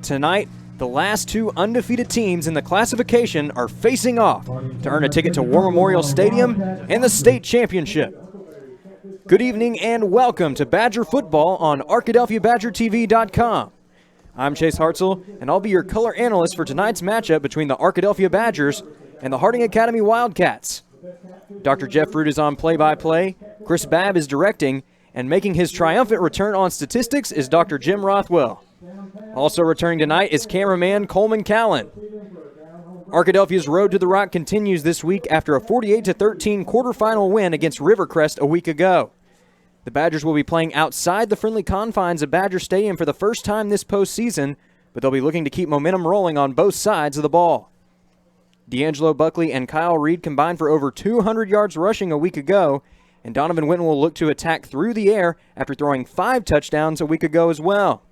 Tonight, the last two undefeated teams in the classification are facing off to earn a ticket to War Memorial Stadium and the state championship. Good evening and welcome to Badger Football on ArkadelphiaBadgerTV.com. I'm Chase Hartzell, and I'll be your color analyst for tonight's matchup between the Arkadelphia Badgers and the Harding Academy Wildcats. Dr. Jeff Root is on play-by-play, Chris Babb is directing, and making his triumphant return on statistics is Dr. Jim Rothwell. Also returning tonight is cameraman Coleman Callan. Arkadelphia's road to the Rock continues this week after a 48-13 quarterfinal win against Rivercrest a week ago. The Badgers will be playing outside the friendly confines of Badger Stadium for the first time this postseason, but they'll be looking to keep momentum rolling on both sides of the ball. D'Angelo Buckley and Kyle Reed combined for over 200 yards rushing a week ago, and Donovan Winton will look to attack through the air after throwing 5 touchdowns a week ago as well.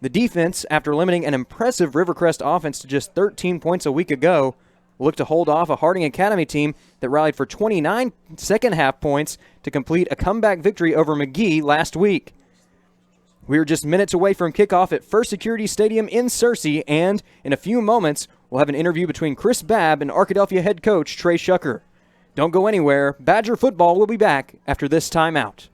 The defense, after limiting an impressive Rivercrest offense to just 13 points a week ago, will look to hold off a Harding Academy team that rallied for 29 second-half points to complete a comeback victory over McGee last week. We are just minutes away from kickoff at First Security Stadium in Searcy, and in a few moments, we'll have an interview between Chris Babb and Arkadelphia head coach Trey Shucker. Don't go anywhere. Badger football will be back after this timeout.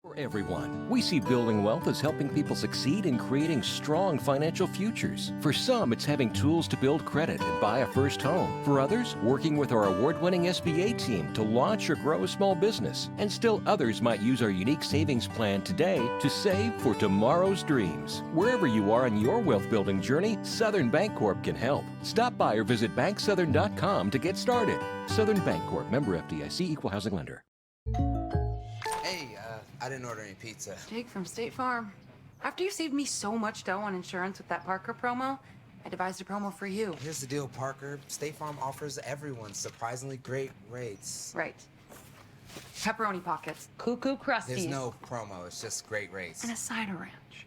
For everyone, we see building wealth as helping people succeed in creating strong financial futures. For some, it's having tools to build credit and buy a first home. For others, working with our award-winning SBA team to launch or grow a small business. And still others might use our unique savings plan today to save for tomorrow's dreams. Wherever you are on your wealth-building journey, Southern Bancorp can help. Stop by or visit banksouthern.com to get started. Southern Bancorp, member FDIC, equal housing lender. I didn't order any pizza. Jake from State Farm. After you saved me so much dough on insurance with that Parker promo, I devised a promo for you. Here's the deal, Parker. State Farm offers everyone surprisingly great rates. Right. Pepperoni pockets. Cuckoo Crusties. There's no promo, it's just great rates. And a cider ranch.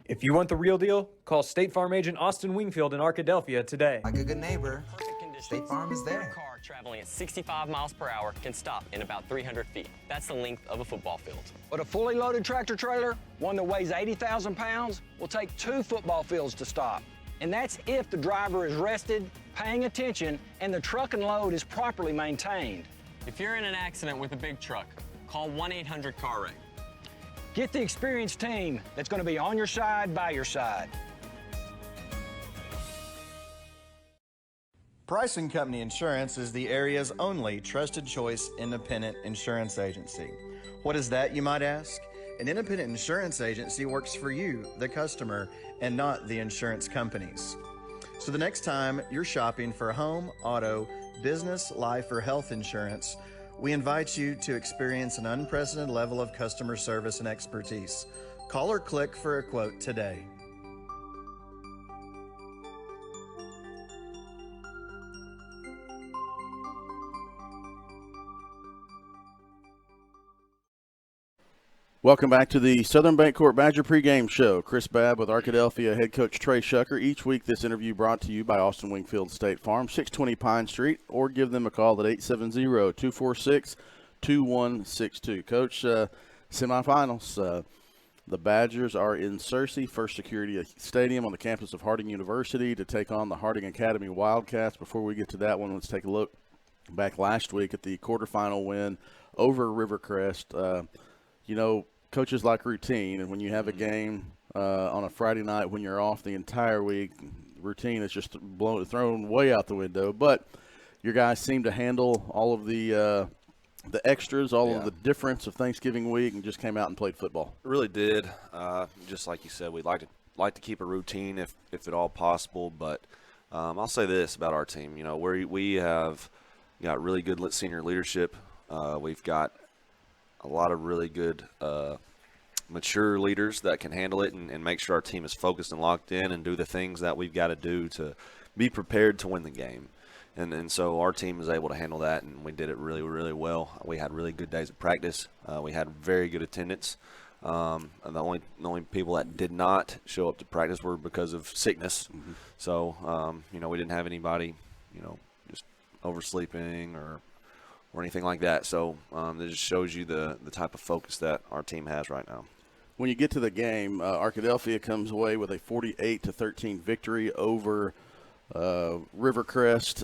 If you want the real deal, call State Farm agent Austin Wingfield in Arkadelphia today. Like a good neighbor, State Farm is there. Your car traveling at 65 miles per hour can stop in about 300 feet. That's the length of a football field. But a fully loaded tractor trailer, one that weighs 80,000 pounds, will take 2 football fields to stop. And that's if the driver is rested, paying attention, and the truck and load is properly maintained. If you're in an accident with a big truck, call 1-800-CAR-WRECK. Get the experienced team that's going to be on your side, by your side. Price & Company Insurance is the area's only trusted choice independent insurance agency. What is that, you might ask? An independent insurance agency works for you, the customer, and not the insurance companies. So the next time you're shopping for home, auto, business, life, or health insurance, we invite you to experience an unprecedented level of customer service and expertise. Call or click for a quote today. Welcome back to the Southern Bancorp Badger pregame show. Chris Babb with Arkadelphia head coach Trey Shucker. Each week, this interview brought to you by Austin Wingfield State Farm, 620 Pine Street, or give them a call at 870-246-2162. Coach, semifinals. The Badgers are in Searcy, First Security Stadium on the campus of Harding University to take on the Harding Academy Wildcats. Before we get to that one, let's take a look back last week at the quarterfinal win over Rivercrest. You know, coaches like routine, and when you have a game on a Friday night when you're off the entire week, routine is just thrown way out the window. But your guys seem to handle all of the extras, all of the difference of Thanksgiving week, and just came out and played football. It really did. Just like you said, we'd like to keep a routine if at all possible. But I'll say this about our team: you know, we have got really good senior leadership. We've got a lot of really good mature leaders that can handle it and make sure our team is focused and locked in and do the things that we've got to do to be prepared to win the game. And so our team is able to handle that, and we did it really, really well. We had really good days of practice. We had very good attendance. And the only people that did not show up to practice were because of sickness. Mm-hmm. So, we didn't have anybody, just oversleeping or or anything like that. So it just shows you the type of focus that our team has right now. When you get to the game, Arkadelphia comes away with a 48-13 victory over Rivercrest.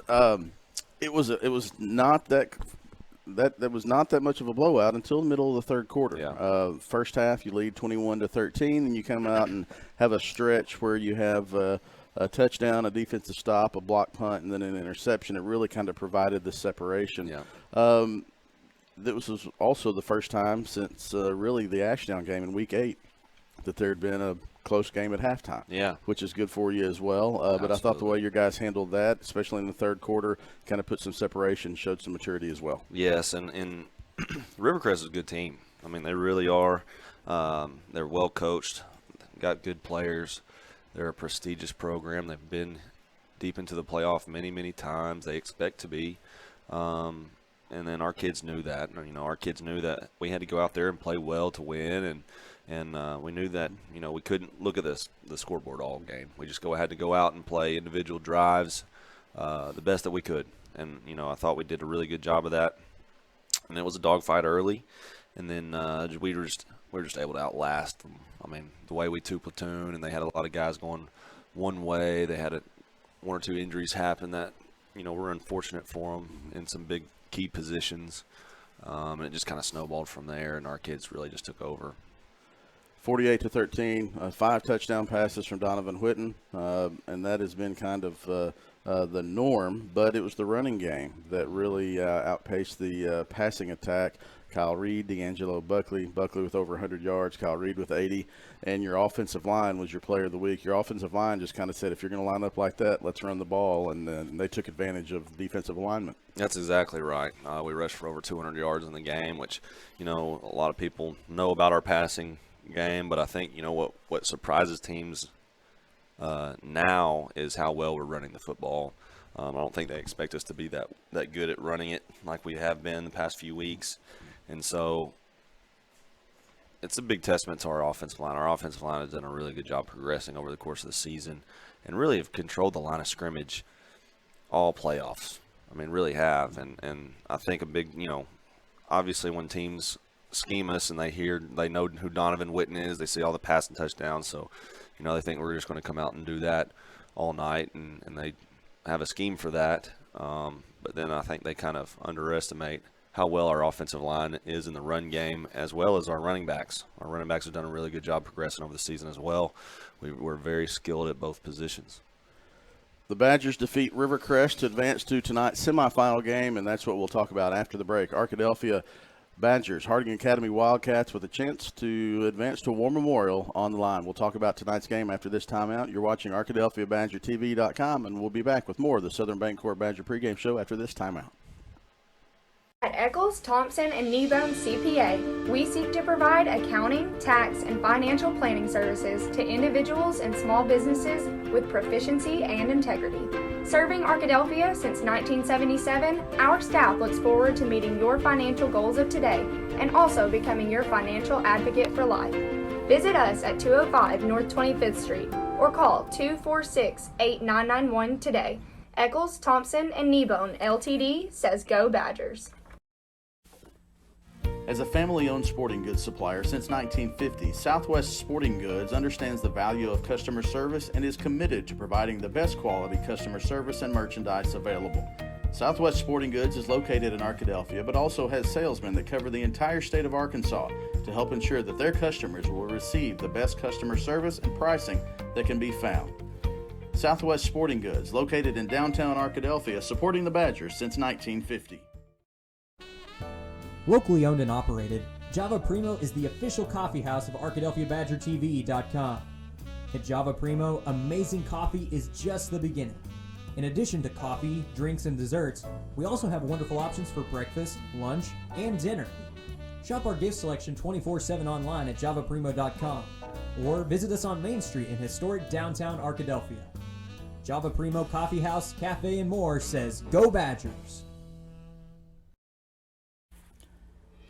It was not that much of a blowout until the middle of the third quarter. Yeah. First half, you lead 21-13, and you come out and have a stretch where you have a touchdown, a defensive stop, a block punt, and then an interception. It really kind of provided the separation. Yeah. This was also the first time since really the Ashdown game in Week 8 that there had been a close game at halftime. Yeah. Which is good for you as well. But I thought the way your guys handled that, especially in the third quarter, kind of put some separation, showed some maturity as well. Yes, and Rivercrest is a good team. I mean, they really are. They're well coached, got good players. They're a prestigious program. They've been deep into the playoff many, many times. They expect to be. And then our kids knew that. You know, our kids knew that we had to go out there and play well to win, and we knew that, you know, we couldn't look at the scoreboard all game. We just had to go out and play individual drives the best that we could. And, you know, I thought we did a really good job of that. And it was a dogfight early, and then we were just able to outlast them. I mean, the way we two-platoon, and they had a lot of guys going one way. They had one or two injuries happen that, you know, we're unfortunate for them in some big key positions, and it just kind of snowballed from there, and our kids really just took over. 48-13, 5 touchdown passes from Donovan Whitten, and that has been kind of the norm, but it was the running game that really outpaced the passing attack. Kyle Reed, D'Angelo Buckley with over 100 yards, Kyle Reed with 80, and your offensive line was your player of the week. Your offensive line just kind of said, if you're going to line up like that, let's run the ball, and they took advantage of defensive alignment. That's exactly right. We rushed for over 200 yards in the game, which, you know, a lot of people know about our passing game, but I think, you know, what surprises teams now is how well we're running the football. I don't think they expect us to be that good at running it like we have been the past few weeks. And so it's a big testament to our offensive line. Our offensive line has done a really good job progressing over the course of the season and really have controlled the line of scrimmage all playoffs. I mean, really have. And I think a big, you know, obviously when teams scheme us and they know who Donovan Whitten is, they see all the passing touchdowns. So, you know, they think we're just going to come out and do that all night, and they have a scheme for that. But then I think they kind of underestimate how well our offensive line is in the run game, as well as our running backs. Our running backs have done a really good job progressing over the season as well. We're very skilled at both positions. The Badgers defeat Rivercrest to advance to tonight's semifinal game, and that's what we'll talk about after the break. Arkadelphia Badgers, Harding Academy Wildcats with a chance to advance to War Memorial on the line. We'll talk about tonight's game after this timeout. You're watching ArkadelphiaBadgerTV.com, and we'll be back with more of the Southern Bancorp Badger pregame show after this timeout. At Eccles, Thompson, and Kneebone CPA, we seek to provide accounting, tax, and financial planning services to individuals and small businesses with proficiency and integrity. Serving Arkadelphia since 1977, our staff looks forward to meeting your financial goals of today and also becoming your financial advocate for life. Visit us at 205 North 25th Street or call 246-8991 today. Eccles, Thompson, and Kneebone LTD says Go Badgers. As a family-owned sporting goods supplier since 1950, Southwest Sporting Goods understands the value of customer service and is committed to providing the best quality customer service and merchandise available. Southwest Sporting Goods is located in Arkadelphia, but also has salesmen that cover the entire state of Arkansas to help ensure that their customers will receive the best customer service and pricing that can be found. Southwest Sporting Goods, located in downtown Arkadelphia, supporting the Badgers since 1950. Locally owned and operated, Java Primo is the official coffee house of ArkadelphiaBadgerTV.com. At Java Primo, amazing coffee is just the beginning. In addition to coffee, drinks, and desserts, we also have wonderful options for breakfast, lunch, and dinner. Shop our gift selection 24/7 online at javaprimo.com or visit us on Main Street in historic downtown Arkadelphia. Java Primo Coffee House, Cafe, and more says Go Badgers!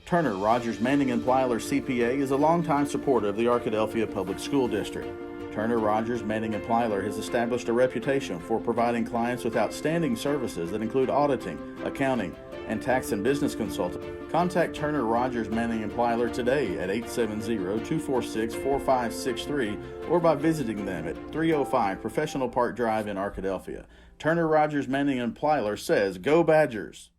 Turner Rogers Manning & Plyler CPA is a longtime supporter of the Arkadelphia Public School District. Turner Rogers Manning & Plyler has established a reputation for providing clients with outstanding services that include auditing, accounting, and tax and business consultant. Contact Turner Rogers Manning & Plyler today at 870-246-4563 or by visiting them at 305 Professional Park Drive in Arkadelphia. Turner Rogers Manning & Plyler says, "Go Badgers!"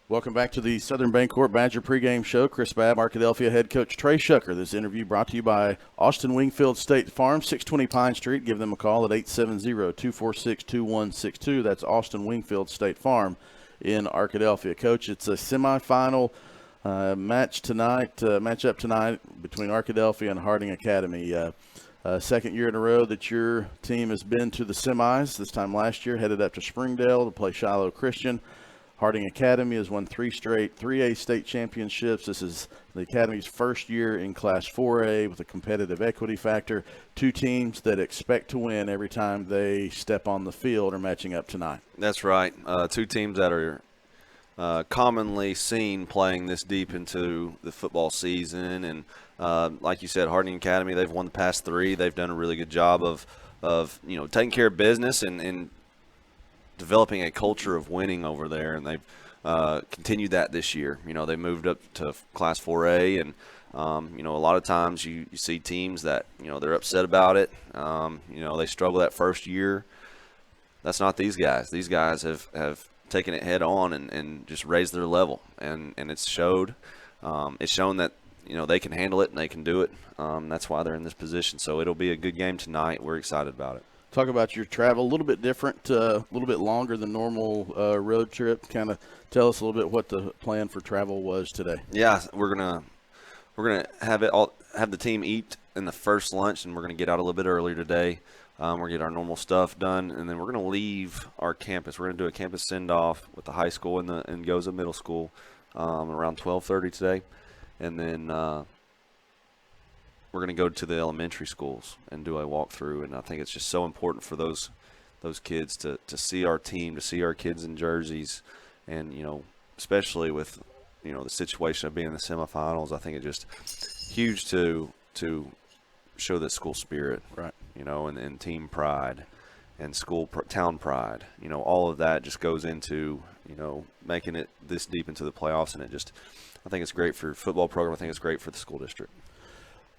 Welcome back to the Southern Bancorp Badger pregame show. Chris Babb, Arkadelphia head coach Trey Shucker. This interview brought to you by Austin Wingfield State Farm, 620 Pine Street. Give them a call at 870-246-2162. That's Austin Wingfield State Farm in Arkadelphia. Coach, it's a semifinal matchup tonight between Arkadelphia and Harding Academy. Second year in a row that your team has been to the semis. This time last year, headed up to Springdale to play Shiloh Christian. Harding Academy has won 3 straight 3A state championships. This is the Academy's first year in Class 4A with a competitive equity factor. 2 teams that expect to win every time they step on the field are matching up tonight. That's right. 2 teams that are commonly seen playing this deep into the football season. And like you said, Harding Academy, they've won the past 3. They've done a really good job of taking care of business and developing a culture of winning over there, and they've continued that this year. They moved up to Class 4A, and a lot of times you see teams that they're upset about it. They struggle that first year. That's not these guys. These guys have taken it head on and just raised their level, and it's showed. It's shown that they can handle it and they can do it. That's why they're in this position. So it'll be a good game tonight. We're excited about it. Talk about your travel, a little bit different, a little bit longer than normal road trip. Kind of tell us a little bit what the plan for travel was today. Yeah, we're gonna have the team eat in the first lunch, and we're gonna get out a little bit earlier today. We're gonna get our normal stuff done, and then we're gonna leave our campus. We're gonna do a campus send-off with the high school and Goza Middle School around 12:30 today, and then we're going to go to the elementary schools and do a walkthrough, and I think it's just so important for those kids to see our team, to see our kids in jerseys, and especially with the situation of being in the semifinals. I think it's just huge to show that school spirit, right? And team pride and town pride. All of that just goes into making it this deep into the playoffs, and I think it's great for football program. I think it's great for the school district.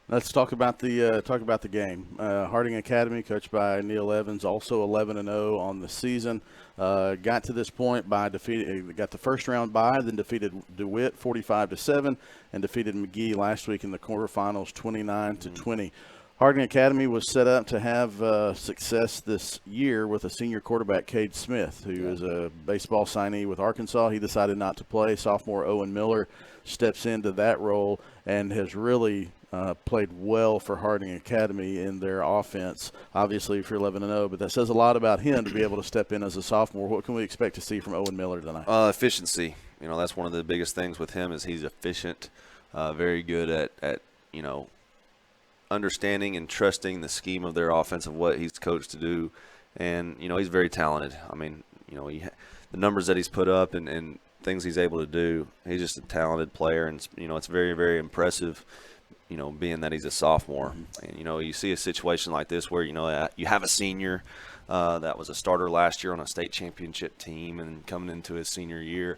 Let's talk about the game. Harding Academy, coached by Neil Evans, also 11-0 on the season. Got to this point by got the first round bye, then defeated DeWitt 45-7, and defeated McGee last week in the quarterfinals 29-20. Harding Academy was set up to have success this year with a senior quarterback, Cade Smith, who is a baseball signee with Arkansas. He decided not to play. Sophomore Owen Miller steps into that role and has really played well for Harding Academy in their offense. Obviously, if you're 11-0, but that says a lot about him to be able to step in as a sophomore. What can we expect to see from Owen Miller tonight? Efficiency. That's one of the biggest things with him is he's efficient, very good at understanding and trusting the scheme of their offense of what he's coached to do, and he's very talented. I mean, the numbers that he's put up and things he's able to do, he's just a talented player, and it's very, very impressive. Being that he's a sophomore, and you see a situation like this where you have a senior that was a starter last year on a state championship team, and coming into his senior year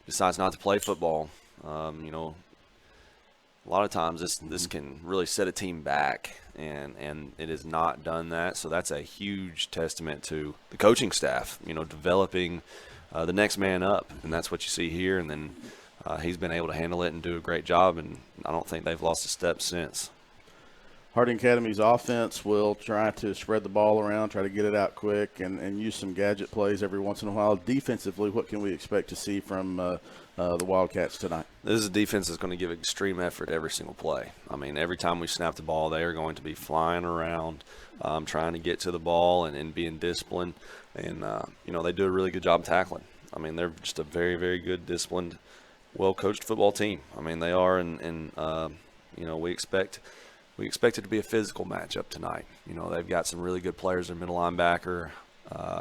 decides not to play football. A lot of times this can really set a team back, and it has not done that. So that's a huge testament to the coaching staff, developing the next man up, and that's what you see here. And then he's been able to handle it and do a great job, and I don't think they've lost a step since. Harding Academy's offense will try to spread the ball around, try to get it out quick, and use some gadget plays every once in a while. Defensively, what can we expect to see from the Wildcats tonight? This is a defense that's going to give extreme effort every single play. I mean, every time we snap the ball, they are going to be flying around, trying to get to the ball and being disciplined. And, they do a really good job tackling. I mean, they're just a very, very good, disciplined, well-coached football team. I mean, they are, and we expect it to be a physical matchup tonight. They've got some really good players. Their middle linebacker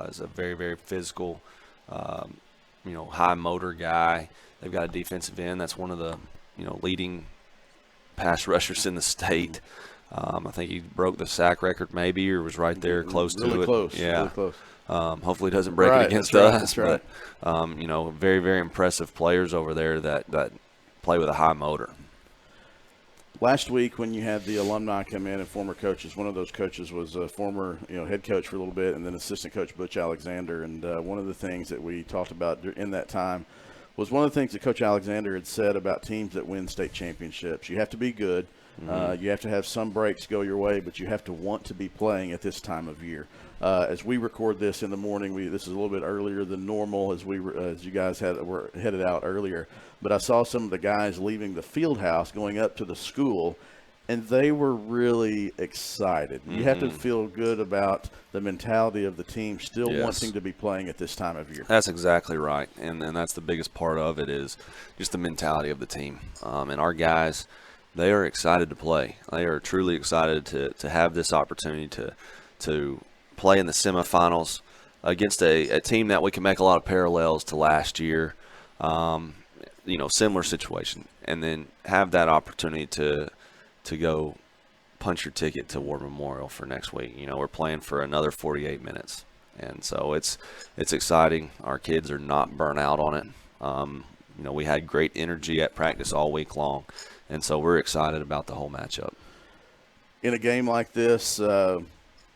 is a very, very physical, high motor guy. They've got a defensive end that's one of the, leading pass rushers in the state. I think he broke the sack record maybe, or was right there close to it. Really close. Yeah. Really close. Hopefully, it doesn't break it against us. But very, very impressive players over there that play with a high motor. Last week when you had the alumni come in and former coaches, one of those coaches was a former head coach for a little bit and then assistant coach Butch Alexander. And one of the things that we talked about in that time was one of the things that Coach Alexander had said about teams that win state championships. You have to be good. You have to have some breaks go your way, but you have to want to be playing at this time of year. As we record this in the morning, this is a little bit earlier than normal as you guys were headed out earlier. But I saw some of the guys leaving the field house going up to the school, and they were really excited. You have to feel good about the mentality of the team still wanting to be playing at this time of year. That's exactly right, and that's the biggest part of it is just the mentality of the team. And our guys, they are excited to play. They are truly excited to have this opportunity to play in the semifinals against a team that we can make a lot of parallels to last year. Similar situation, and then have that opportunity to go punch your ticket to War Memorial for next week. We're playing for another 48 minutes, and so it's exciting. Our kids are not burnt out on it. We had great energy at practice all week long, and so we're excited about the whole matchup. In a game like this,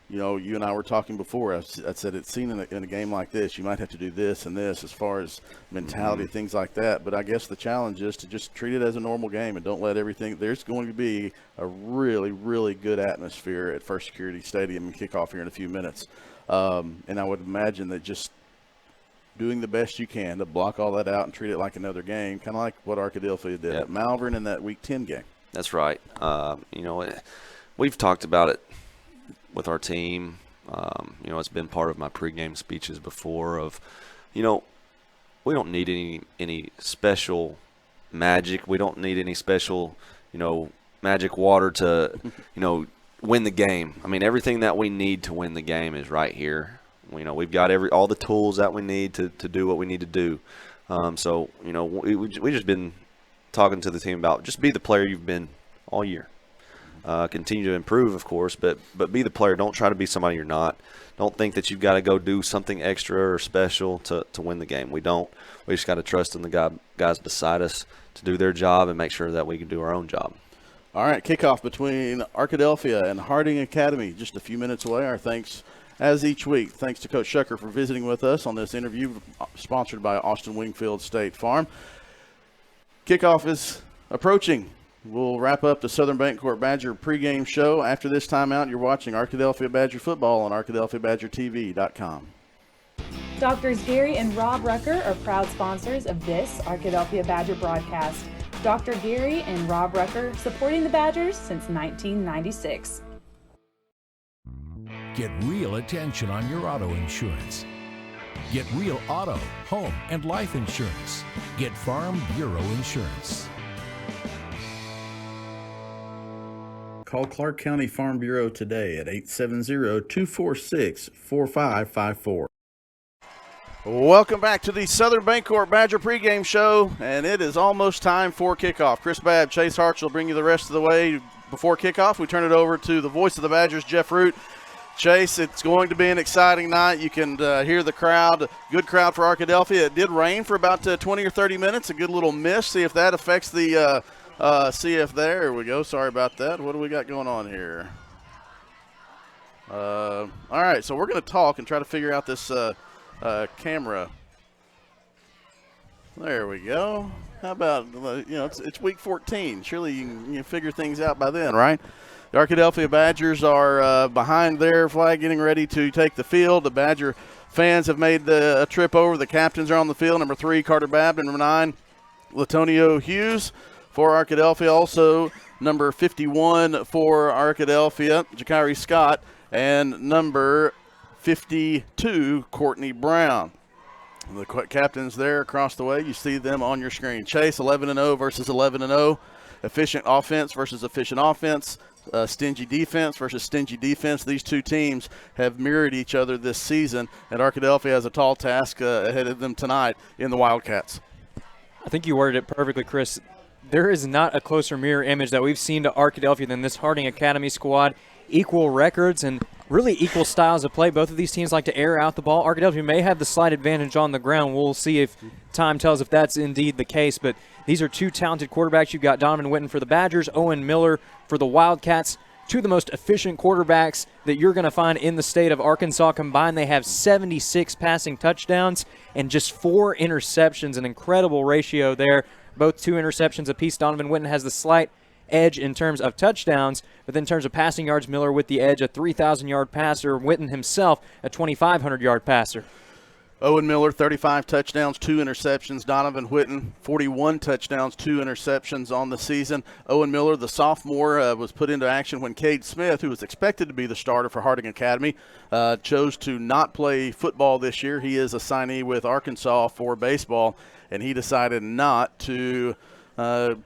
you and I were talking before. I said it's seen in a game like this, you might have to do this and this as far as mentality, things like that. But I guess the challenge is to just treat it as a normal game and don't let everything – there's going to be a really, really good atmosphere at First Security Stadium and kickoff here in a few minutes. And I would imagine that just doing the best you can to block all that out and treat it like another game, kind of like what Arkadelphia did at Malvern in that Week 10 game. That's right. We've talked about it with our team. It's been part of my pregame speeches before of, we don't need any special magic. We don't need any special, magic water to, win the game. I mean, everything that we need to win the game is right here. We've got all the tools that we need to do what we need to do. We just been talking to the team about just be the player you've been all year. Continue to improve, of course, but be the player. Don't try to be somebody you're not. Don't think that you've got to go do something extra or special to win the game. We don't. We just got to trust in the guys beside us to do their job and make sure that we can do our own job. All right, kickoff between Arkadelphia and Harding Academy just a few minutes away. Our thanks, as each week, thanks to Coach Shucker for visiting with us on this interview sponsored by Austin Wingfield State Farm. Kickoff is approaching. We'll wrap up the Southern Bancorp Badger pregame show. After this timeout, you're watching Arkadelphia Badger football on ArkadelphiaBadgerTV.com. Doctors Gary and Rob Rucker are proud sponsors of this Arkadelphia Badger broadcast. Dr. Gary and Rob Rucker supporting the Badgers since 1996. Get real attention on your auto insurance. Get real auto, home, and life insurance. Get Farm Bureau Insurance. Call Clark County Farm Bureau today at 870-246-4554. Welcome back to the Southern Bancorp Badger pregame show, and it is almost time for kickoff. Chris Babb, Chase Harch will bring you the rest of the way. Before kickoff, we turn it over to the voice of the Badgers, Jeff Root. Chase, it's going to be an exciting night. You can hear the crowd, good crowd for Arkadelphia. It did rain for about 20 or 30 minutes, a good little mist. See if that affects the there we go. Sorry about that. What do we got going on here? All right, so we're going to talk and try to figure out this camera. There we go. How about, it's week 14. Surely you can figure things out by then, right? The Arkadelphia Badgers are behind their flag getting ready to take the field. The Badger fans have made a trip over. The captains are on the field. Number 3, Carter Babb, and number 9, Latonio Hughes. For Arkadelphia, also number 51 for Arkadelphia, Jakiri Scott, and number 52, Courtney Brown. The captains there across the way, you see them on your screen. Chase, 11-0 versus 11-0. Efficient offense versus efficient offense. Stingy defense versus stingy defense. These two teams have mirrored each other this season, and Arkadelphia has a tall task ahead of them tonight in the Wildcats. I think you worded it perfectly, Chris. There is not a closer mirror image that we've seen to Arkadelphia than this Harding Academy squad. Equal records, and really equal styles of play. Both of these teams like to air out the ball. Arkadelphia may have the slight advantage on the ground. We'll see if time tells if that's indeed the case. But these are two talented quarterbacks. You've got Donovan Witten for the Badgers, Owen Miller for the Wildcats. Two of the most efficient quarterbacks that you're going to find in the state of Arkansas. Combined, they have 76 passing touchdowns and just 4 interceptions, an incredible ratio there. Both 2 interceptions apiece. Donovan Witten has the slight edge in terms of touchdowns, but then in terms of passing yards, Miller with the edge, a 3,000-yard passer. Witten himself, a 2,500-yard passer. Owen Miller, 35 touchdowns, 2 interceptions. Donovan Witten, 41 touchdowns, 2 interceptions on the season. Owen Miller, the sophomore, was put into action when Cade Smith, who was expected to be the starter for Harding Academy, chose to not play football this year. He is a signee with Arkansas for baseball, and he decided not to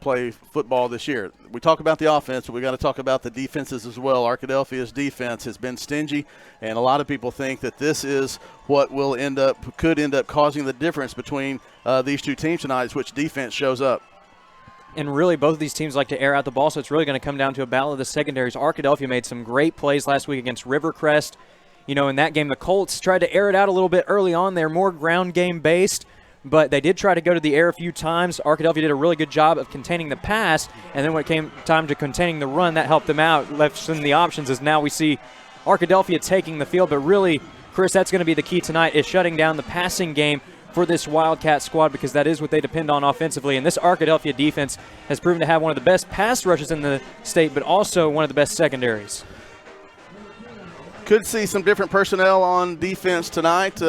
play football this year. We talk about the offense, but we got to talk about the defenses as well. Arkadelphia's defense has been stingy, and a lot of people think that this is what could end up causing the difference between these two teams tonight, is which defense shows up. And really, both of these teams like to air out the ball, so it's really going to come down to a battle of the secondaries. Arkadelphia made some great plays last week against Rivercrest. You know, in that game, the Colts tried to air it out a little bit early on. They're more ground game based, but they did try to go to the air a few times. Arkadelphia did a really good job of containing the pass, and then when it came time to containing the run, that helped them out, left them the options, as now we see Arkadelphia taking the field. But really, Chris, that's going to be the key tonight, is shutting down the passing game for this Wildcat squad, because that is what they depend on offensively. And this Arkadelphia defense has proven to have one of the best pass rushes in the state, but also one of the best secondaries. Could see some different personnel on defense tonight,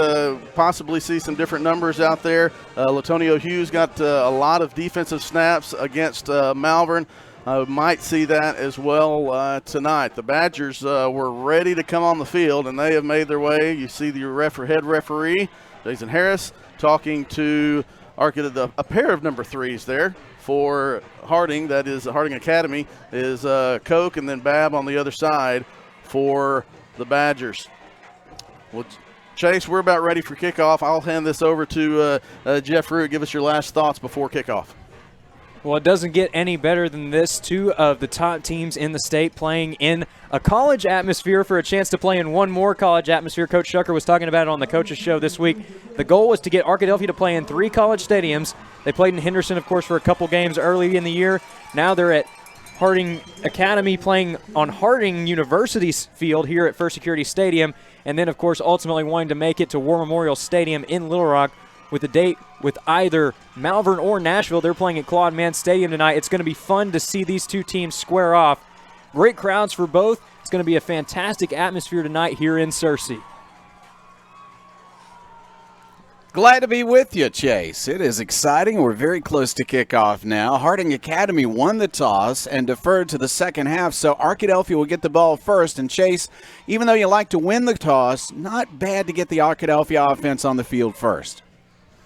possibly see some different numbers out there. Latonio Hughes got a lot of defensive snaps against Malvern. Might see that as well tonight. The Badgers were ready to come on the field, and they have made their way. You see the head referee, Jason Harris, talking to a pair of number 3s there for Harding. That is Harding Academy, is Koch, and then Babb on the other side for the Badgers. Well, Chase, we're about ready for kickoff. I'll hand this over to Jeff Root. Give us your last thoughts before kickoff. Well, it doesn't get any better than this. 2 of the top teams in the state playing in a college atmosphere for a chance to play in one more college atmosphere. Coach Shucker was talking about it on the Coaches Show this week. The goal was to get Arkadelphia to play in 3 college stadiums. They played in Henderson, of course, for a couple games early in the year. Now they're at Harding Academy playing on Harding University's field here at First Security Stadium, and then, of course, ultimately wanting to make it to War Memorial Stadium in Little Rock with a date with either Malvern or Nashville. They're playing at Claude Mann Stadium tonight. It's going to be fun to see these two teams square off. Great crowds for both. It's going to be a fantastic atmosphere tonight here in Searcy. Glad to be with you, Chase. It is exciting. We're very close to kickoff now. Harding Academy won the toss and deferred to the second half, so Arkadelphia will get the ball first. And Chase, even though you like to win the toss, not bad to get the Arkadelphia offense on the field first.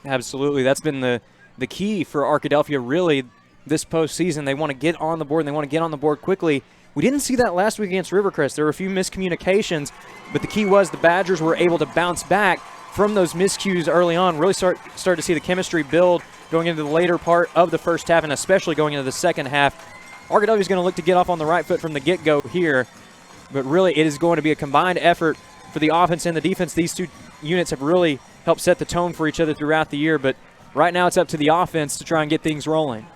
Absolutely. That's been the key for Arkadelphia really this postseason. They want to get on the board, and they want to get on the board quickly. We didn't see that last week against Rivercrest. There were a few miscommunications, but the key was the Badgers were able to bounce back from those miscues early on, really start to see the chemistry build going into the later part of the first half, and especially going into the second half. Arkadelphia is going to look to get off on the right foot from the get-go here, but really it is going to be a combined effort for the offense and the defense. These two units have really helped set the tone for each other throughout the year, but right now it's up to the offense to try and get things rolling.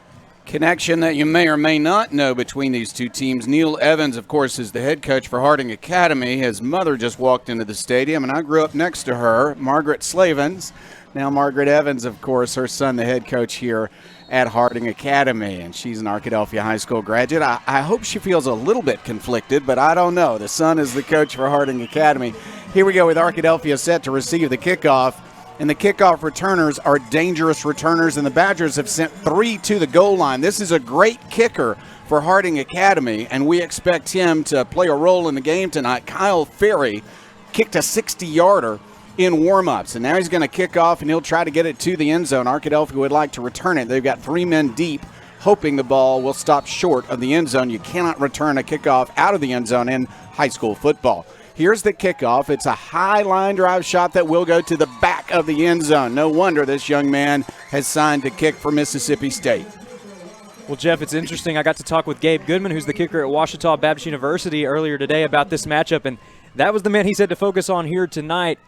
Connection that you may or may not know between these two teams. Neil Evans, of course, is the head coach for Harding Academy. His mother just walked into the stadium, and I grew up next to her, Margaret Slavens. Now Margaret Evans, of course, her son, the head coach here at Harding Academy, and she's an Arkadelphia High School graduate. I hope she feels a little bit conflicted, but I don't know. The son is the coach for Harding Academy. Here we go with Arkadelphia set to receive the kickoff. And the kickoff returners are dangerous returners, and the Badgers have sent 3 to the goal line. This is a great kicker for Harding Academy, and we expect him to play a role in the game tonight. Kyle Ferry kicked a 60-yarder in warm-ups, and now he's going to kick off, and he'll try to get it to the end zone. Arkadelphia would like to return it. They've got 3 men deep, hoping the ball will stop short of the end zone. You cannot return a kickoff out of the end zone in high school football. Here's the kickoff. It's a high line drive shot that will go to the back of the end zone. No wonder this young man has signed to kick for Mississippi State. Well, Jeff, it's interesting. I got to talk with Gabe Goodman, who's the kicker at Ouachita Baptist University earlier today about this matchup, and that was the man he said to focus on here tonight.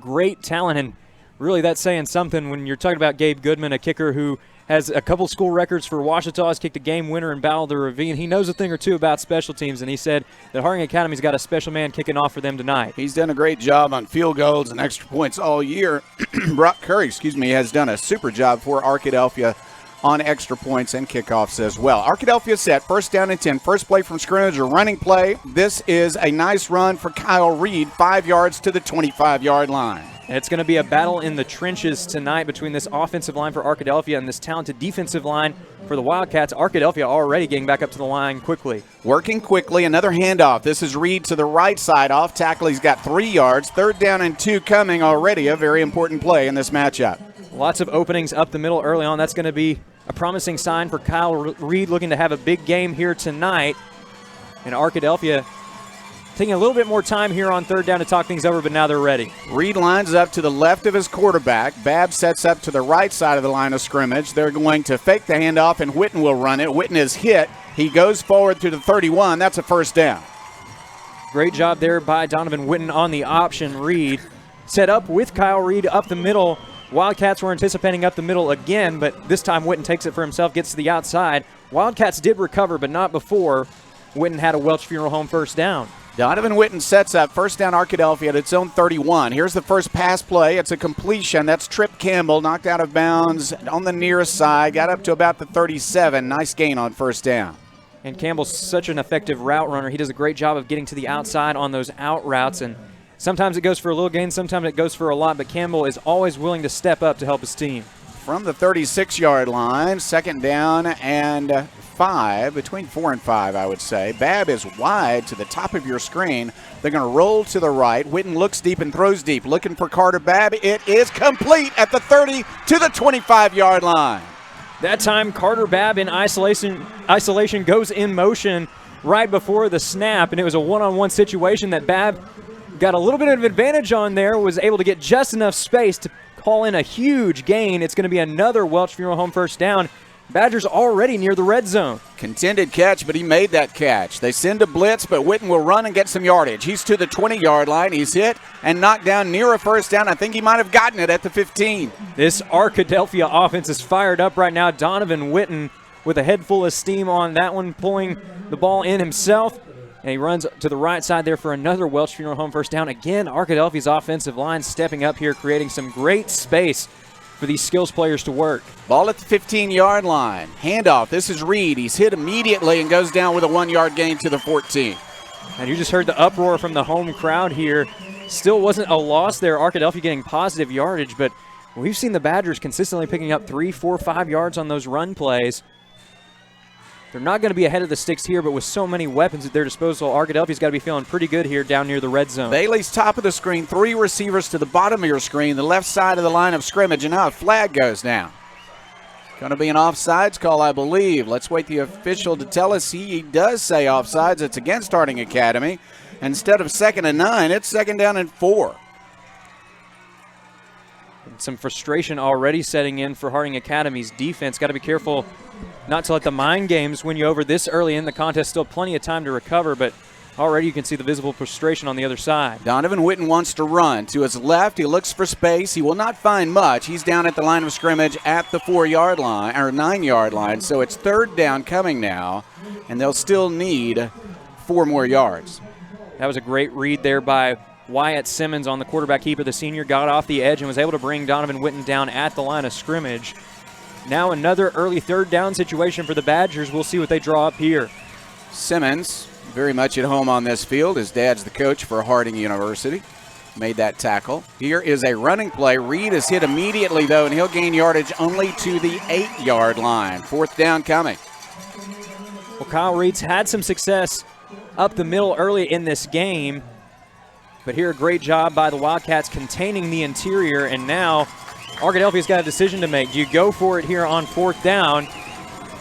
Great talent, and really that's saying something when you're talking about Gabe Goodman, a kicker who has a couple school records for Ouachita, has kicked a game winner in Battle of the Ravine. He knows a thing or two about special teams, and he said that Harding Academy's got a special man kicking off for them tonight. He's done a great job on field goals and extra points all year. Brock Curry, has done a super job for Arkadelphia on extra points and kickoffs as well. Arkadelphia set, first down and 10. First play from scrimmage, a running play. This is a nice run for Kyle Reed, 5 yards to the 25-yard line. And it's going to be a battle in the trenches tonight between this offensive line for Arkadelphia and this talented defensive line for the Wildcats. Arkadelphia already getting back up to the line quickly. Working quickly, another handoff. This is Reed to the right side. Off tackle, he's got 3 yards. Third down and 2 coming already. A very important play in this matchup. Lots of openings up the middle early on. That's going to be a promising sign for Kyle Reed, looking to have a big game here tonight. And Arkadelphia taking a little bit more time here on third down to talk things over, but now they're ready. Reed lines up to the left of his quarterback. Babb sets up to the right side of the line of scrimmage. They're going to fake the handoff, and Witten will run it. Witten is hit. He goes forward to the 31. That's a first down. Great job there by Donovan Witten on the option. Reed set up with Kyle Reed up the middle. Wildcats were anticipating up the middle again, but this time Witten takes it for himself, gets to the outside. Wildcats did recover, but not before Witten had a Welch Funeral Home first down. Donovan Witten sets up first down Arkadelphia at its own 31. Here's the first pass play. It's a completion. That's Trip Campbell, knocked out of bounds on the near side, got up to about the 37. Nice gain on first down. And Campbell's such an effective route runner. He does a great job of getting to the outside on those out routes, and sometimes it goes for a little gain, sometimes it goes for a lot, but Campbell is always willing to step up to help his team. From the 36-yard line, second down and 5, between 4 and 5, I would say. Babb is wide to the top of your screen. They're going to roll to the right. Witten looks deep and throws deep, looking for Carter Babb. It is complete at the 30 to the 25-yard line. That time, Carter Babb in isolation goes in motion right before the snap, and it was a one-on-one situation that Babb got a little bit of an advantage on there, was able to get just enough space to call in a huge gain. It's going to be another Welch Funeral Home first down. Badgers already near the red zone. Contended catch, but he made that catch. They send a blitz, but Witten will run and get some yardage. He's to the 20-yard line. He's hit and knocked down near a first down. I think he might have gotten it at the 15. This Arkadelphia offense is fired up right now. Donovan Witten with a head full of steam on that one, pulling the ball in himself. And he runs to the right side there for another Welch Funeral Home first down. Again, Arkadelphia's offensive line stepping up here, creating some great space for these skills players to work. Ball at the 15-yard line. Handoff. This is Reed. He's hit immediately and goes down with a 1-yard gain to the 14. And you just heard the uproar from the home crowd here. Still wasn't a loss there. Arkadelphia getting positive yardage, but we've seen the Badgers consistently picking up 3, 4, 5 yards on those run plays. They're not going to be ahead of the sticks here, but with so many weapons at their disposal, Arkadelphia's got to be feeling pretty good here down near the red zone. Bailey's top of the screen, 3 receivers to the bottom of your screen, the left side of the line of scrimmage, and now a flag goes down. Going to be an offsides call, I believe. Let's wait the official to tell us. He does say offsides. It's against Harding Academy. Instead of 2nd and 9, it's 2nd down and 4. Some frustration already setting in for Harding Academy's defense. Got to be careful not to let the mind games win you over this early in the contest. Still plenty of time to recover, but already you can see the visible frustration on the other side. Donovan Witten wants to run. To his left, he looks for space. He will not find much. He's down at the line of scrimmage at the 4-yard line, or 9-yard line, so it's third down coming now, and they'll still need 4 more yards. That was a great read there by Wyatt Simmons on the quarterback keeper. The senior got off the edge and was able to bring Donovan Witten down at the line of scrimmage. Now another early third down situation for the Badgers. We'll see what they draw up here. Simmons, very much at home on this field. His dad's the coach for Harding University. Made that tackle. Here is a running play. Reed is hit immediately, though, and he'll gain yardage only to the 8-yard line. Fourth down coming. Well, Kyle Reed's had some success up the middle early in this game, but here a great job by the Wildcats containing the interior, and now Arkadelphia's got a decision to make. Do you go for it here on fourth down?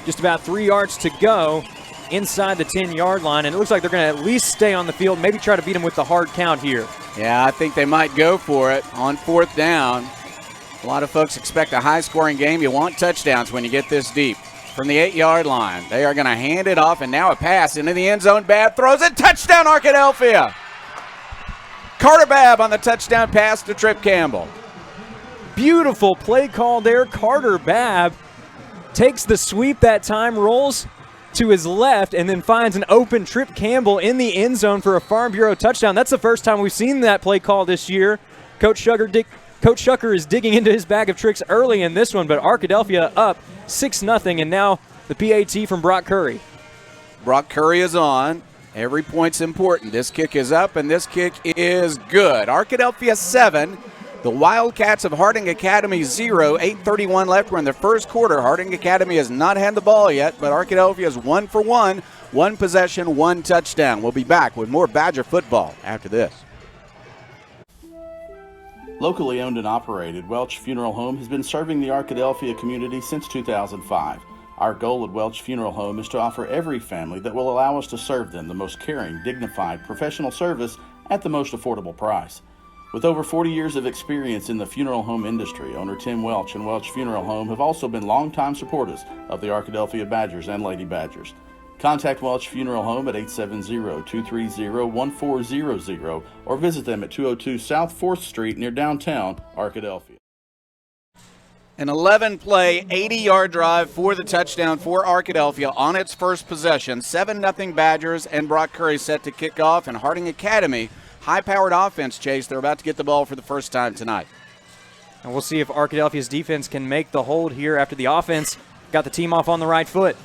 Just about 3 yards to go inside the 10-yard line, and it looks like they're going to at least stay on the field, maybe try to beat them with the hard count here. Yeah, I think they might go for it on fourth down. A lot of folks expect a high-scoring game. You want touchdowns when you get this deep. From the 8-yard line, they are going to hand it off, and now a pass into the end zone. Babb throws it. Touchdown, Arkadelphia! Carter Babb on the touchdown pass to Trip Campbell. Beautiful play call there. Carter Babb takes the sweep that time, rolls to his left, and then finds an open Trip Campbell in the end zone for a Farm Bureau touchdown. That's the first time we've seen that play call this year. Coach Shucker is digging into his bag of tricks early in this one, but Arkadelphia up 6-0, and now the PAT from Brock Curry. Brock Curry is on. Every point's important. This kick is up, and this kick is good. Arkadelphia 7. The Wildcats of Harding Academy 0. 8:31 left. We're in the first quarter. Harding Academy has not had the ball yet, but Arkadelphia is 1 for 1. 1 possession, 1 touchdown. We'll be back with more Badger football after this. Locally owned and operated, Welch Funeral Home has been serving the Arkadelphia community since 2005. Our goal at Welch Funeral Home is to offer every family that will allow us to serve them the most caring, dignified, professional service at the most affordable price. With over 40 years of experience in the funeral home industry, owner Tim Welch and Welch Funeral Home have also been longtime supporters of the Arkadelphia Badgers and Lady Badgers. Contact Welch Funeral Home at 870-230-1400 or visit them at 202 South 4th Street near downtown Arkadelphia. An 11-play, 80-yard drive for the touchdown for Arkadelphia on its first possession. 7-0 Badgers, and Brock Curry set to kick off. And Harding Academy, high-powered offense, Chase. They're about to get the ball for the first time tonight. And we'll see if Arkadelphia's defense can make the hold here after the offense got the team off on the right foot.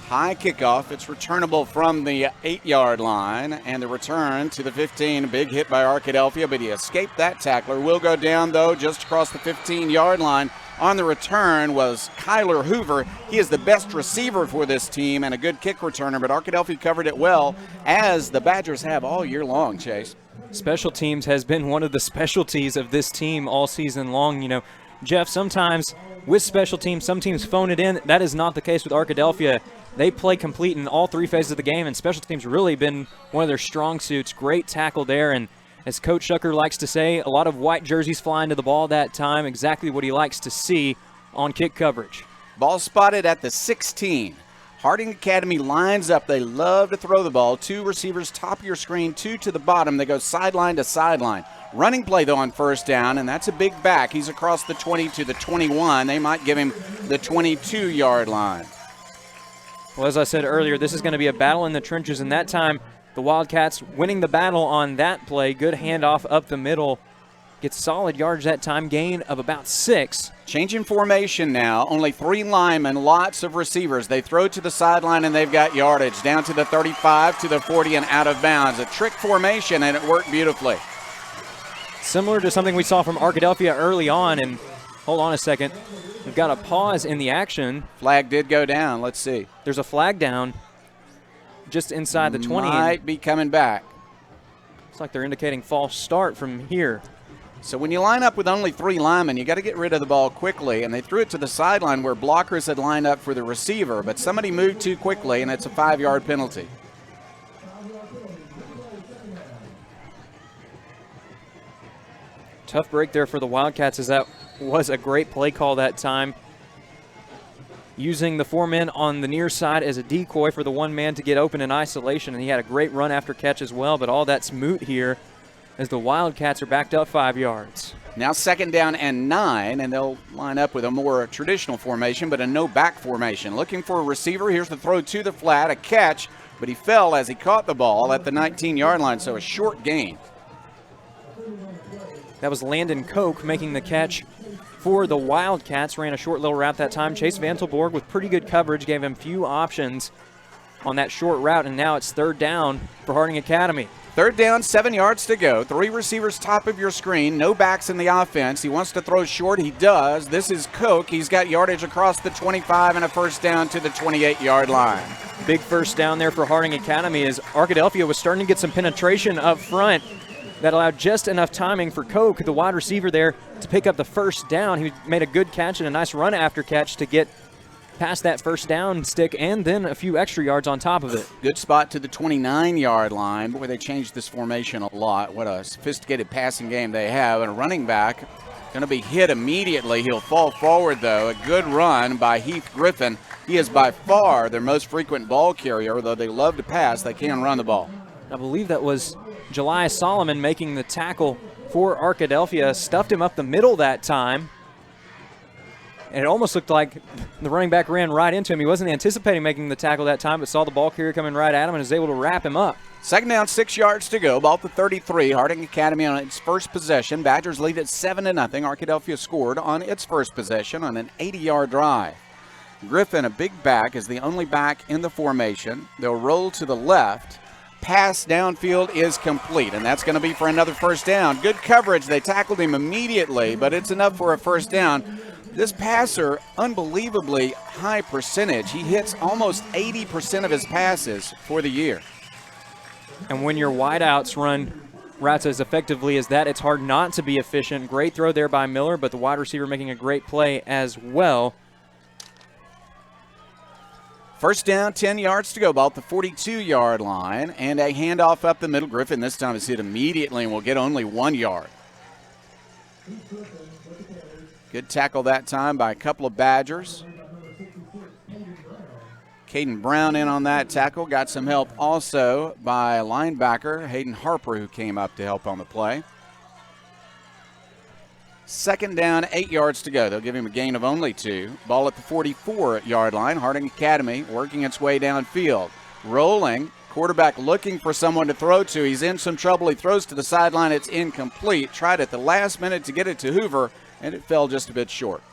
High kickoff. It's returnable from the 8-yard line, and the return to the 15. Big hit by Arkadelphia, but he escaped that tackler. Will go down, though, just across the 15-yard line. On the return was Kyler Hoover. He is the best receiver for this team and a good kick returner, but Arkadelphia covered it well, as the Badgers have all year long, Chase. Special teams has been one of the specialties of this team all season long. You know, Jeff, sometimes with special teams, some teams phone it in. That is not the case with Arkadelphia. They play complete in all three phases of the game, and special teams really been one of their strong suits. Great tackle there, and as Coach Shucker likes to say, a lot of white jerseys flying to the ball that time, exactly what he likes to see on kick coverage. Ball spotted at the 16. Harding Academy lines up. They love to throw the ball. 2 receivers, top of your screen, 2 to the bottom. They go sideline to sideline. Running play, though, on first down, and that's a big back. He's across the 20 to the 21. They might give him the 22-yard line. Well, as I said earlier, this is going to be a battle in the trenches, and that time the Wildcats winning the battle on that play. Good handoff up the middle. Gets solid yards that time, gain of about 6. Changing formation now. Only 3 linemen, lots of receivers. They throw to the sideline, and they've got yardage. Down to the 35, to the 40, and out of bounds. A trick formation, and it worked beautifully. Similar to something we saw from Arkadelphia early on, and hold on a second. We've got a pause in the action. Flag did go down. Let's see. There's a flag down just inside the 20. Might be coming back. Looks like they're indicating false start from here. So when you line up with only 3 linemen, you got to get rid of the ball quickly, and they threw it to the sideline where blockers had lined up for the receiver, but somebody moved too quickly, and it's a 5-yard penalty. Tough break there for the Wildcats, as that was a great play call that time. Using the 4 men on the near side as a decoy for the 1 man to get open in isolation, and he had a great run after catch as well, but all that's moot here as the Wildcats are backed up 5 yards. Now 2nd down and 9, and they'll line up with a more traditional formation, but a no-back formation. Looking for a receiver. Here's the throw to the flat, a catch, but he fell as he caught the ball at the 19-yard line, so a short gain. That was Landon Koch making the catch for the Wildcats. Ran a short little route that time. Chase Vantelborg with pretty good coverage gave him few options on that short route, and now it's 3rd down for Harding Academy. 3rd down, 7 yards to go. 3 receivers top of your screen. No backs in the offense. He wants to throw short. He does. This is Koch. He's got yardage across the 25 and a 1st down to the 28-yard line. Big 1st down there for Harding Academy as Arkadelphia was starting to get some penetration up front. That allowed just enough timing for Koch, the wide receiver there, to pick up the 1st down. He made a good catch and a nice run after catch to get past that 1st down stick and then a few extra yards on top of it. Good spot to the 29-yard line. Boy, they changed this formation a lot. What a sophisticated passing game they have. And a running back going to be hit immediately. He'll fall forward, though. A good run by Heath Griffin. He is by far their most frequent ball carrier. Though they love to pass, they can run the ball. I believe that was July Solomon making the tackle for Arkadelphia. Stuffed him up the middle that time. And it almost looked like the running back ran right into him. He wasn't anticipating making the tackle that time, but saw the ball carrier coming right at him and was able to wrap him up. Second down, 6 yards to go. Ball at the 33. Harding Academy on its first possession. Badgers lead at 7-0. Arkadelphia scored on its first possession on an 80-yard drive. Griffin, a big back, is the only back in the formation. They'll roll to the left. Pass downfield is complete, and that's going to be for another first down. Good coverage. They tackled him immediately, but it's enough for a first down. This passer, unbelievably high percentage. He hits almost 80% of his passes for the year. And when your wideouts run routes as effectively as that, it's hard not to be efficient. Great throw there by Miller, but the wide receiver making a great play as well. First down, 10 yards to go, about the 42-yard line, and a handoff up the middle. Griffin this time is hit immediately and will get only 1 yard. Good tackle that time by a couple of Badgers. Caden Brown in on that tackle. Got some help also by linebacker Hayden Harper, who came up to help on the play. Second down, 8 yards to go. They'll give him a gain of only 2. Ball at the 44-yard line. Harding Academy working its way downfield. Rolling. Quarterback looking for someone to throw to. He's in some trouble. He throws to the sideline. It's incomplete. Tried at the last minute to get it to Hoover, and it fell just a bit short.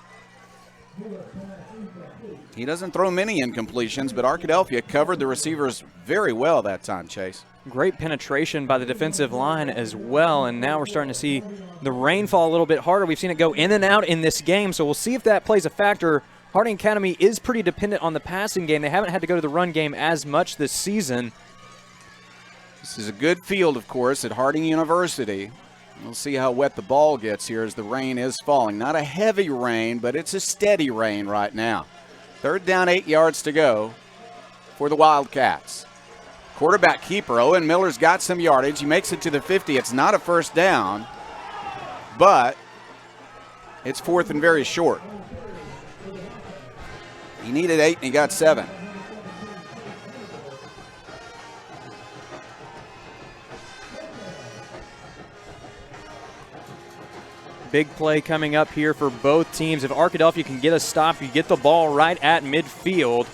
He doesn't throw many incompletions, but Arkadelphia covered the receivers very well that time, Chase. Great penetration by the defensive line as well, and now we're starting to see the rain fall a little bit harder. We've seen it go in and out in this game, so we'll see if that plays a factor. Harding Academy is pretty dependent on the passing game. They haven't had to go to the run game as much this season. This is a good field, of course, at Harding University. We'll see how wet the ball gets here as the rain is falling. Not a heavy rain, but it's a steady rain right now. Third down, 8 yards to go for the Wildcats. Quarterback keeper, Owen Miller's got some yardage. He makes it to the 50. It's not a first down, but it's fourth and very short. He needed 8 and he got 7. Big play coming up here for both teams. If Arkadelphia can get a stop, you get the ball right at midfield.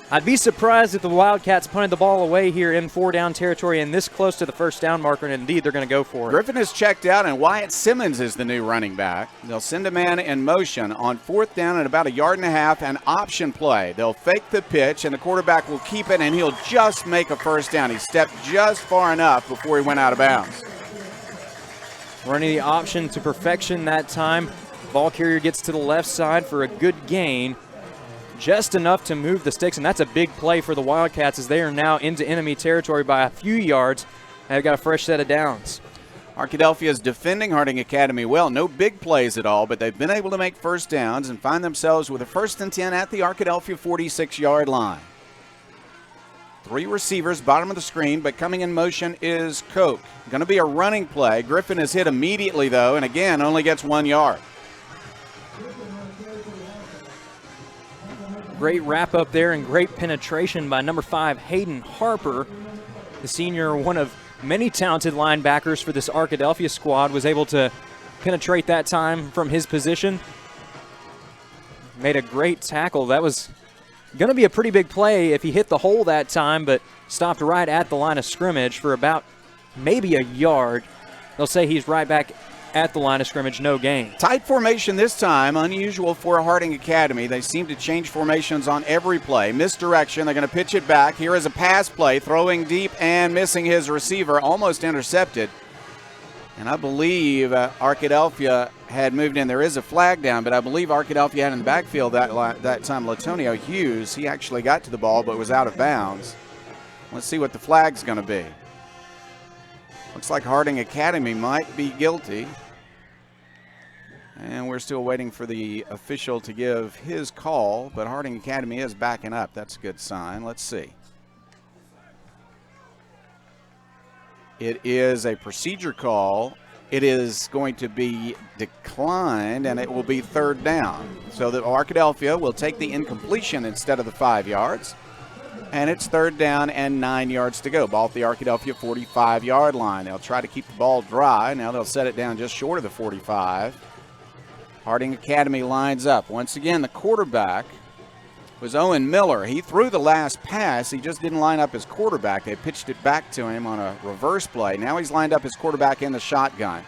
I'd be surprised if the Wildcats punted the ball away here in 4-down territory and this close to the first down marker, and indeed they're going to go for it. Griffin is checked out, and Wyatt Simmons is the new running back. They'll send a man in motion on 4th down at about 1.5 yards, an option play. They'll fake the pitch, and the quarterback will keep it, and he'll just make a first down. He stepped just far enough before he went out of bounds. Running the option to perfection that time. Ball carrier gets to the left side for a good gain. Just enough to move the sticks, and that's a big play for the Wildcats as they are now into enemy territory by a few yards. They've got a fresh set of downs. Arkadelphia is defending Harding Academy well. No big plays at all, but they've been able to make first downs and find themselves with a 1st and 10 at the Arkadelphia 46-yard line. 3 receivers, bottom of the screen, but coming in motion is Koch. Going to be a running play. Griffin is hit immediately, though, and again, only gets 1 yard. Great wrap up there and great penetration by number 5, Hayden Harper. The senior, one of many talented linebackers for this Arkadelphia squad, was able to penetrate that time from his position. Made a great tackle. That was going to be a pretty big play if he hit the hole that time, but stopped right at the line of scrimmage for about maybe a yard. They'll say he's right back at the line of scrimmage, no gain. Tight formation this time, unusual for Harding Academy. They seem to change formations on every play. Misdirection, they're going to pitch it back. Here is a pass play, throwing deep and missing his receiver, almost intercepted. And I believe Arkadelphia had moved in. There is a flag down, but I believe Arkadelphia had in the backfield that time Latonio Hughes. He actually got to the ball but was out of bounds. Let's see what the flag's going to be. Looks like Harding Academy might be guilty. And we're still waiting for the official to give his call, but Harding Academy is backing up. That's a good sign. Let's see. It is a procedure call. It is going to be declined, and it will be 3rd down. So the Arkadelphia will take the incompletion instead of the 5 yards. And it's 3rd down and 9 yards to go. Ball at the Arkadelphia 45-yard line. They'll try to keep the ball dry. Now they'll set it down just short of the 45. Harding Academy lines up. Once again, the quarterback was Owen Miller. He threw the last pass. He just didn't line up his quarterback. They pitched it back to him on a reverse play. Now he's lined up his quarterback in the shotgun.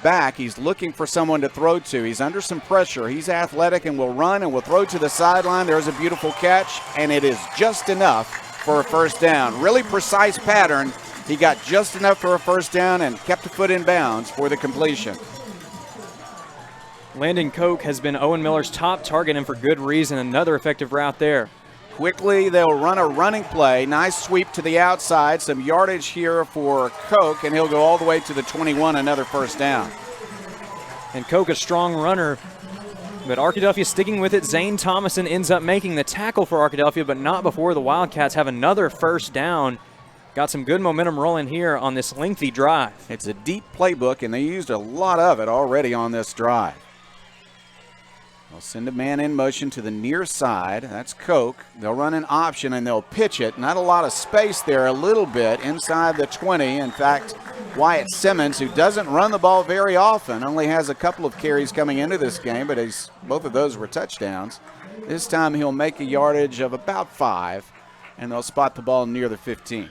Back, he's looking for someone to throw to. He's under some pressure. He's athletic and will run and will throw to the sideline. There's a beautiful catch, and it is just enough for a 1st down. Really precise pattern. He got just enough for a 1st down and kept a foot in bounds for the completion. Landon Koch has been Owen Miller's top target, and for good reason. Another effective route there. Quickly, they'll run a running play. Nice sweep to the outside. Some yardage here for Koch, and he'll go all the way to the 21, another 1st down. And Koch, a strong runner, but Arkadelphia sticking with it. Zane Thomason ends up making the tackle for Arkadelphia, but not before the Wildcats have another 1st down. Got some good momentum rolling here on this lengthy drive. It's a deep playbook, and they used a lot of it already on this drive. They'll send a man in motion to the near side. That's Koch. They'll run an option and they'll pitch it. Not a lot of space there, a little bit inside the 20. In fact, Wyatt Simmons, who doesn't run the ball very often, only has a couple of carries coming into this game, but both of those were touchdowns. This time he'll make a yardage of about 5, and they'll spot the ball near the 15.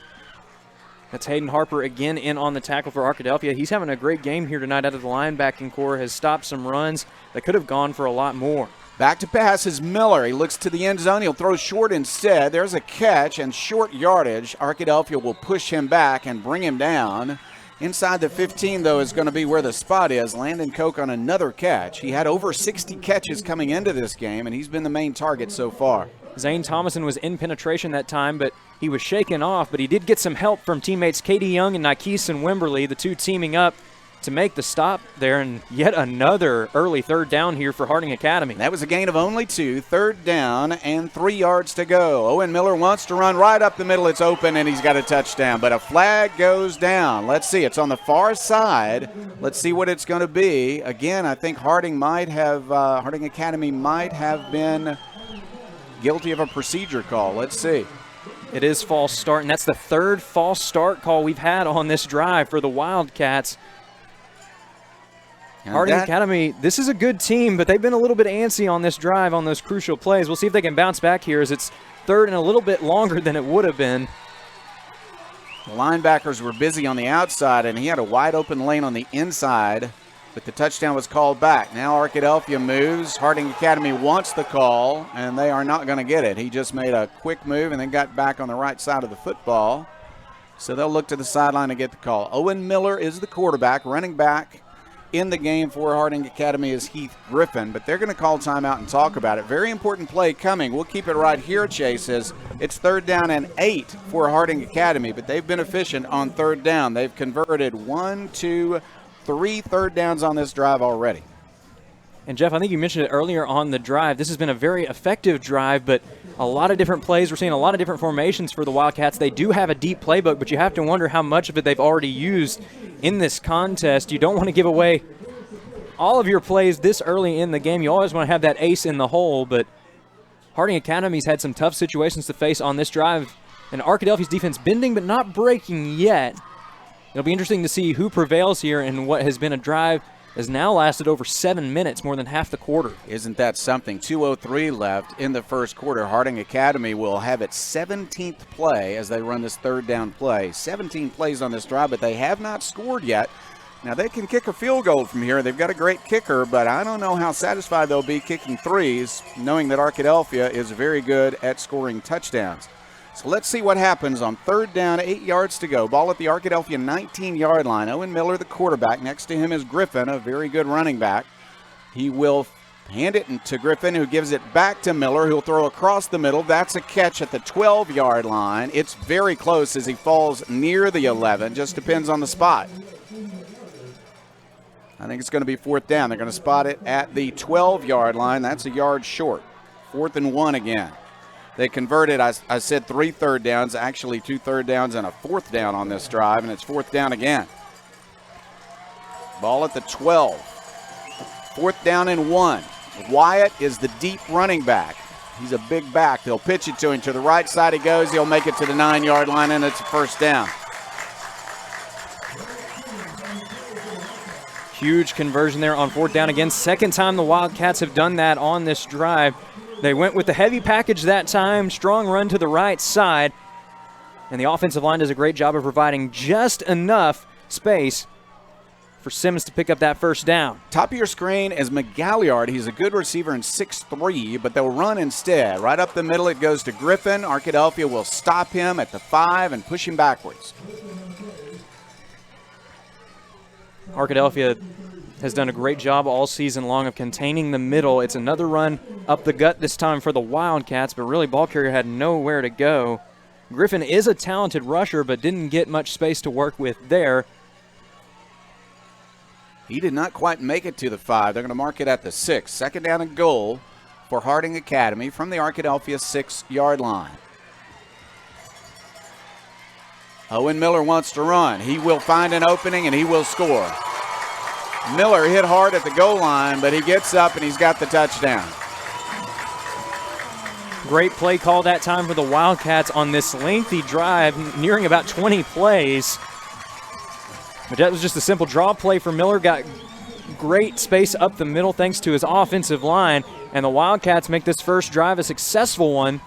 That's Hayden Harper again in on the tackle for Arkadelphia. He's having a great game here tonight out of the linebacking core. Has stopped some runs that could have gone for a lot more. Back to pass is Miller. He looks to the end zone. He'll throw short instead. There's a catch and short yardage. Arkadelphia will push him back and bring him down. Inside the 15, though, is going to be where the spot is. Landon Koch on another catch. He had over 60 catches coming into this game, and he's been the main target so far. Zane Thomason was in penetration that time, but he was shaken off. But he did get some help from teammates Katie Young and Nykeeson Wimberly, the two teaming up to make the stop there. And yet another early 3rd down here for Harding Academy. That was a gain of only 2, 3rd down and 3 yards to go. Owen Miller wants to run right up the middle. It's open, and he's got a touchdown. But a flag goes down. Let's see. It's on the far side. Let's see what it's going to be. Again, I think Harding Academy might have been guilty of a procedure call. Let's see. It is false start, and that's the 3rd false start call we've had on this drive for the Wildcats. Harding Academy, this is a good team, but they've been a little bit antsy on this drive on those crucial plays. We'll see if they can bounce back here as it's 3rd and a little bit longer than it would have been. The linebackers were busy on the outside, and he had a wide open lane on the inside, but the touchdown was called back. Now Arkadelphia moves. Harding Academy wants the call, and they are not going to get it. He just made a quick move and then got back on the right side of the football. So they'll look to the sideline to get the call. Owen Miller is the quarterback. Running back in the game for Harding Academy is Heath Griffin, but they're going to call timeout and talk about it. Very important play coming. We'll keep it right here, Chase, as it's 3rd down and 8 for Harding Academy, but they've been efficient on 3rd down. They've converted 1, 2, 3 3rd downs on this drive already. And Jeff, I think you mentioned it earlier on the drive. This has been a very effective drive, but a lot of different plays. We're seeing a lot of different formations for the Wildcats. They do have a deep playbook, but you have to wonder how much of it they've already used in this contest. You don't want to give away all of your plays this early in the game. You always want to have that ace in the hole, but Harding Academy's had some tough situations to face on this drive. And Arkadelphia's defense bending but not breaking yet. It'll be interesting to see who prevails here in what has been a drive has now lasted over 7 minutes, more than half the quarter. Isn't that something? 2:03 left in the first quarter. Harding Academy will have its 17th play as they run this 3rd down play. 17 plays on this drive, but they have not scored yet. Now, they can kick a field goal from here. They've got a great kicker, but I don't know how satisfied they'll be kicking threes, knowing that Arkadelphia is very good at scoring touchdowns. So let's see what happens on 3rd down, 8 yards to go. Ball at the Arkadelphia 19-yard line. Owen Miller, the quarterback. Next to him is Griffin, a very good running back. He will hand it to Griffin, who gives it back to Miller, who'll throw across the middle. That's a catch at the 12-yard line. It's very close as he falls near the 11. Just depends on the spot. I think it's going to be 4th down. They're going to spot it at the 12-yard line. That's a yard short. 4th and 1 again. They converted, I said 3 3rd downs, actually 2 3rd downs and a 4th down on this drive, and it's 4th down again. Ball at the 12. 4th down and 1. Wyatt is the deep running back. He's a big back. They'll pitch it to him. To the right side he goes. He'll make it to the 9-yard line, and it's a first down. Huge conversion there on 4th down. Again, second time the Wildcats have done that on this drive. They went with the heavy package that time. Strong run to the right side. And the offensive line does a great job of providing just enough space for Simmons to pick up that first down. Top of your screen is McGalliard. He's a good receiver in 6'3", but they'll run instead. Right up the middle it goes to Griffin. Arkadelphia will stop him at the 5 and push him backwards. Arkadelphia has done a great job all season long of containing the middle. It's another run up the gut this time for the Wildcats, but really ball carrier had nowhere to go. Griffin is a talented rusher, but didn't get much space to work with there. He did not quite make it to the 5. They're going to mark it at the 6. Second down and goal for Harding Academy from the Arkadelphia 6-yard line. Owen Miller wants to run. He will find an opening, and he will score. Miller hit hard at the goal line, but he gets up, and he's got the touchdown. Great play call that time for the Wildcats on this lengthy drive, nearing about 20 plays. But that was just a simple draw play for Miller. Got great space up the middle thanks to his offensive line, and the Wildcats make this first drive a successful one.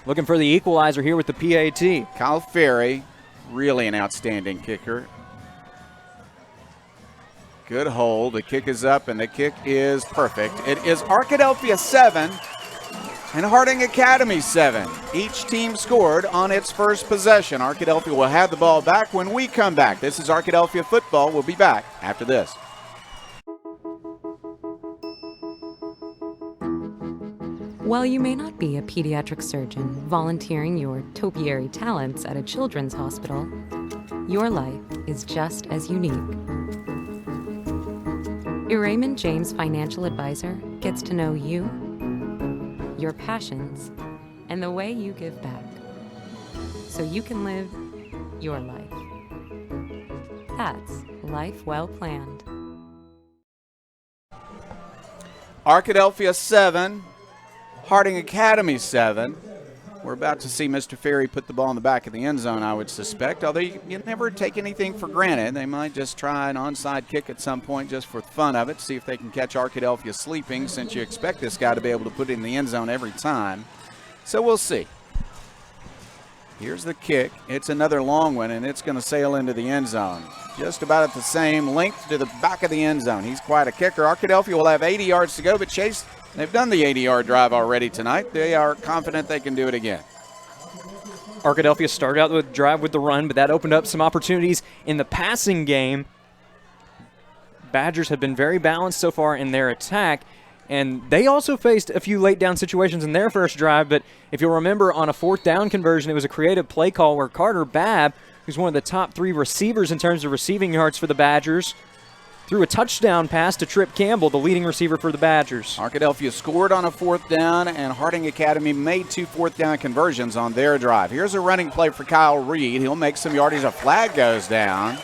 Looking for the equalizer here with the PAT. Kyle Ferry, really an outstanding kicker. Good hold. The kick is up, and the kick is perfect. It is Arkadelphia 7 and Harding Academy 7. Each team scored on its first possession. Arkadelphia will have the ball back when we come back. This is Arkadelphia football. We'll be back after this. While you may not be a pediatric surgeon volunteering your topiary talents at a children's hospital, your life is just as unique. Your Raymond James financial advisor gets to know you, your passions, and the way you give back, so you can live your life. That's life well planned. Arkadelphia 7, Harding Academy 7. We're about to see Mr. Ferry put the ball in the back of the end zone, I would suspect, although you never take anything for granted. They might just try an onside kick at some point just for the fun of it, see if they can catch Arkadelphia sleeping, since you expect this guy to be able to put it in the end zone every time. So we'll see. Here's the kick. It's another long one, and it's going to sail into the end zone. Just about at the same length to the back of the end zone. He's quite a kicker. Arkadelphia will have 80 yards to go, but Chase, they've done the 80-yard drive already tonight. They are confident they can do it again. Arkadelphia started out the drive with the run, but that opened up some opportunities in the passing game. Badgers have been very balanced so far in their attack, and they also faced a few late down situations in their first drive, but if you'll remember on a 4th down conversion, it was a creative play call where Carter Babb, who's one of the top 3 receivers in terms of receiving yards for the Badgers, threw a touchdown pass to Trip Campbell, the leading receiver for the Badgers. Arkadelphia scored on a 4th down, and Harding Academy made 2 4th down conversions on their drive. Here's a running play for Kyle Reed. He'll make some yardage. A flag goes down.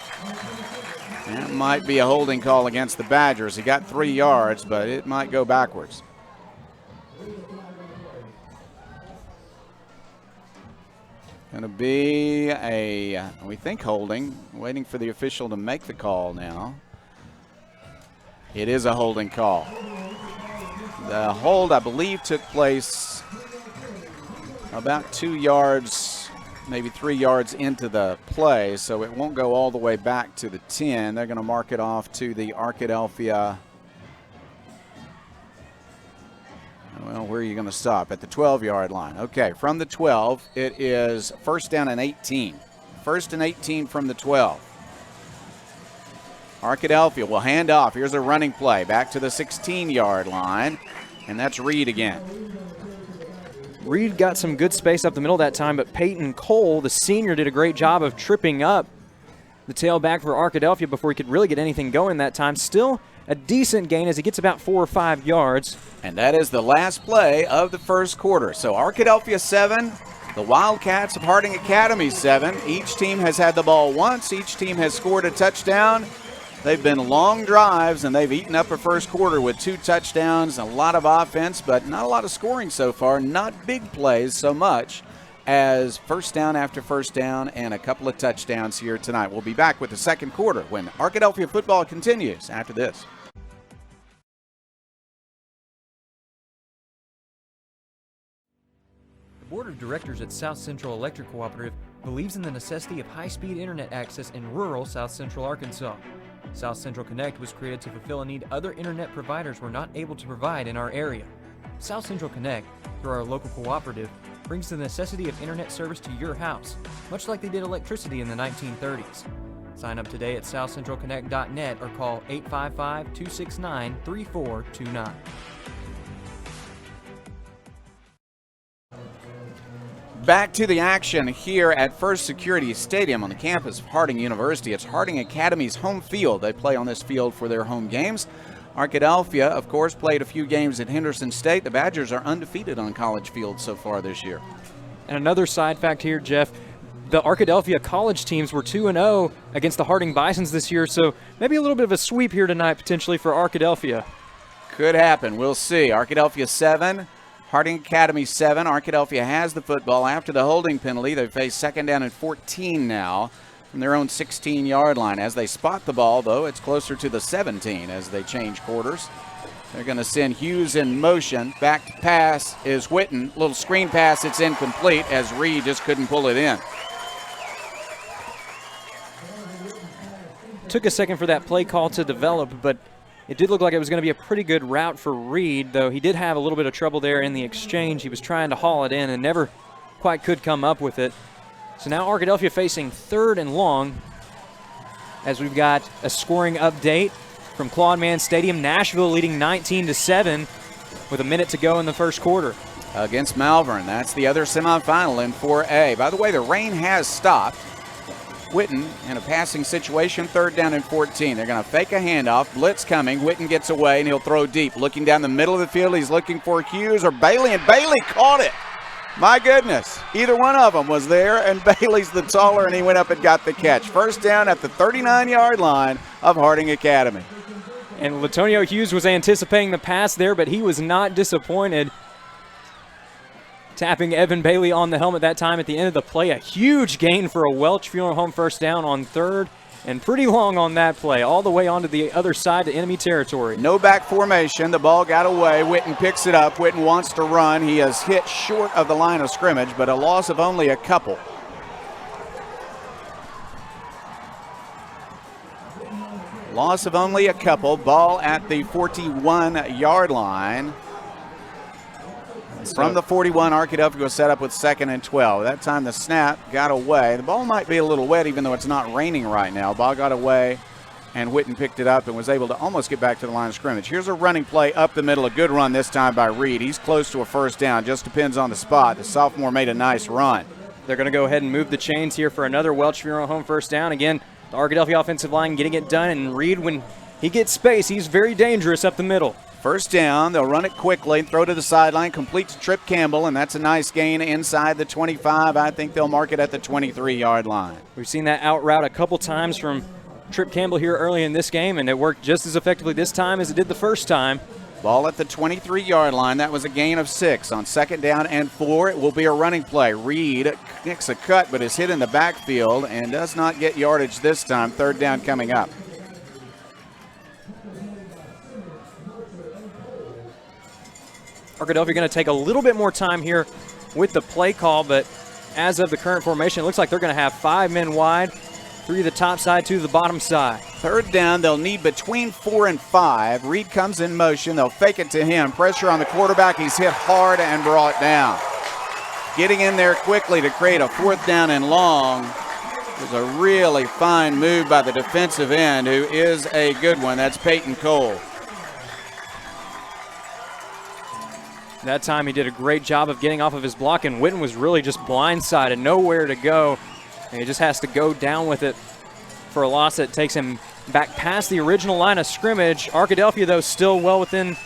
That might be a holding call against the Badgers. He got 3 yards, but it might go backwards. Going to be we think holding. Waiting for the official to make the call now. It is a holding call. The hold, I believe, took place about 2 yards, maybe 3 yards into the play, so it won't go all the way back to the 10. They're going to mark it off to the Arkadelphia. Well, where are you going to stop? At the 12-yard line. Okay, from the 12, it is 1st down and 18. 1st and 18 from the 12. Arkadelphia will hand off. Here's a running play back to the 16-yard line, and that's Reed again. Reed got some good space up the middle that time, but Peyton Cole, the senior, did a great job of tripping up the tailback for Arkadelphia before he could really get anything going that time. Still a decent gain as he gets about 4 or 5 yards. And that is the last play of the first quarter. So Arkadelphia 7, the Wildcats of Harding Academy 7. Each team has had the ball once. Each team has scored a touchdown. They've been long drives, and they've eaten up a first quarter with 2 touchdowns, a lot of offense, but not a lot of scoring so far. Not big plays so much as first down after first down and a couple of touchdowns here tonight. We'll be back with the second quarter when Arkadelphia football continues after this. The Board of Directors at South Central Electric Cooperative believes in the necessity of high-speed internet access in rural South Central Arkansas. South Central Connect was created to fulfill a need other internet providers were not able to provide in our area. South Central Connect, through our local cooperative, brings the necessity of internet service to your house, much like they did electricity in the 1930s. Sign up today at southcentralconnect.net or call 855-269-3429. Back to the action here at First Security Stadium on the campus of Harding University. It's Harding Academy's home field. They play on this field for their home games. Arkadelphia, of course, played a few games at Henderson State. The Badgers are undefeated on college fields so far this year. And another side fact here, Jeff, the Arkadelphia college teams were 2-0 against the Harding Bisons this year, so maybe a little bit of a sweep here tonight potentially for Arkadelphia. Could happen. We'll see. Arkadelphia 7, Harding Academy 7. Arkadelphia has the football after the holding penalty. They face second down and 14 now from their own 16-yard line. As they spot the ball, though, it's closer to the 17 as they change quarters. They're going to send Hughes in motion. Back to pass is Whitten. Little screen pass, it's incomplete as Reed just couldn't pull it in. Took a second for that play call to develop, but it did look like it was going to be a pretty good route for Reed, though he did have a little bit of trouble there in the exchange. He was trying to haul it in and never quite could come up with it. So now Arkadelphia facing 3rd and long as we've got a scoring update from Claude Mann Stadium. Nashville leading 19-7 with a minute to go in the first quarter. Against Malvern. That's the other semifinal in 4A. By the way, the rain has stopped. Whitten in a passing situation, 3rd down and 14. They're going to fake a handoff. Blitz coming. Whitten gets away, and he'll throw deep. Looking down the middle of the field, he's looking for Hughes or Bailey, and Bailey caught it. My goodness. Either one of them was there, and Bailey's the taller, and he went up and got the catch. First down at the 39-yard line of Harding Academy. And Latonio Hughes was anticipating the pass there, but he was not disappointed. Tapping Evan Bailey on the helmet that time at the end of the play. A huge gain for a Welch Funeral Home first down on 3rd, and pretty long on that play, all the way onto the other side to enemy territory. No back formation. The ball got away. Whitten picks it up. Whitten wants to run. He is hit short of the line of scrimmage, but a loss of only a couple. Loss of only a couple. Ball at the 41-yard line. From the 41, Arkadelphia was set up with 2nd and 12. That time the snap got away. The ball might be a little wet even though it's not raining right now. Ball got away, and Whitten picked it up and was able to almost get back to the line of scrimmage. Here's a running play up the middle. A good run this time by Reed. He's close to a first down. Just depends on the spot. The sophomore made a nice run. They're going to go ahead and move the chains here for another Welch Funeral Home first down. Again, the Arkadelphia offensive line getting it done, and Reed, when he gets space, he's very dangerous up the middle. First down, they'll run it quickly, throw to the sideline, complete to Trip Campbell, and that's a nice gain inside the 25. I think they'll mark it at the 23-yard line. We've seen that out route a couple times from Trip Campbell here early in this game, and it worked just as effectively this time as it did the first time. Ball at the 23-yard line. That was a gain of 6 on 2nd down and 4. It will be a running play. Reed kicks a cut, but is hit in the backfield and does not get yardage this time. 3rd down coming up. Arkadelphia going to take a little bit more time here with the play call, but as of the current formation, it looks like they're going to have 5 men wide, 3 to the top side, 2 to the bottom side. 3rd down, they'll need between 4 and 5. Reed comes in motion. They'll fake it to him. Pressure on the quarterback. He's hit hard and brought down. Getting in there quickly to create a 4th down and long was a really fine move by the defensive end, who is a good one. That's Peyton Cole. That time he did a great job of getting off of his block, and Whitten was really just blindsided, nowhere to go. And he just has to go down with it for a loss that takes him back past the original line of scrimmage. Arkadelphia, though, still well within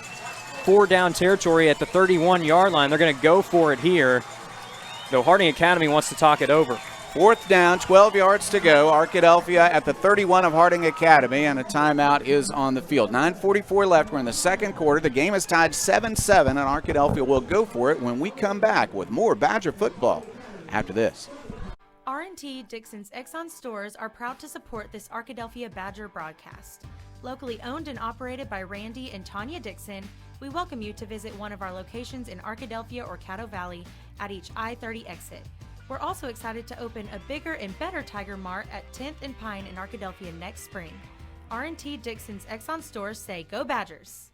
4 down territory at the 31-yard line. They're going to go for it here, though Harding Academy wants to talk it over. 4th down, 12 yards to go. Arkadelphia at the 31 of Harding Academy, and a timeout is on the field. 9:44 left. We're in the second quarter. The game is tied 7-7, and Arkadelphia will go for it when we come back with more Badger football after this. R&T Dixon's Exxon stores are proud to support this Arkadelphia Badger broadcast. Locally owned and operated by Randy and Tanya Dixon, we welcome you to visit one of our locations in Arkadelphia or Caddo Valley at each I-30 exit. We're also excited to open a bigger and better Tiger Mart at 10th and Pine in Arkadelphia next spring. R&T Dixon's Exxon stores say, "Go Badgers!"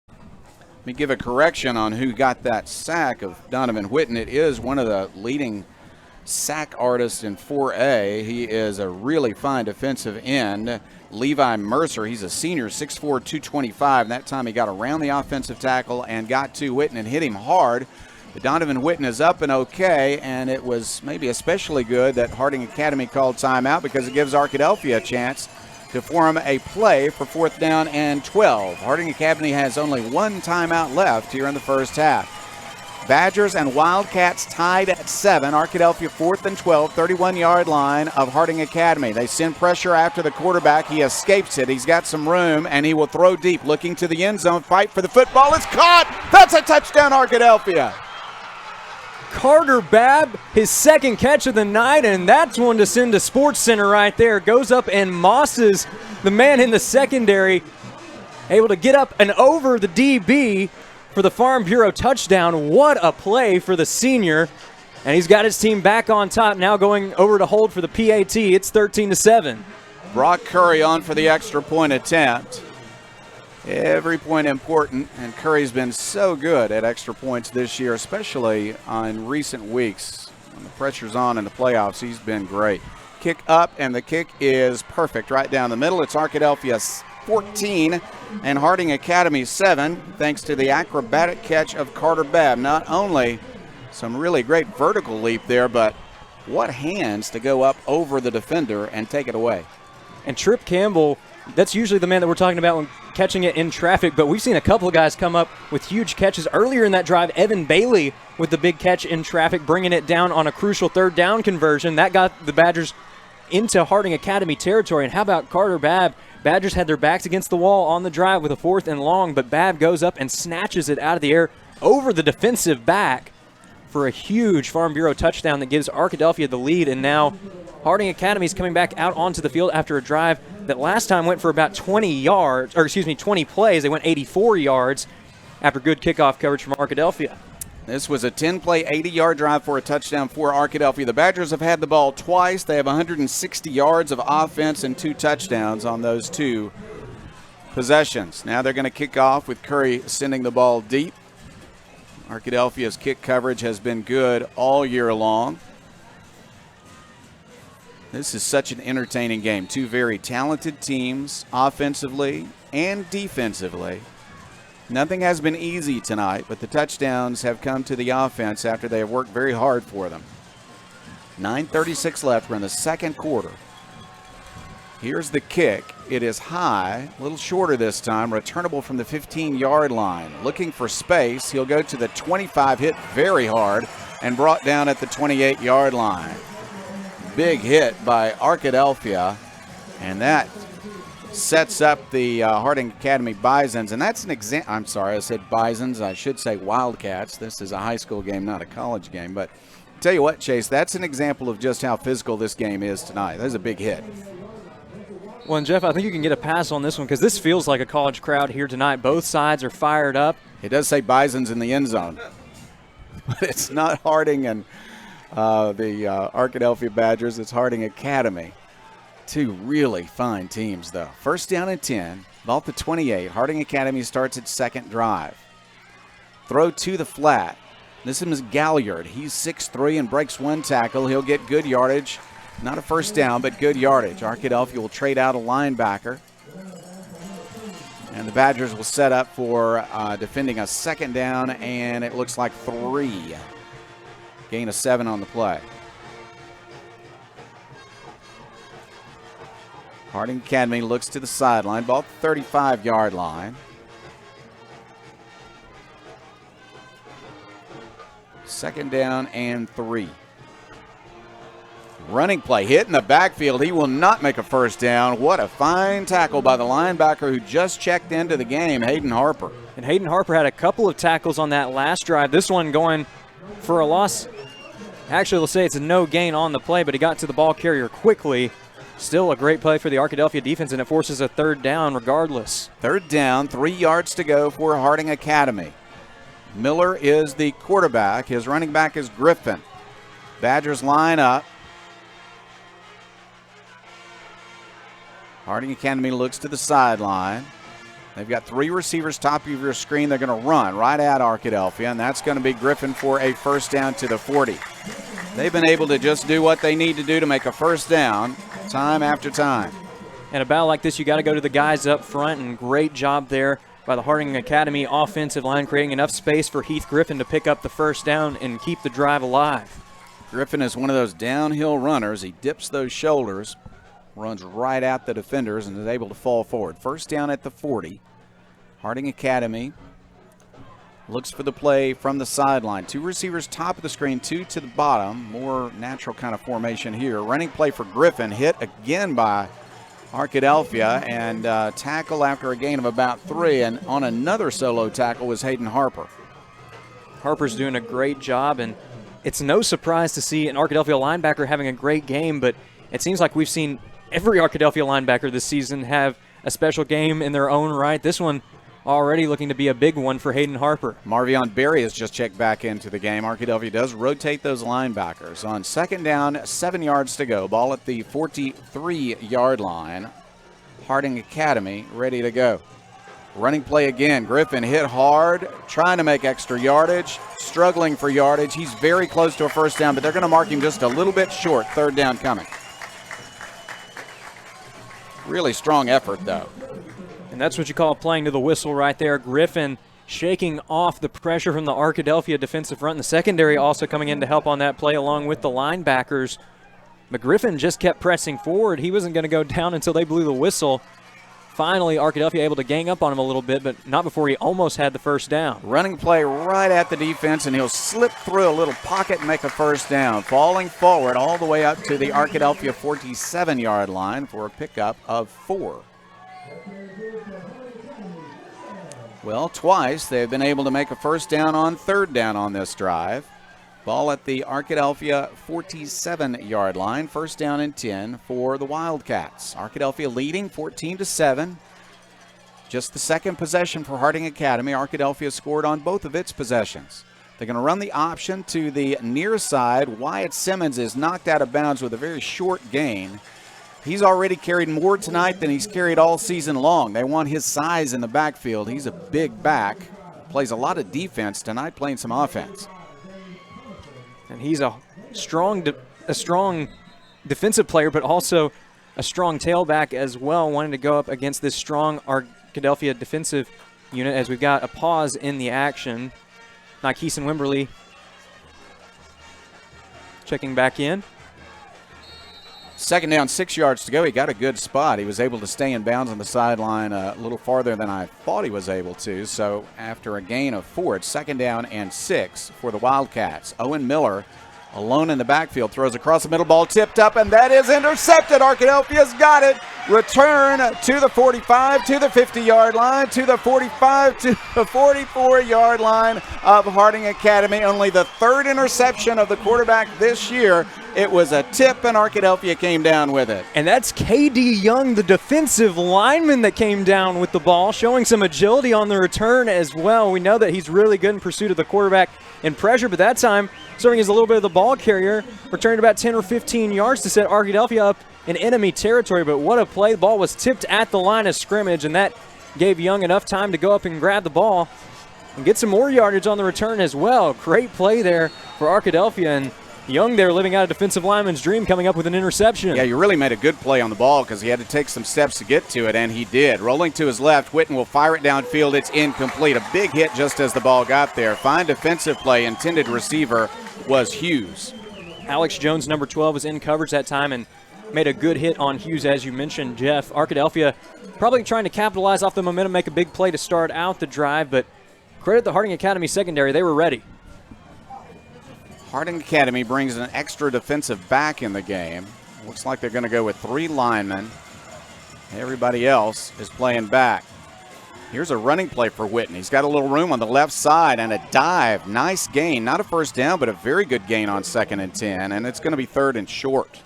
Let me give a correction on who got that sack of Donovan Whitten. It is one of the leading sack artists in 4A. He is a really fine defensive end. Levi Mercer, he's a senior, 6'4", 225. And that time he got around the offensive tackle and got to Whitten and hit him hard. But Donovan Whitten is up and okay, and it was maybe especially good that Harding Academy called timeout because it gives Arkadelphia a chance to form a play for 4th down and 12. Harding Academy has only one timeout left here in the first half. Badgers and Wildcats tied at 7. Arkadelphia 4th and 12, 31-yard line of Harding Academy. They send pressure after the quarterback. He escapes it. He's got some room, and he will throw deep, looking to the end zone, fight for the football. It's caught. That's a touchdown, Arkadelphia. Carter Babb, his second catch of the night, and that's one to send to Sports Center right there. Goes up and mosses the man in the secondary, able to get up and over the DB for the Farm Bureau touchdown. What a play for the senior. And he's got his team back on top, now going over to hold for the PAT. It's 13-7. Brock Curry on for the extra point attempt. Every point important, and Curry's been so good at extra points this year, especially in recent weeks. When the pressure's on in the playoffs, he's been great. Kick up, and the kick is perfect right down the middle. It's Arkadelphia 14 and Harding Academy 7, thanks to the acrobatic catch of Carter Babb. Not only some really great vertical leap there, but what hands to go up over the defender and take it away. And Trip Campbell, that's usually the man that we're talking about when catching it in traffic, but we've seen a couple of guys come up with huge catches. Earlier in that drive, Evan Bailey with the big catch in traffic, bringing it down on a crucial 3rd down conversion. That got the Badgers into Harding Academy territory. And how about Carter Babb? Badgers had their backs against the wall on the drive with a 4th and long, but Babb goes up and snatches it out of the air over the defensive back for a huge Farm Bureau touchdown that gives Arkadelphia the lead. And now Harding Academy is coming back out onto the field after a drive that last time went for about 20 plays. They went 84 yards after good kickoff coverage from Arkadelphia. This was a 10-play, 80-yard drive for a touchdown for Arkadelphia. The Badgers have had the ball twice. They have 160 yards of offense and 2 touchdowns on those 2 possessions. Now they're going to kick off with Curry sending the ball deep. Arkadelphia's kick coverage has been good all year long. This is such an entertaining game. 2 very talented teams offensively and defensively. Nothing has been easy tonight, but the touchdowns have come to the offense after they have worked very hard for them. 9:36 left. We're in the second quarter. Here's the kick. It is high, a little shorter this time, returnable from the 15-yard line. Looking for space. He'll go to the 25, hit very hard, and brought down at the 28-yard line. Big hit by Arkadelphia, and that sets up the Harding Academy Bisons. And that's an example. I'm sorry, I said Bisons. I should say Wildcats. This is a high school game, not a college game. But tell you what, Chase, that's an example of just how physical this game is tonight. That's a big hit. Well, and Jeff, I think you can get a pass on this one because this feels like a college crowd here tonight. Both sides are fired up. It does say Bisons in the end zone. But it's not Harding and the Arkadelphia Badgers. It's Harding Academy. 2 really fine teams, though. 1st down and 10, ball at the 28. Harding Academy starts its second drive. Throw to the flat. This is Galliard. He's 6'3" and breaks 1 tackle. He'll get good yardage. Not a first down, but good yardage. Arkadelphia will trade out a linebacker. And the Badgers will set up for defending a 2nd down, and it looks like 3. Gain of 7 on the play. Harding Academy looks to the sideline, ball at the 35-yard line. 2nd down and 3. Running play, hit in the backfield. He will not make a first down. What a fine tackle by the linebacker who just checked into the game, Hayden Harper. And Hayden Harper had a couple of tackles on that last drive. This one going for a loss. Actually, we'll say it's a no gain on the play, but he got to the ball carrier quickly. Still a great play for the Arkadelphia defense, and it forces a 3rd down regardless. 3rd down, 3 yards to go for Harding Academy. Miller is the quarterback. His running back is Griffin. Badgers line up. Harding Academy looks to the sideline. They've got 3 receivers top of your screen. They're going to run right at Arkadelphia, and that's going to be Griffin for a first down to the 40. They've been able to just do what they need to do to make a first down time after time. In a battle like this, you got to go to the guys up front, and great job there by the Harding Academy offensive line, creating enough space for Heath Griffin to pick up the first down and keep the drive alive. Griffin is one of those downhill runners. He dips those shoulders, runs right at the defenders, and is able to fall forward. First down at the 40. Harding Academy looks for the play from the sideline. 2 receivers top of the screen, 2 to the bottom. More natural kind of formation here. Running play for Griffin, hit again by Arkadelphia, and tackle after a gain of about 3. And on another solo tackle was Hayden Harper. Harper's doing a great job, and it's no surprise to see an Arkadelphia linebacker having a great game, but it seems like we've seen every Arkadelphia linebacker this season have a special game in their own right. This one already looking to be a big one for Hayden Harper. Marvion Berry has just checked back into the game. Arkadelphia does rotate those linebackers. On 2nd down, 7 yards to go. Ball at the 43-yard line. Harding Academy ready to go. Running play again. Griffin hit hard, trying to make extra yardage, struggling for yardage. He's very close to a first down, but they're going to mark him just a little bit short. 3rd down coming. Really strong effort, though. And that's what you call playing to the whistle right there. Griffin shaking off the pressure from the Arkadelphia defensive front. And the secondary also coming in to help on that play along with the linebackers. But Griffin just kept pressing forward. He wasn't going to go down until they blew the whistle. Finally, Arkadelphia able to gang up on him a little bit, but not before he almost had the first down. Running play right at the defense, and he'll slip through a little pocket and make a first down. Falling forward all the way up to the Arkadelphia 47-yard line for a pickup of 4. Well, twice they've been able to make a first down on 3rd down on this drive. Ball at the Arkadelphia 47-yard line. First down and 10 for the Wildcats. Arkadelphia leading 14-7. Just the 2nd possession for Harding Academy. Arkadelphia scored on both of its possessions. They're going to run the option to the near side. Wyatt Simmons is knocked out of bounds with a very short gain. He's already carried more tonight than he's carried all season long. They want his size in the backfield. He's a big back. Plays a lot of defense tonight, playing some offense. And he's a strong defensive player, but also a strong tailback as well, wanting to go up against this strong Arkadelphia defensive unit as we've got a pause in the action. Nykeeson Wimberly checking back in. 2nd down, 6 yards to go. He got a good spot. He was able to stay in bounds on the sideline a little farther than I thought he was able to. So after a gain of 4, it's 2nd down and 6 for the Wildcats. Owen Miller alone in the backfield, throws across the middle, ball tipped up, and that is intercepted. Arkadelphia's got it. Return to the 45, to the 50-yard line, to the 45, to the 44-yard line of Harding Academy. Only the 3rd interception of the quarterback this year. It was a tip, and Arkadelphia came down with it. And that's K.D. Young, the defensive lineman, that came down with the ball, showing some agility on the return as well. We know that he's really good in pursuit of the quarterback in pressure, but that time serving as a little bit of the ball carrier, returning about 10 or 15 yards to set Arkadelphia up in enemy territory. But what a play. The ball was tipped at the line of scrimmage, and that gave Young enough time to go up and grab the ball and get some more yardage on the return as well. Great play there for Arkadelphia, and Young there living out a defensive lineman's dream, coming up with an interception. Yeah, you really made a good play on the ball because he had to take some steps to get to it, and he did. Rolling to his left, Whitten will fire it downfield. It's incomplete. A big hit just as the ball got there. Fine defensive play. Intended receiver was Hughes. Alex Jones, number 12, was in coverage that time and made a good hit on Hughes, as you mentioned, Jeff. Arkadelphia probably trying to capitalize off the momentum, make a big play to start out the drive, but credit the Harding Academy secondary. They were ready. Harding Academy brings an extra defensive back in the game. Looks like they're going to go with 3 linemen. Everybody else is playing back. Here's a running play for Witten. He's got a little room on the left side and a dive. Nice gain. Not a first down, but a very good gain on 2nd and 10, and it's going to be 3rd and short.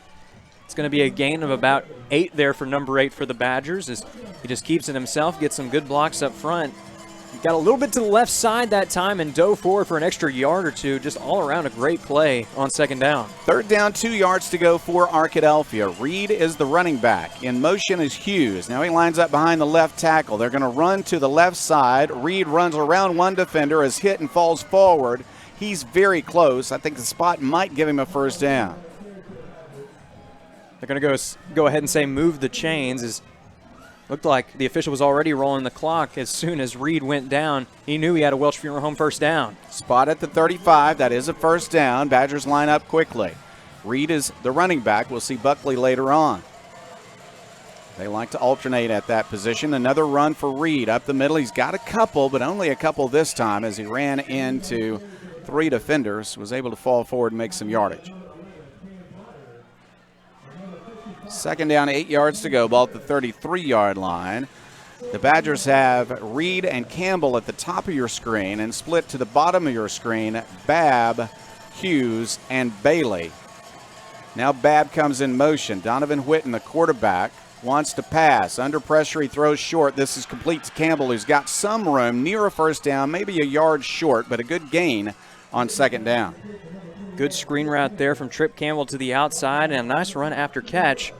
It's going to be a gain of about 8 there for number 8 for the Badgers as he just keeps it himself, gets some good blocks up front. Got a little bit to the left side that time and dove forward for an extra yard or 2. Just all around a great play on 2nd down. 3rd down, 2 yards to go for Arkadelphia. Reed is the running back. In motion is Hughes. Now he lines up behind the left tackle. They're going to run to the left side. Reed runs around one defender, is hit and falls forward. He's very close. I think the spot might give him a first down. They're going to go ahead and say move the chains. As looked like the official was already rolling the clock as soon as Reed went down. He knew he had a Welch Funeral Home first down. Spot at the 35. That is a first down. Badgers line up quickly. Reed is the running back. We'll see Buckley later on. They like to alternate at that position. Another run for Reed up the middle. He's got a couple, but only a couple this time as he ran into 3 defenders. Was able to fall forward and make some yardage. 2nd down, 8 yards to go. Ball at the 33-yard line. The Badgers have Reed and Campbell at the top of your screen and split to the bottom of your screen, Babb, Hughes, and Bailey. Now Babb comes in motion. Donovan Whitten, the quarterback, wants to pass. Under pressure, he throws short. This is complete to Campbell, who's got some room near a first down, maybe a yard short, but a good gain on 2nd down. Good screen route there from Trip Campbell to the outside, and a nice run after catch.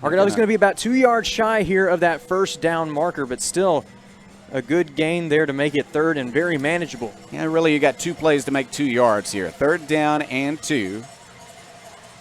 Arkadelphia's going to be about 2 yards shy here of that first down marker, but still a good gain there to make it 3rd and very manageable. Yeah, really, you got 2 plays to make 2 yards here. 3rd down and 2.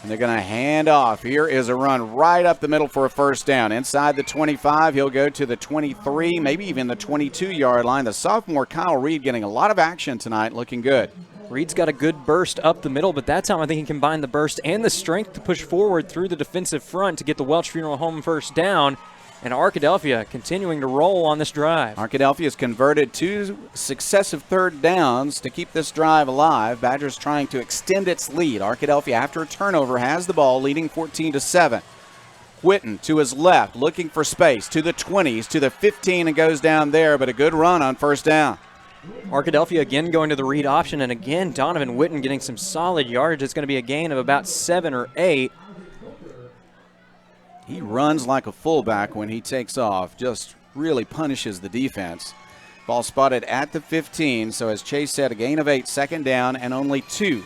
And they're going to hand off. Here is a run right up the middle for a first down. Inside the 25, he'll go to the 23, maybe even the 22-yard line. The sophomore Kyle Reed getting a lot of action tonight, looking good. Reed's got a good burst up the middle, but that time I think he combined the burst and the strength to push forward through the defensive front to get the Welch Funeral Home first down. And Arkadelphia continuing to roll on this drive. Arkadelphia has converted 2 successive 3rd downs to keep this drive alive. Badgers trying to extend its lead. Arkadelphia, after a turnover, has the ball, leading 14-7. Whitten to his left, looking for space, to the 20s, to the 15, and goes down there, but a good run on first down. Arkadelphia again going to the read option, and again Donovan Whitten getting some solid yardage. It's going to be a gain of about 7 or 8. He runs like a fullback when he takes off, just really punishes the defense. Ball spotted at the 15, so as Chase said, a gain of 8, 2nd down, and only 2.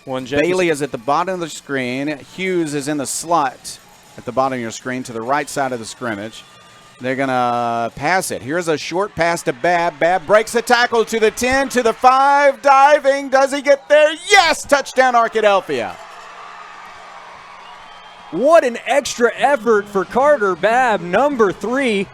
Bailey is at the bottom of the screen. Hughes is in the slot at the bottom of your screen to the right side of the scrimmage. They're going to pass it. Here's a short pass to Babb. Babb breaks the tackle to the 10, to the 5, diving. Does he get there? Yes! Touchdown, Arkadelphia. What an extra effort for Carter Babb, number 3,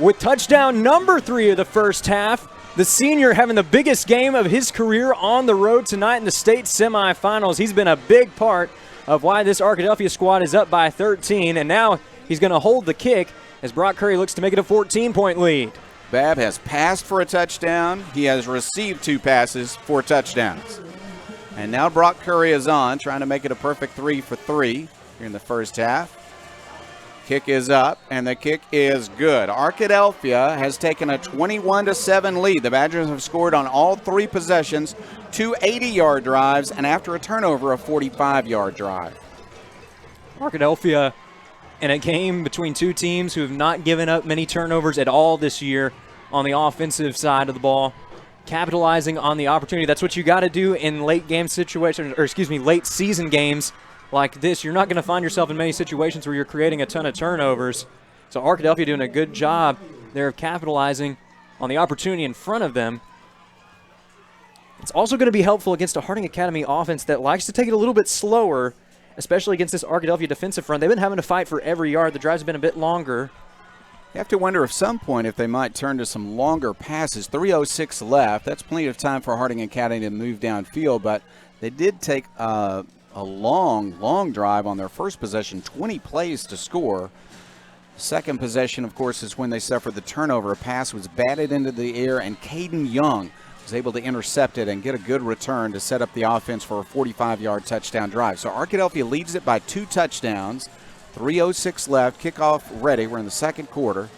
with touchdown number 3 of the first half. The senior having the biggest game of his career on the road tonight in the state semifinals. He's been a big part of why this Arkadelphia squad is up by 13, and now he's going to hold the kick as Brock Curry looks to make it a 14-point lead. Babb has passed for a touchdown. He has received 2 passes for touchdowns. And now Brock Curry is on, trying to make it a perfect 3 for 3 here in the first half. Kick is up, and the kick is good. Arkadelphia has taken a 21-7 lead. The Badgers have scored on all 3 possessions, 2 80-yard drives, and after a turnover, a 45-yard drive. Arkadelphia in a game between 2 teams who have not given up many turnovers at all this year on the offensive side of the ball, capitalizing on the opportunity. That's what you got to do in late game situations, or excuse me, late season games like this. You're not going to find yourself in many situations where you're creating a ton of turnovers. So Arkadelphia doing a good job there of capitalizing on the opportunity in front of them. It's also going to be helpful against a Harding Academy offense that likes to take it a little bit slower, especially against this Arkadelphia defensive front. They've been having to fight for every yard. The drives have been a bit longer. You have to wonder at some point if they might turn to some longer passes. 3:06 left. That's plenty of time for Harding Academy to move downfield, but they did take a long drive on their first possession, 20 plays to score. Second possession, of course, is when they suffered the turnover. A pass was batted into the air, and Caden Young was able to intercept it and get a good return to set up the offense for a 45-yard touchdown drive. So Arkadelphia leads it by 2 touchdowns. 3:06 left, kickoff ready. We're in the second quarter.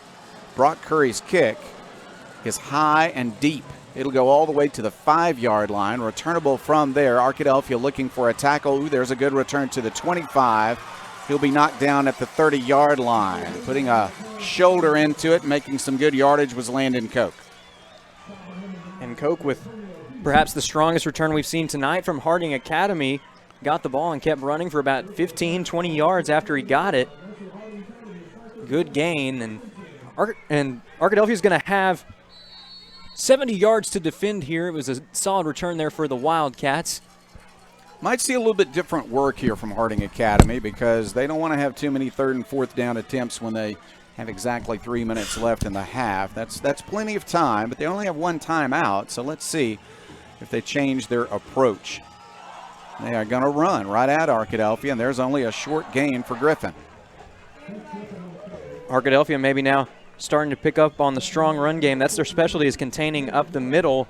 Brock Curry's kick is high and deep. It'll go all the way to the 5-yard line. Returnable from there. Arkadelphia looking for a tackle. Ooh, there's a good return to the 25. He'll be knocked down at the 30-yard line. Putting a shoulder into it, making some good yardage was Landon Koch. And Koch with perhaps the strongest return we've seen tonight from Harding Academy. Got the ball and kept running for about 15, 20 yards after he got it. Good gain. And Arkadelphia is going to have 70 yards to defend here. It was a solid return there for the Wildcats. Might see a little bit different work here from Harding Academy because they don't want to have too many 3rd and 4th down attempts when they have exactly 3 minutes left in the half. That's plenty of time, but they only have 1 timeout, so let's see if they change their approach. They are going to run right at Arkadelphia, and there's only a short gain for Griffin. Arkadelphia maybe now starting to pick up on the strong run game. That's their specialty, is containing up the middle.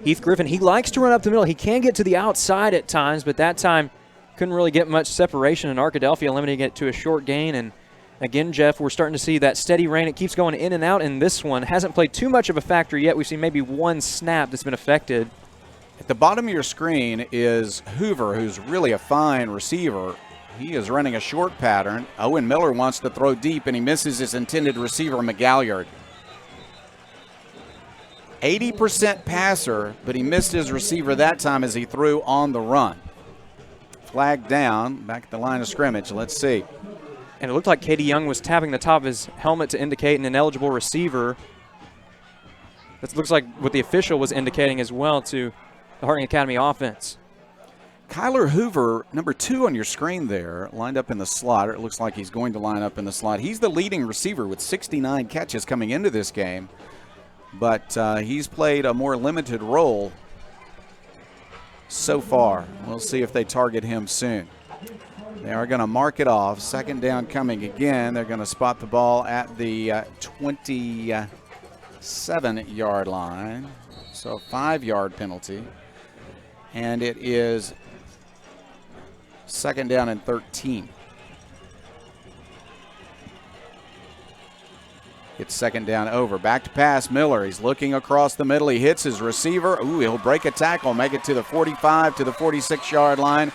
Heath Griffin, he likes to run up the middle. He can get to the outside at times, but that time couldn't really get much separation, and Arkadelphia limiting it to a short gain. And again, Jeff, we're starting to see that steady rain. It keeps going in and out, and this one hasn't played too much of a factor yet. We've seen maybe 1 snap that's been affected. At the bottom of your screen is Hoover, who's really a fine receiver. He is running a short pattern. Owen Miller wants to throw deep, and he misses his intended receiver, McGalliard. 80% passer, but he missed his receiver that time as he threw on the run. Flag down, back at the line of scrimmage. Let's see. And it looked like Katie Young was tapping the top of his helmet to indicate an ineligible receiver. That looks like what the official was indicating as well to the Harding Academy offense. Kyler Hoover, number 2 on your screen there, lined up in the slot. It looks like he's going to line up in the slot. He's the leading receiver with 69 catches coming into this game, but he's played a more limited role so far. We'll see if they target him soon. They are going to mark it off. 2nd down coming again. They're going to spot the ball at the 27-yard line. So a 5-yard penalty. And it is 2nd down and 13. It's 2nd down over. Back to pass, Miller. He's looking across the middle. He hits his receiver. Ooh, he'll break a tackle, make it to the 45, to the 46-yard line.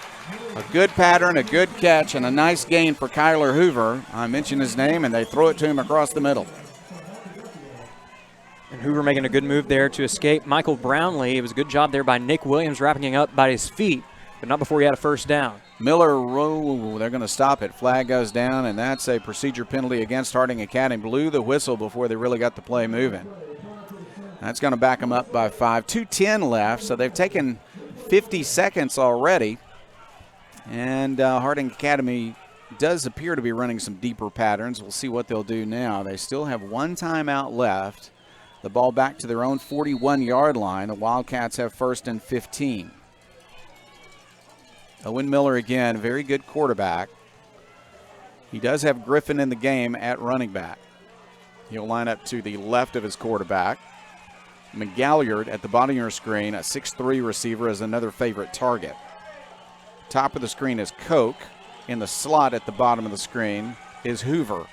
A good pattern, a good catch, and a nice gain for Kyler Hoover. I mentioned his name, and they throw it to him across the middle. And Hoover making a good move there to escape Michael Brownlee. It was a good job there by Nick Williams wrapping up by his feet, but not before he had a 1st down. Miller, they're going to stop it. Flag goes down, and that's a procedure penalty against Harding Academy. Blew the whistle before they really got the play moving. That's going to back them up by 5. 2:10 left, so they've taken 50 seconds already. And Harding Academy does appear to be running some deeper patterns. We'll see what they'll do now. They still have 1 timeout left. The ball back to their own 41-yard line. The Wildcats have 1st and 15. Owen Miller again, very good quarterback. He does have Griffin in the game at running back. He'll line up to the left of his quarterback. McGalliard at the bottom of your screen, a 6'3 receiver, is another favorite target. Top of the screen is Koch. In the slot at the bottom of the screen is Hoover.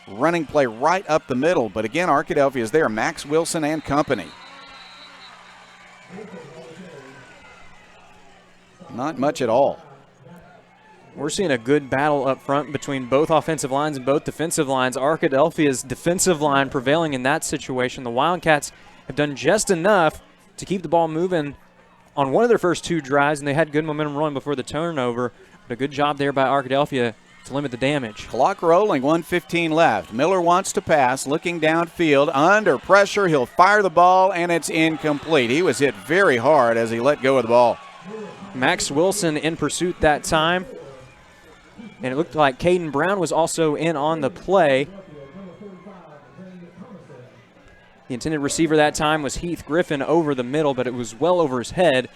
Running play right up the middle, but again, Arkadelphia is there. Max Wilson and company. Not much at all. We're seeing a good battle up front between both offensive lines and both defensive lines. Arkadelphia's defensive line prevailing in that situation. The Wildcats have done just enough to keep the ball moving on one of their first 2 drives, and they had good momentum rolling before the turnover. But a good job there by Arkadelphia to limit the damage. Clock rolling, 1:15 left. Miller wants to pass, looking downfield. Under pressure, he'll fire the ball, and it's incomplete. He was hit very hard as he let go of the ball. Max Wilson in pursuit that time. And it looked like Caden Brown was also in on the play. The intended receiver that time was Heath Griffin over the middle, but it was well over his head.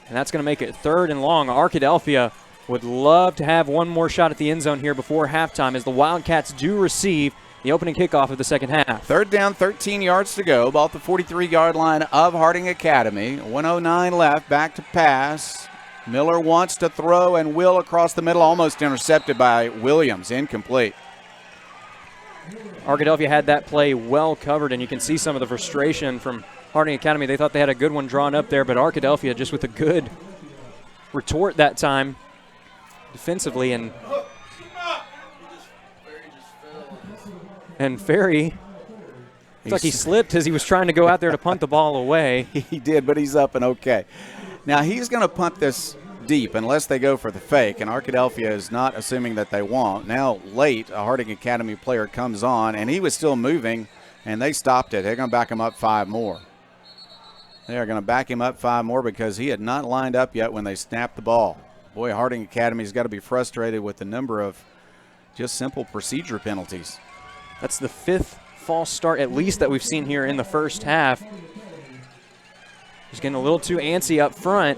And that's going to make it 3rd and long. Arkadelphia would love to have one more shot at the end zone here before halftime, as the Wildcats do receive the opening kickoff of the second half. Third down, 13 yards to go. Ball at the 43-yard line of Harding Academy. 1:09 left, back to pass. Miller wants to throw and will across the middle, almost intercepted by Williams, incomplete. Arkadelphia had that play well covered, and you can see some of the frustration from Harding Academy. They thought they had a good one drawn up there, but Arkadelphia just with a good retort that time defensively, and Ferry, it's like he slipped as he was trying to go out there to punt the ball away. He did, but he's up and okay. Now he's going to punt this deep unless they go for the fake, and Arkadelphia is not assuming that they won't. Now late, a Harding Academy player comes on, and he was still moving, and they stopped it. They're going to back him up 5 more. They are going to back him up 5 more because he had not lined up yet when they snapped the ball. Boy, Harding Academy's got to be frustrated with the number of just simple procedure penalties. That's the 5th false start at least that we've seen here in the first half. He's getting a little too antsy up front.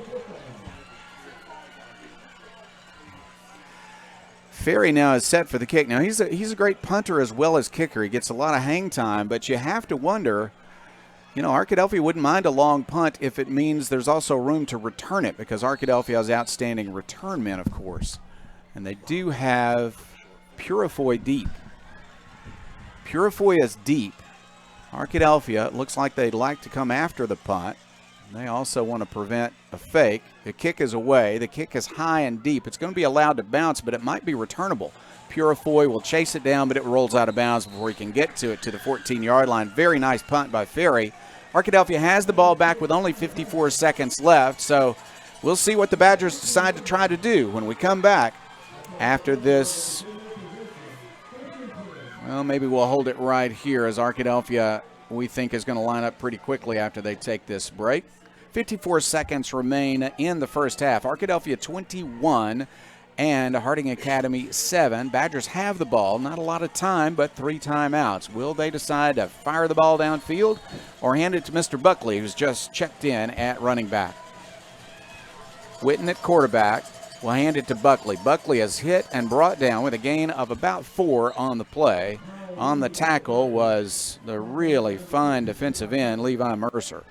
Ferry now is set for the kick. Now he's a great punter as well as kicker. He gets a lot of hang time, but you have to wonder, you know, Arkadelphia wouldn't mind a long punt if it means there's also room to return it, because Arkadelphia has outstanding return men, of course. And they do have Purifoy deep. Purifoy is deep. Arkadelphia looks like they'd like to come after the punt. They also want to prevent a fake. The kick is away. The kick is high and deep. It's going to be allowed to bounce, but it might be returnable. Purifoy will chase it down, but it rolls out of bounds before he can get to it to the 14-yard line. Very nice punt by Ferry. Arkadelphia has the ball back with only 54 seconds left, so we'll see what the Badgers decide to try to do when we come back after this. Well, maybe we'll hold it right here as Arkadelphia, we think, is going to line up pretty quickly after they take this break. 54 seconds remain in the first half. Arkadelphia 21 and Harding Academy 7. Badgers have the ball. Not a lot of time, but 3 timeouts. Will they decide to fire the ball downfield or hand it to Mr. Buckley, who's just checked in at running back? Witten at quarterback will hand it to Buckley. Buckley is hit and brought down with a gain of about 4 on the play. On the tackle was the really fine defensive end, Levi Mercer.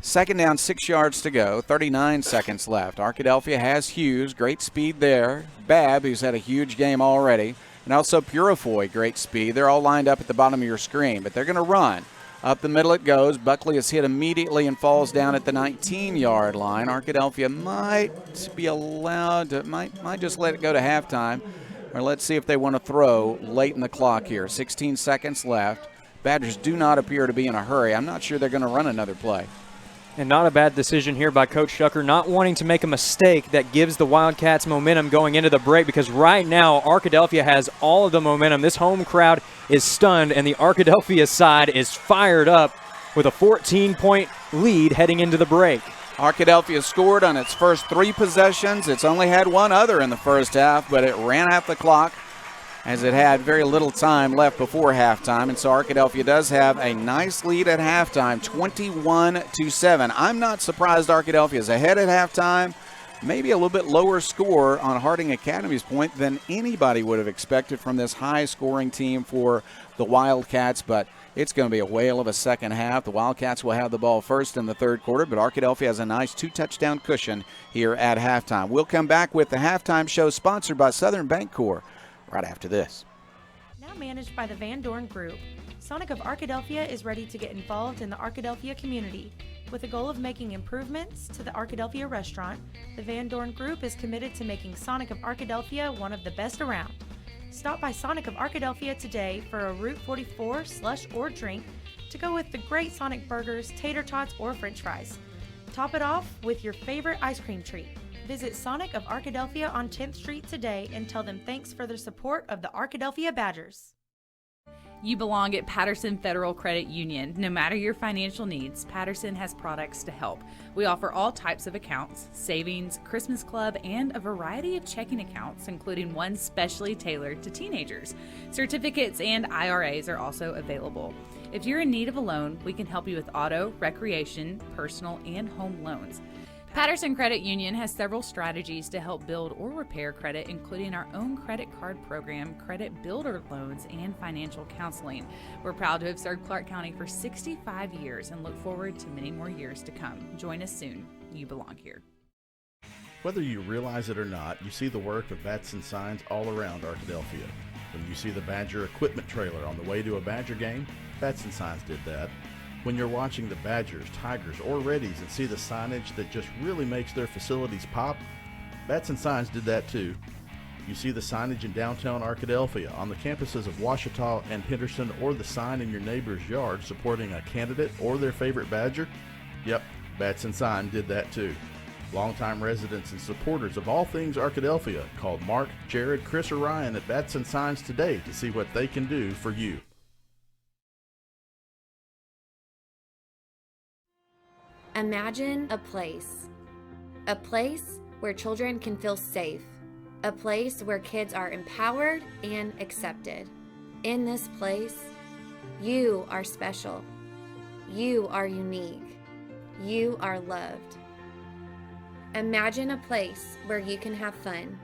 Second down, 6 yards to go, 39 seconds left. Arkadelphia has Hughes, great speed there. Babb, who's had a huge game already, and also Purifoy, great speed. They're all lined up at the bottom of your screen, but they're going to run. Up the middle it goes. Buckley is hit immediately and falls down at the 19-yard line. Arkadelphia might be allowed to, might just let it go to halftime. Or let's see if they want to throw late in the clock here. 16 seconds left. Badgers do not appear to be in a hurry. I'm not sure they're going to run another play. And not a bad decision here by Coach Shucker, not wanting to make a mistake that gives the Wildcats momentum going into the break, because right now Arkadelphia has all of the momentum. This home crowd is stunned, and the Arkadelphia side is fired up with a 14-point lead heading into the break. Arkadelphia scored on its first 3 possessions. It's only had one other in the first half, but it ran out the clock as it had very little time left before halftime. And so Arkadelphia does have a nice lead at halftime, 21-7. I'm not surprised Arkadelphia is ahead at halftime. Maybe a little bit lower score on Harding Academy's point than anybody would have expected from this high-scoring team for the Wildcats, but it's going to be a whale of a second half. The Wildcats will have the ball first in the third quarter, but Arkadelphia has a nice 2-touchdown cushion here at halftime. We'll come back with the halftime show sponsored by Southern Bancorp right after this. Now managed by the Van Dorn Group, Sonic of Arkadelphia is ready to get involved in the Arkadelphia community. With the goal of making improvements to the Arkadelphia restaurant, the Van Dorn Group is committed to making Sonic of Arkadelphia one of the best around. Stop by Sonic of Arkadelphia today for a Route 44 slush or drink to go with the great Sonic burgers, tater tots, or french fries. Top it off with your favorite ice cream treat. Visit Sonic of Arkadelphia on 10th Street today and tell them thanks for their support of the Arkadelphia Badgers. You belong at Patterson Federal Credit Union. No matter your financial needs, Patterson has products to help. We offer all types of accounts, savings, Christmas club, and a variety of checking accounts, including one specially tailored to teenagers. Certificates and IRAs are also available. If you're in need of a loan, we can help you with auto, recreation, personal, and home loans. Patterson Credit Union has several strategies to help build or repair credit, including our own credit card program, credit builder loans, and financial counseling. We're proud to have served Clark County for 65 years and look forward to many more years to come. Join us soon. You belong here. Whether you realize it or not, you see the work of Bats and Signs all around Arkadelphia. When you see the Badger equipment trailer on the way to a Badger game, Bats and Signs did that. When you're watching the Badgers, Tigers, or Reddies and see the signage that just really makes their facilities pop, Bats and Signs did that too. You see the signage in downtown Arkadelphia, on the campuses of Ouachita and Henderson, or the sign in your neighbor's yard supporting a candidate or their favorite Badger? Yep, Bats and Sign did that too. Longtime residents and supporters of all things Arkadelphia called Mark, Jared, Chris, or Ryan at Bats and Signs today to see what they can do for you. Imagine a place where children can feel safe, a place where kids are empowered and accepted. In this place, you are special, you are unique, you are loved. Imagine a place where you can have fun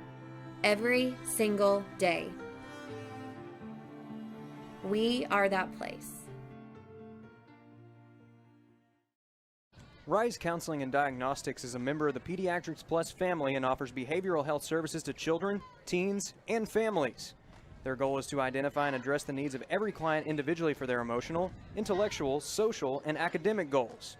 every single day. We are that place. Rise Counseling and Diagnostics is a member of the Pediatrics Plus family and offers behavioral health services to children, teens, and families. Their goal is to identify and address the needs of every client individually for their emotional, intellectual, social, and academic goals.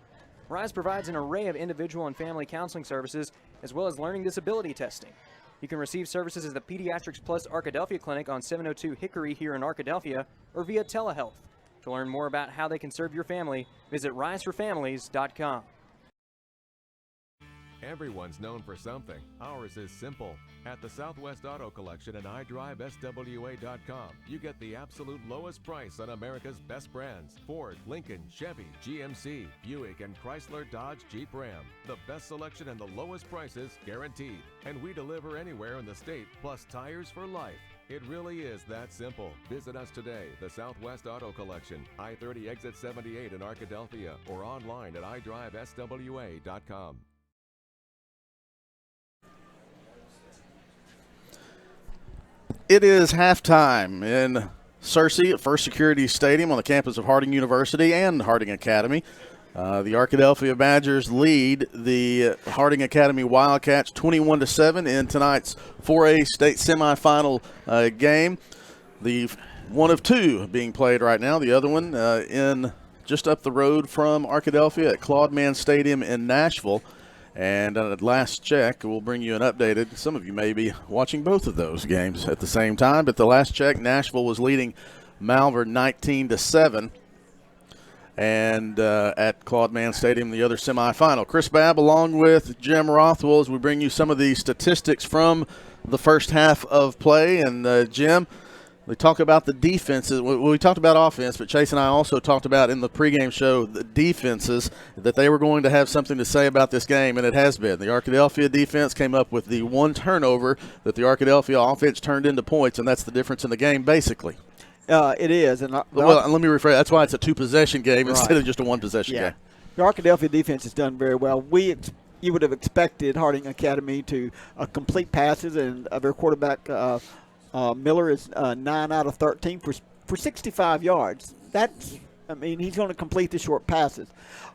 Rise provides an array of individual and family counseling services as well as learning disability testing. You can receive services at the Pediatrics Plus Arkadelphia Clinic on 702 Hickory here in Arkadelphia or via telehealth. To learn more about how they can serve your family, visit riseforfamilies.com. Everyone's known for something. Ours is simple. At the Southwest Auto Collection and iDriveSWA.com, you get the absolute lowest price on America's best brands: Ford, Lincoln, Chevy, GMC, Buick, and Chrysler, Dodge, Jeep, Ram. The best selection and the lowest prices guaranteed. And we deliver anywhere in the state, plus tires for life. It really is that simple. Visit us today, the Southwest Auto Collection, I-30 exit 78 in Arkadelphia, or online at iDriveSWA.com. It is halftime in Searcy at First Security Stadium on the campus of Harding University and Harding Academy. The Arkadelphia Badgers lead the Harding Academy Wildcats 21-7 in tonight's 4A state semifinal game. The one of two being played right now. The other one in just up the road from Arkadelphia at Claude Mann Stadium in Nashville. And at last check, we'll bring you an updated. Some of you may be watching both of those games at the same time, but the last check, Nashville was leading Malvern 19-7. And at Claude Mann Stadium, the other semifinal. Chris Babb along with Jim Rothwell as we bring you some of the statistics from the first half of play. And Jim, we talk about the defenses. We talked about offense, but Chase and I also talked about in the pregame show the defenses, that they were going to have something to say about this game, and it has been. The Arkadelphia defense came up with the one turnover that the Arkadelphia offense turned into points, and that's the difference in the game, basically. It is. And well, let me rephrase. That's why it's a two-possession game instead of just a one-possession game. The Arkadelphia defense has done very well. You would have expected Harding Academy to complete passes, and their quarterback Miller is 9 out of 13 for 65 yards. He's going to complete the short passes.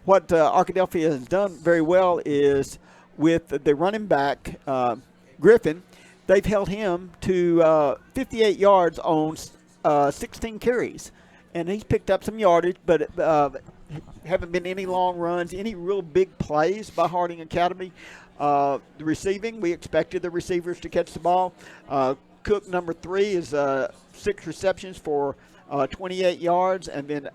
What Arkadelphia has done very well is with the running back, Griffin, they've held him to 58 yards on 16 carries. And he's picked up some yardage, but haven't been any long runs, any real big plays by Harding Academy. The receiving, we expected the receivers to catch the ball. Cook, number 3, is 6 receptions for 28 yards. And then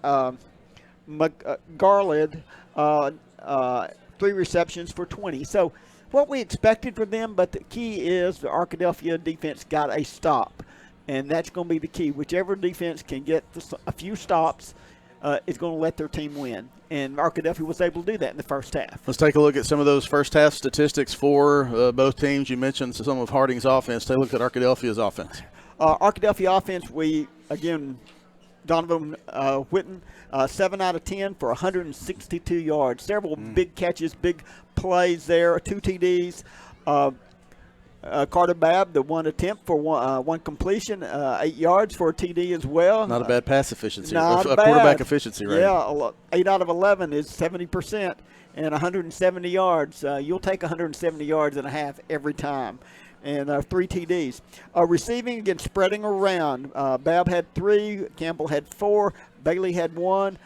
Garland, 3 receptions for 20. So what we expected from them, but the key is the Arkadelphia defense got a stop. And that's going to be the key. Whichever defense can get a few stops is going to let their team win. And Arkadelphia was able to do that in the first half. Let's take a look at some of those first half statistics for both teams. You mentioned some of Harding's offense. Take a look at Arkadelphia's offense. Arkadelphia offense, we, again, Donovan Whitten, 7 out of 10 for 162 yards. Several big catches, big plays there, 2 TDs. Carter Babb, the 1 attempt for one completion, 8 yards for a TD as well. Not a bad pass efficiency, not a bad. quarterback efficiency rate. Yeah, 8 out of 11 is 70%, and 170 yards. You'll take 170 yards and a half every time. And 3 TDs. Receiving, again, spreading around. Babb had 3, Campbell had 4, Bailey had 1.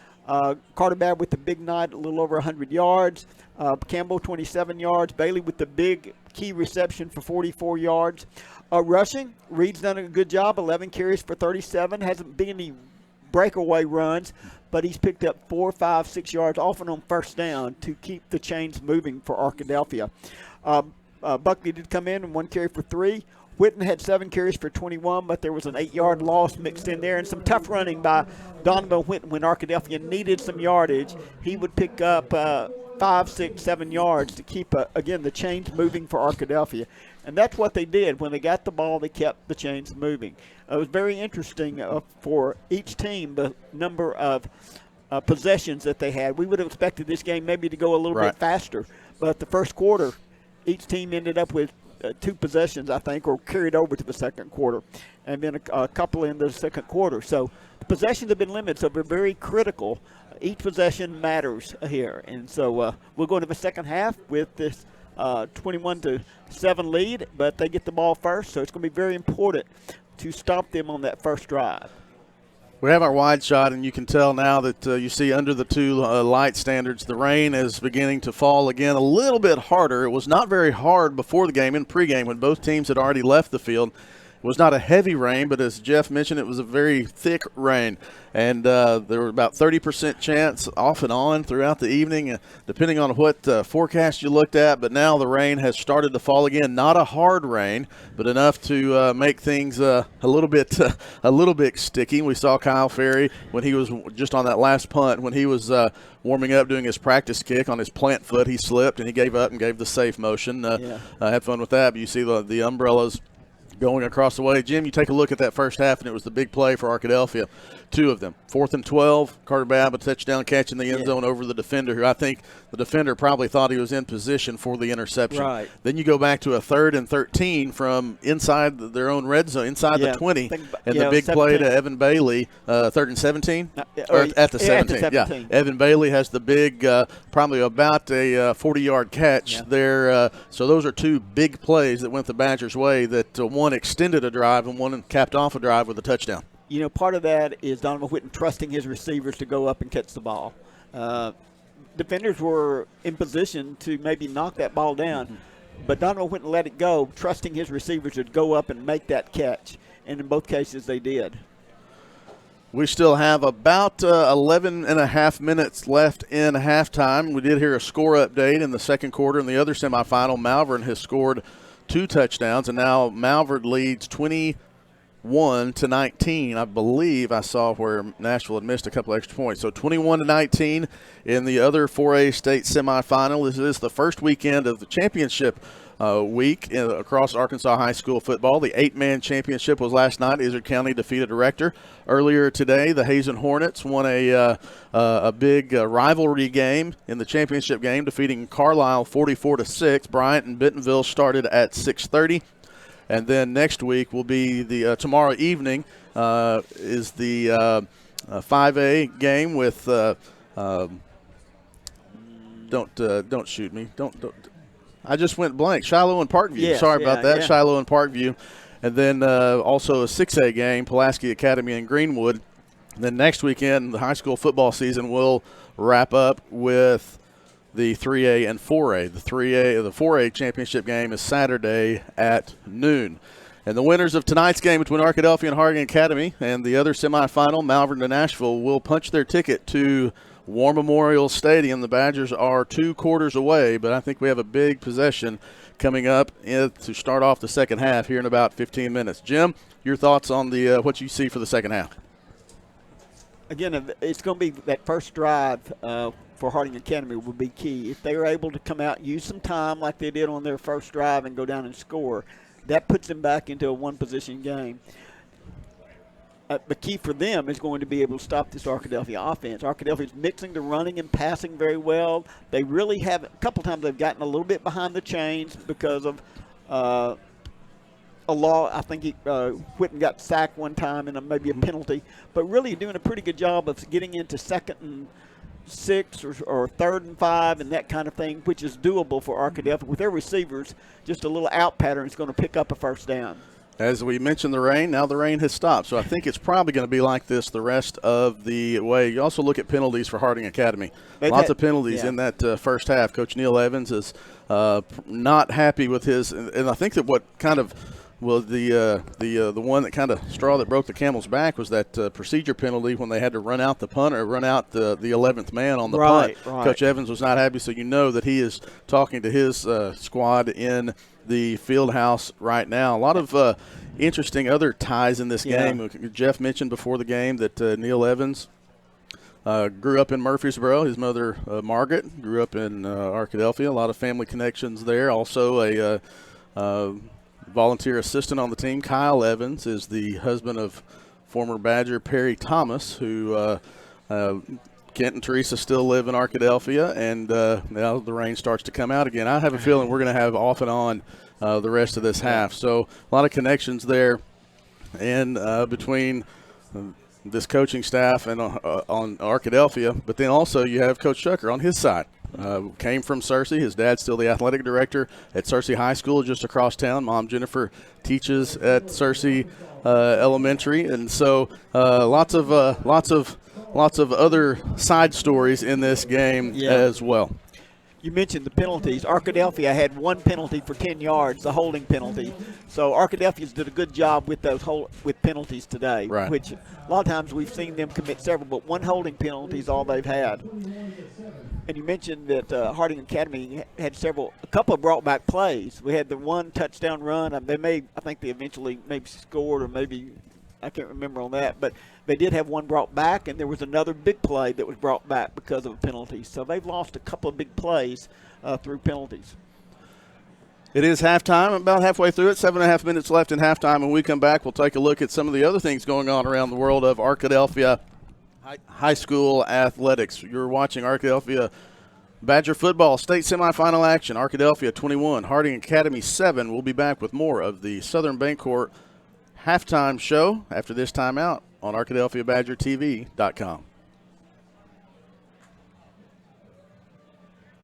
Carter Babb with the big night, a little over 100 yards. Campbell, 27 yards. Bailey with the big key reception for 44 yards. Rushing, Reed's done a good job, 11 carries for 37. Hasn't been any breakaway runs, but he's picked up 4, 5, 6 yards, often on first down, to keep the chains moving for Arkadelphia. Buckley did come in and 1 carry for 3. Whitten had 7 carries for 21, but there was an 8-yard loss mixed in there, and some tough running by Donovan Whitten when Arkadelphia needed some yardage. He would pick up 5, 6, 7 yards to keep, again, the chains moving for Arkadelphia. And that's what they did. When they got the ball, they kept the chains moving. It was very interesting for each team, the number of possessions that they had. We would have expected this game maybe to go a little bit faster, but the first quarter, each team ended up with 2 possessions, I think, or carried over to the second quarter, and then a couple in the second quarter. So the possessions have been limited, so they're very critical. Each possession matters here. And so we'll go into the second half with this 21-7 lead, but they get the ball first, so it's going to be very important to stop them on that first drive. We have our wide shot, and you can tell now that you see under the 2 light standards, the rain is beginning to fall again a little bit harder. It was not very hard before the game, in pregame, when both teams had already left the field. It was not a heavy rain, but as Jeff mentioned, it was a very thick rain. And there were about 30% chance off and on throughout the evening, depending on what forecast you looked at. But now the rain has started to fall again. Not a hard rain, but enough to make things a little bit sticky. We saw Kyle Ferry when he was just on that last punt, when he was warming up doing his practice kick on his plant foot. He slipped and he gave up and gave the safe motion. Had fun with that. But you see the umbrellas going across the way. Jim, you take a look at that first half, and it was the big play for Arkadelphia. 2 of them. 4th and 12, Carter Babb, a touchdown catch in the end zone over the defender, who I think the defender probably thought he was in position for the interception. Right. Then you go back to a 3rd and 13 from inside their own red zone, inside the 20, and the big 17. Play to Evan Bailey, 3rd and 17? At the 17, Evan Bailey has the big, probably about a 40-yard catch there. So those are 2 big plays that went the Badgers' way, that one extended a drive and one capped off a drive with a touchdown. You know, part of that is Donovan Whitten trusting his receivers to go up and catch the ball. Defenders were in position to maybe knock that ball down, but Donovan Whitten let it go, trusting his receivers to go up and make that catch. And in both cases, they did. We still have about 11 and a half minutes left in halftime. We did hear a score update in the second quarter. In the other semifinal, Malvern has scored 2 touchdowns, and now Malvern leads 21-19. I believe I saw where Nashville had missed a couple extra points. So 21-19 in the other 4A state semifinal. This is the first weekend of the championship week across Arkansas high school football. The 8-man championship was last night. Izard County defeated a Rector. Earlier today, the Hazen Hornets won a big rivalry game in the championship game, defeating Carlisle 44-6. Bryant and Bentonville started at 6:30. And then next week will be the tomorrow evening is the 5A game with don't shoot me. Don't. I just went blank. Shiloh and Parkview. Yes, Sorry about that. Yeah. Shiloh and Parkview. And then also a 6A game, Pulaski Academy and Greenwood. And then next weekend, the high school football season will wrap up with the 3A and 4A. The 4A championship game is Saturday at noon. And the winners of tonight's game between Arkadelphia and Harding Academy and the other semifinal, Malvern and Nashville, will punch their ticket to War Memorial Stadium. The Badgers are 2 quarters away, but I think we have a big possession coming up to start off the second half here in about 15 minutes. Jim, your thoughts on the what you see for the second half? Again, it's going to be that first drive for Harding Academy will be key. If they are able to come out and use some time like they did on their first drive and go down and score, that puts them back into a one-position game. the key for them is going to be able to stop this Arkadelphia offense. Arkadelphia is mixing the running and passing very well. They really have, a couple times they've gotten a little bit behind the chains because of a law. I think Whitten got sacked one time and maybe a penalty, but really doing a pretty good job of getting into 2nd and 6 or 3rd and 5 and that kind of thing, which is doable for Arkadelphia. With their receivers, just a little out pattern is going to pick up a first down. As we mentioned the rain, now the rain has stopped. So I think it's probably going to be like this the rest of the way. You also look at penalties for Harding Academy. Lots of penalties in that first half. Coach Neil Evans is not happy with his, and I think that what kind of the one that kind of straw that broke the camel's back was that procedure penalty when they had to run out the punter, run out the 11th man on the punt. Right. Coach Evans was not happy, so you know that he is talking to his squad in the field house right now. A lot of interesting other ties in this game. Jeff mentioned before the game that Neil Evans grew up in Murfreesboro. His mother, Margaret, grew up in Arkadelphia. A lot of family connections there. Also a volunteer assistant on the team. Kyle Evans is the husband of former Badger Perry Thomas, who Kent and Teresa still live in Arkadelphia, and now the rain starts to come out again. I have a feeling we're going to have off and on the rest of this half. So a lot of connections there, and between this coaching staff and on Arkadelphia, but then also you have Coach Shucker on his side. Came from Searcy. His dad's still the athletic director at Searcy High School just across town. Mom Jennifer teaches at Searcy Elementary, and so lots of other side stories in this game as well. You mentioned the penalties. Arkadelphia had one penalty for 10 yards, the holding penalty. So Arkadelphia's did a good job with those with penalties today, which a lot of times we've seen them commit several, but one holding penalty is all they've had. And you mentioned that Harding Academy had a couple of brought back plays. We had the one touchdown run. I think they eventually maybe scored, or maybe I can't remember on that, but they did have one brought back, and there was another big play that was brought back because of a penalty. So they've lost a couple of big plays through penalties. It is halftime, about halfway through it, 7.5 minutes left in halftime. When we come back, we'll take a look at some of the other things going on around the world of Arkadelphia high school athletics. You're watching Arkadelphia Badger football state semifinal action. Arkadelphia 21, Harding Academy 7. We'll be back with more of the Southern Bancorp halftime show after this timeout on ArkadelphiaBadgerTV.com.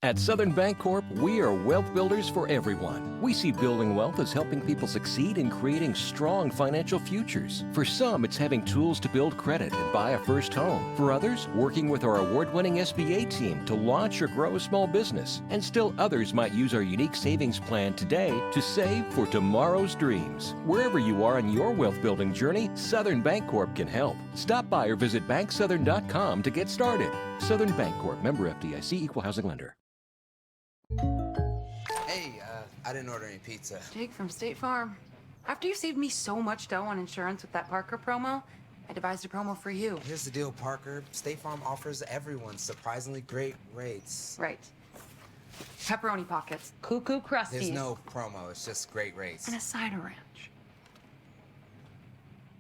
At Southern Bancorp, we are wealth builders for everyone. We see building wealth as helping people succeed in creating strong financial futures. For some, it's having tools to build credit and buy a first home. For others, working with our award-winning SBA team to launch or grow a small business. And still others might use our unique savings plan today to save for tomorrow's dreams. Wherever you are on your wealth building journey, Southern Bancorp can help. Stop by or visit banksouthern.com to get started. Southern Bancorp, member FDIC, equal housing lender. Hey, I didn't order any pizza. Jake from State Farm. After you saved me so much dough on insurance with that Parker promo, I devised a promo for you. Here's the deal, Parker. State Farm offers everyone surprisingly great rates. Right. Pepperoni pockets, cuckoo crusties. There's no promo, it's just great rates. And a cider ranch.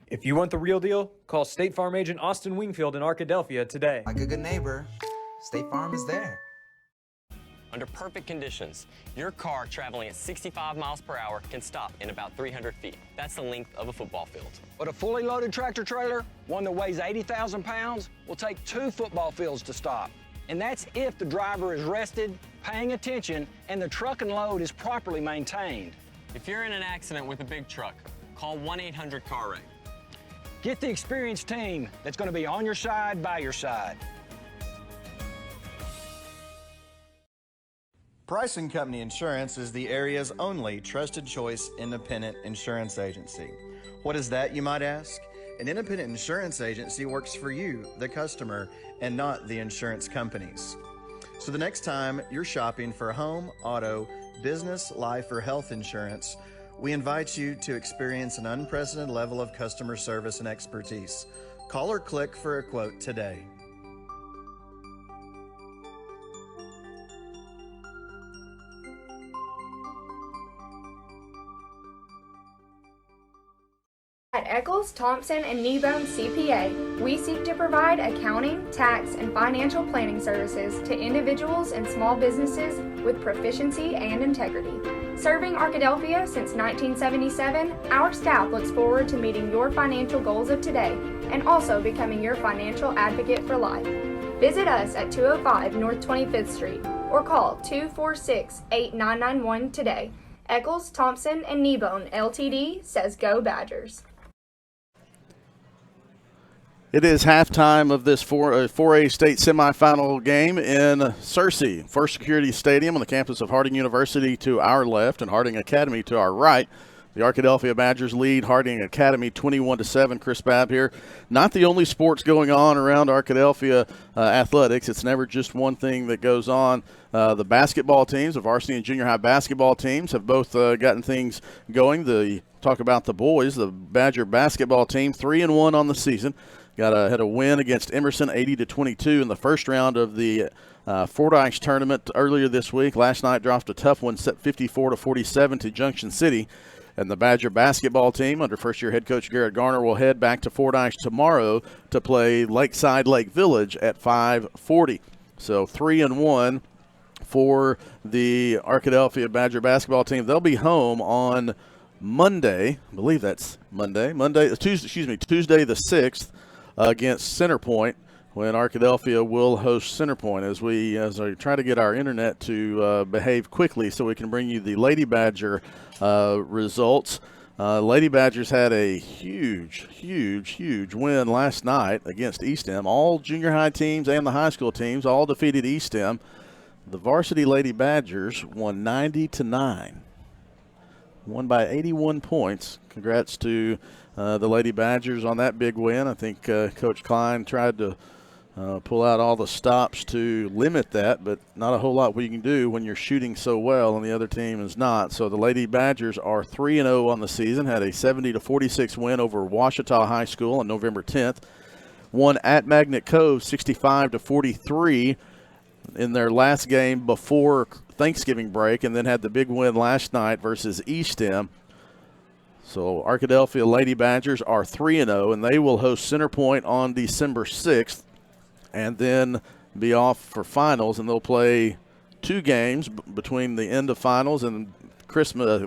If you want the real deal, call State Farm agent Austin Wingfield in Arkadelphia today. Like a good neighbor, State Farm is there. Under perfect conditions, your car traveling at 65 miles per hour can stop in about 300 feet. That's the length of a football field. But a fully loaded tractor trailer, one that weighs 80,000 pounds, will take 2 football fields to stop. And that's if the driver is rested, paying attention, and the truck and load is properly maintained. If you're in an accident with a big truck, call 1-800-CAR-WRECK. Get the experienced team that's going to be on your side, by your side. Price & Company Insurance is the area's only trusted choice independent insurance agency. What is that, you might ask? An independent insurance agency works for you, the customer, and not the insurance companies. So the next time you're shopping for home, auto, business, life, or health insurance, we invite you to experience an unprecedented level of customer service and expertise. Call or click for a quote today. At Eccles, Eccles, Thompson, and Kneebone CPA, we seek to provide accounting, tax, and financial planning services to individuals and small businesses with proficiency and integrity. Serving Arkadelphia since 1977, our staff looks forward to meeting your financial goals of today and also becoming your financial advocate for life. Visit us at 205 North 25th Street or call 246-8991 today. Eccles, Thompson, and Kneebone Ltd. says go Badgers. It is halftime of this 4A state semifinal game in Searcy, First Security Stadium on the campus of Harding University to our left and Harding Academy to our right. The Arkadelphia Badgers lead Harding Academy 21-7. Chris Babb here. Not the only sports going on around Arkadelphia athletics. It's never just one thing that goes on. The basketball teams, the varsity and junior high basketball teams, have both gotten things going. Talk about the boys. The Badger basketball team 3-1 on the season. Had a win against Emerson 80-22 in the first round of the Fordyce tournament earlier this week. Last night dropped a tough one, set 54-47 to Junction City. And the Badger basketball team, under first-year head coach Garrett Garner, will head back to Fordyce tomorrow to play Lakeside Lake Village at 5:40. So 3-1 for the Arkadelphia Badger basketball team. They'll be home on Monday. I believe that's Monday. Tuesday the 6th against Centerpoint, when Arkadelphia will host Centerpoint. As I try to get our internet to behave quickly so we can bring you the Lady Badger results. Lady Badgers had a huge win last night against Eastham. All junior high teams and the high school teams all defeated Eastham. The varsity Lady Badgers won 90-9. Won by 81 points. Congrats to the Lady Badgers on that big win. I think Coach Klein tried to pull out all the stops to limit that, but not a whole lot we can do when you're shooting so well and the other team is not. So the Lady Badgers are 3-0 on the season, had a 70-46 win over Ouachita High School on November 10th. Won at Magnet Cove 65-43 in their last game before Thanksgiving break, and then had the big win last night versus Eastham. So Arkadelphia Lady Badgers are 3-0, and they will host Centerpoint on December 6th. And then be off for finals, and they'll play 2 games between the end of finals and Christmas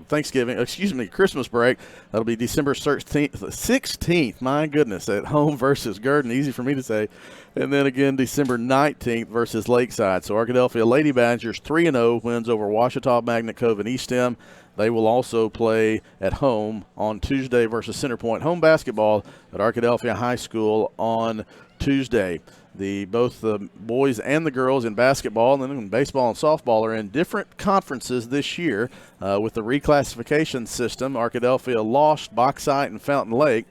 break. That'll be December 16th, my goodness, at home versus Gurdon, easy for me to say. And then again December 19th versus Lakeside. So Arkadelphia Lady Badgers 3-0, wins over Ouachita, Magnet Cove, and Eastham. They will also play at home on Tuesday versus Centerpoint. Home basketball at Arkadelphia High School on Tuesday. Both the boys and the girls in basketball and then baseball and softball are in different conferences this year with the reclassification system. Arkadelphia lost Bauxite and Fountain Lake,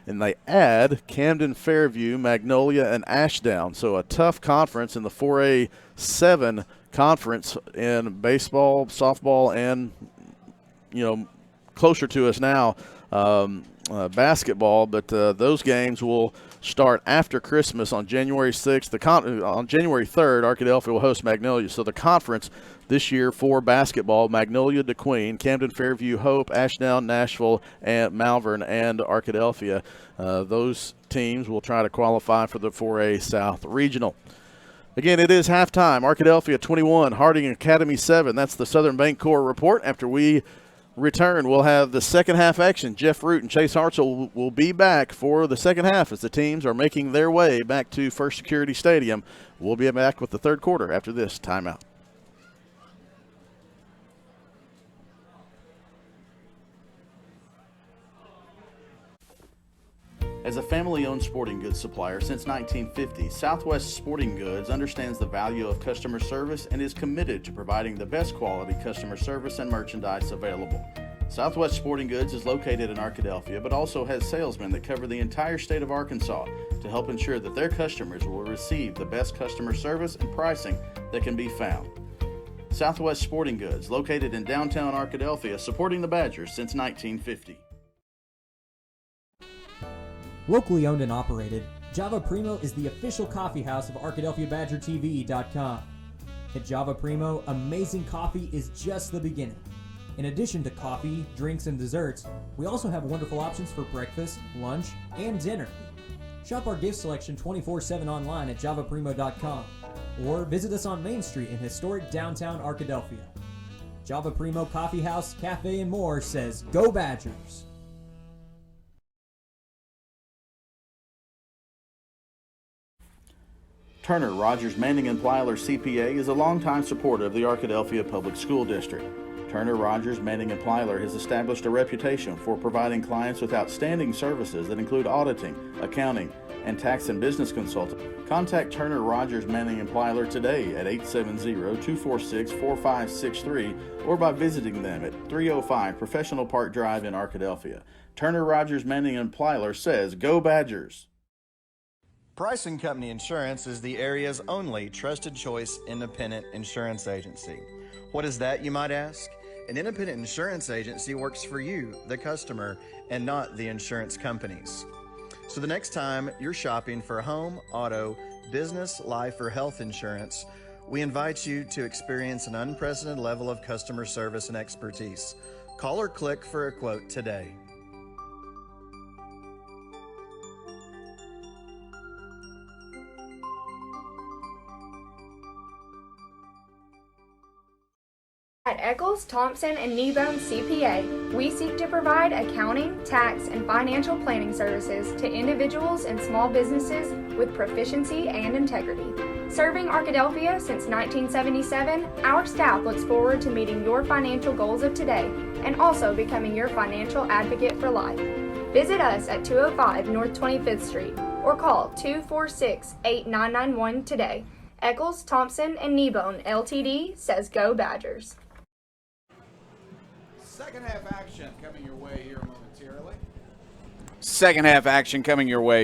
and they add Camden, Fairview, Magnolia, and Ashdown. So a tough conference in the 4A7 conference in baseball, softball, and closer to us now, basketball. But those games will start after Christmas on January 6th. On January 3rd, Arkadelphia will host Magnolia. So the conference this year for basketball: Magnolia, DeQueen, Camden, Fairview, Hope, Ashdown, Nashville, and Malvern, and Arkadelphia. Those teams will try to qualify for the 4A South Regional. Again, it is halftime. Arkadelphia 21, Harding Academy 7. That's the Southern Bancorp report. After we return, we'll have the second half action. Jeff Root and Chase Hartzell will be back for the second half as the teams are making their way back to First Security Stadium. We'll be back with the third quarter after this timeout. As a family-owned sporting goods supplier since 1950, Southwest Sporting Goods understands the value of customer service and is committed to providing the best quality customer service and merchandise available. Southwest Sporting Goods is located in Arkadelphia, but also has salesmen that cover the entire state of Arkansas to help ensure that their customers will receive the best customer service and pricing that can be found. Southwest Sporting Goods, located in downtown Arkadelphia, supporting the Badgers since 1950. Locally owned and operated, Java Primo is the official coffee house of ArkadelphiaBadgerTV.com. At Java Primo, amazing coffee is just the beginning. In addition to coffee, drinks, and desserts, we also have wonderful options for breakfast, lunch, and dinner. Shop our gift selection 24/7 online at javaprimo.com or visit us on Main Street in historic downtown Arkadelphia. Java Primo Coffee House, Cafe, and more says, Go Badgers! Turner Rogers Manning & Plyler CPA is a longtime supporter of the Arkadelphia Public School District. Turner Rogers Manning & Plyler has established a reputation for providing clients with outstanding services that include auditing, accounting, and tax and business consulting. Contact Turner Rogers Manning & Plyler today at 870-246-4563 or by visiting them at 305 Professional Park Drive in Arkadelphia. Turner Rogers Manning & Plyler says, Go Badgers! Price & Company Insurance is the area's only trusted choice independent insurance agency. What is that, you might ask? An independent insurance agency works for you, the customer, and not the insurance companies. So the next time you're shopping for home, auto, business, life, or health insurance, we invite you to experience an unprecedented level of customer service and expertise. Call or click for a quote today. At Eccles, Thompson, and Kneebone CPA, we seek to provide accounting, tax, and financial planning services to individuals and small businesses with proficiency and integrity. Serving Arkadelphia since 1977, our staff looks forward to meeting your financial goals of today and also becoming your financial advocate for life. Visit us at 205 North 25th Street or call 246-8991 today. Eccles, Thompson, and Kneebone LTD says Go Badgers. Second half action coming your way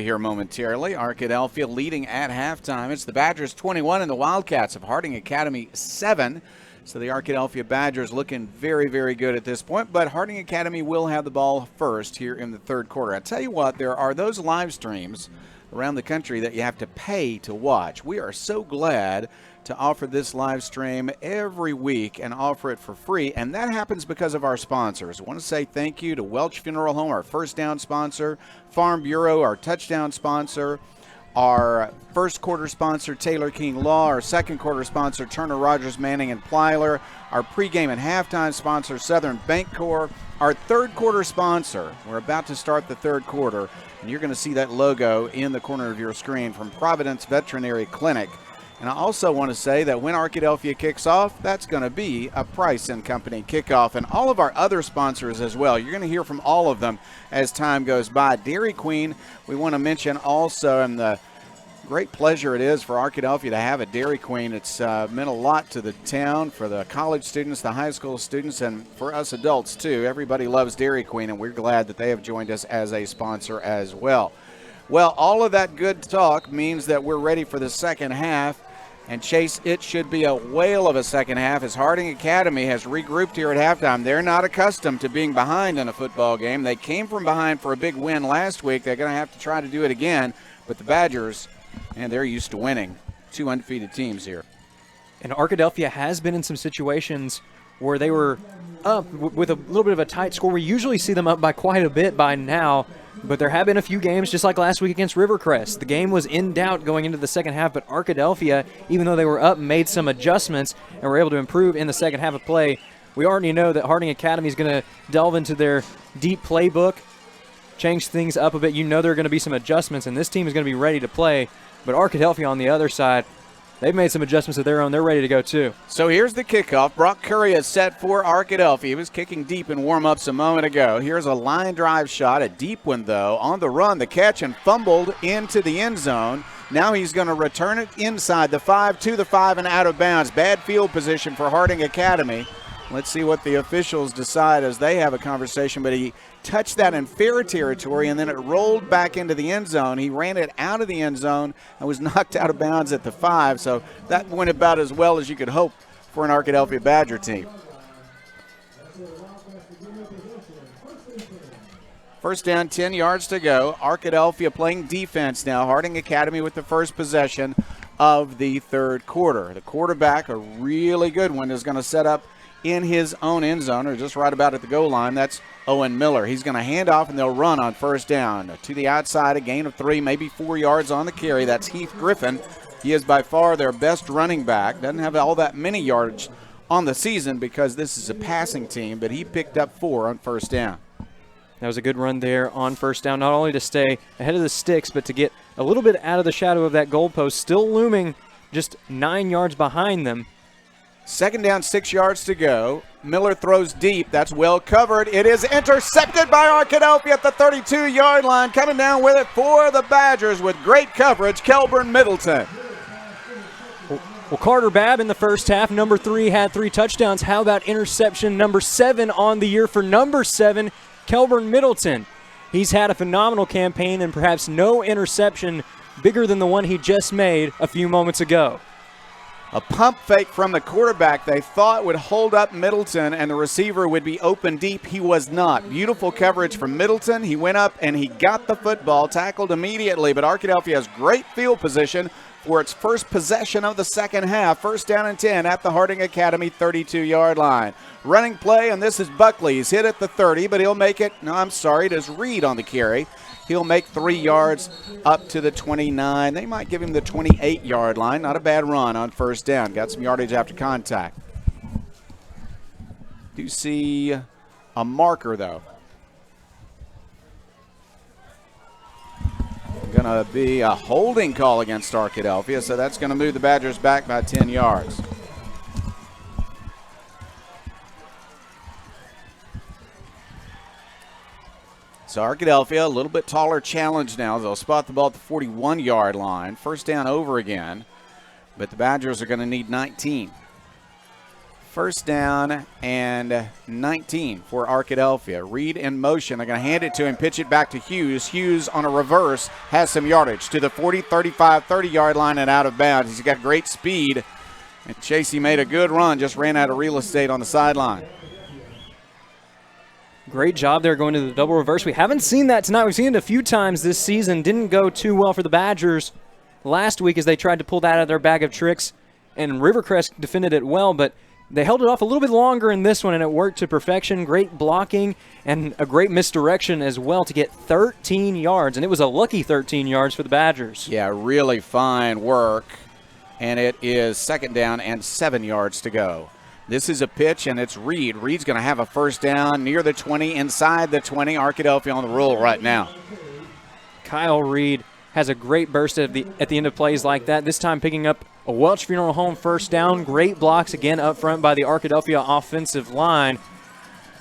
here momentarily. Arkadelphia leading at halftime. It's the Badgers 21 and the Wildcats of Harding Academy 7. So the Arkadelphia Badgers looking very, very good at this point. But Harding Academy will have the ball first here in the third quarter. I tell you what, there are those live streams around the country that you have to pay to watch. We are so glad to offer this live stream every week and offer it for free, and that happens because of our sponsors. I want to say thank you to Welch Funeral Home, our first down sponsor, Farm Bureau, our touchdown sponsor, our first quarter sponsor, Taylor King Law, our second quarter sponsor, Turner Rogers Manning & Plyler, our pregame and halftime sponsor, Southern Bancorp, our third quarter sponsor. We're about to start the third quarter, and you're going to see that logo in the corner of your screen from Providence Veterinary Clinic. And I also want to say that when Arkadelphia kicks off, that's going to be a Price & Company kickoff. And all of our other sponsors as well. You're going to hear from all of them as time goes by. Dairy Queen, we want to mention also, and the great pleasure it is for Arkadelphia to have a Dairy Queen. It's meant a lot to the town, for the college students, the high school students, and for us adults too. Everybody loves Dairy Queen, and we're glad that they have joined us as a sponsor as well. Well, all of that good talk means that we're ready for the second half. And Chase, it should be a whale of a second half as Harding Academy has regrouped here at halftime. They're not accustomed to being behind in a football game. They came from behind for a big win last week. They're going to have to try to do it again. But the Badgers, man, they're used to winning. Two undefeated teams here. And Arkadelphia has been in some situations where they were up with a little bit of a tight score. We usually see them up by quite a bit by now. But there have been a few games, just like last week against Rivercrest. The game was in doubt going into the second half, but Arkadelphia, even though they were up, made some adjustments and were able to improve in the second half of play. We already know that Harding Academy is going to delve into their deep playbook, change things up a bit. You know there are going to be some adjustments, and this team is going to be ready to play. But Arkadelphia on the other side, they've made some adjustments of their own. They're ready to go, too. So here's the kickoff. Brock Curry is set for Arkadelphia. He was kicking deep in warm-ups a moment ago. Here's a line drive shot, a deep one, though. On the run, the catch, and fumbled into the end zone. Now he's going to return it inside the 5, to the 5, and out of bounds. Bad field position for Harding Academy. Let's see what the officials decide as they have a conversation. But he touched that in fair territory, and then it rolled back into the end zone. He ran it out of the end zone and was knocked out of bounds at the 5. So that went about as well as you could hope for an Arkadelphia Badger team. First down, 10 yards to go. Arkadelphia playing defense now. Harding Academy with the first possession of the third quarter. The quarterback, a really good one, is going to set up in his own end zone, or just right about at the goal line. That's Owen Miller. He's going to hand off, and they'll run on first down. To the outside, a gain of 3, maybe 4 yards on the carry. That's Heath Griffin. He is by far their best running back. Doesn't have all that many yards on the season because this is a passing team, but he picked up 4 on first down. That was a good run there on first down, not only to stay ahead of the sticks, but to get a little bit out of the shadow of that goalpost, still looming just 9 yards behind them. Second down, 6 yards to go. Miller throws deep. That's well covered. It is intercepted by Arkadelphia at the 32-yard line. Coming down with it for the Badgers with great coverage, Kelburn Middleton. Well, Carter Babb in the first half, number 3, had 3 touchdowns. How about interception number 7 on the year for number 7, Kelburn Middleton? He's had a phenomenal campaign and perhaps no interception bigger than the one he just made a few moments ago. A pump fake from the quarterback they thought would hold up Middleton and the receiver would be open deep. He was not. Beautiful coverage from Middleton. He went up and he got the football, tackled immediately, but Arkadelphia has great field position for its first possession of the second half. First down and 10 at the Harding Academy 32-yard line. Running play, and this is Buckley. He's hit at the 30, but he'll make it. No, I'm sorry, it is Reed on the carry. He'll make 3 yards up to the 29. They might give him the 28-yard line. Not a bad run on first down. Got some yardage after contact. Do see a marker, though. Going to be a holding call against Arkadelphia, so that's going to move the Badgers back by 10 yards. So Arkadelphia, a little bit taller challenge now. They'll spot the ball at the 41-yard line. First down over again, but the Badgers are going to need 19. First down and 19 for Arkadelphia. Reed in motion. They're going to hand it to him, pitch it back to Hughes. Hughes on a reverse has some yardage to the 40, 35, 30-yard line and out of bounds. He's got great speed. And Chasey made a good run, just ran out of real estate on the sideline. Great job there going to the double reverse. We haven't seen that tonight. We've seen it a few times this season. Didn't go too well for the Badgers last week as they tried to pull that out of their bag of tricks. And Rivercrest defended it well, but they held it off a little bit longer in this one, and it worked to perfection. Great blocking and a great misdirection as well to get 13 yards, and it was a lucky 13 yards for the Badgers. Yeah, really fine work, and it is second down and 7 yards to go. This is a pitch, and it's Reed. Reed's going to have a first down near the 20, inside the 20. Arkadelphia on the roll right now. Kyle Reed has a great burst at the end of plays like that, this time picking up a Welch Funeral Home first down. Great blocks again up front by the Arkadelphia offensive line.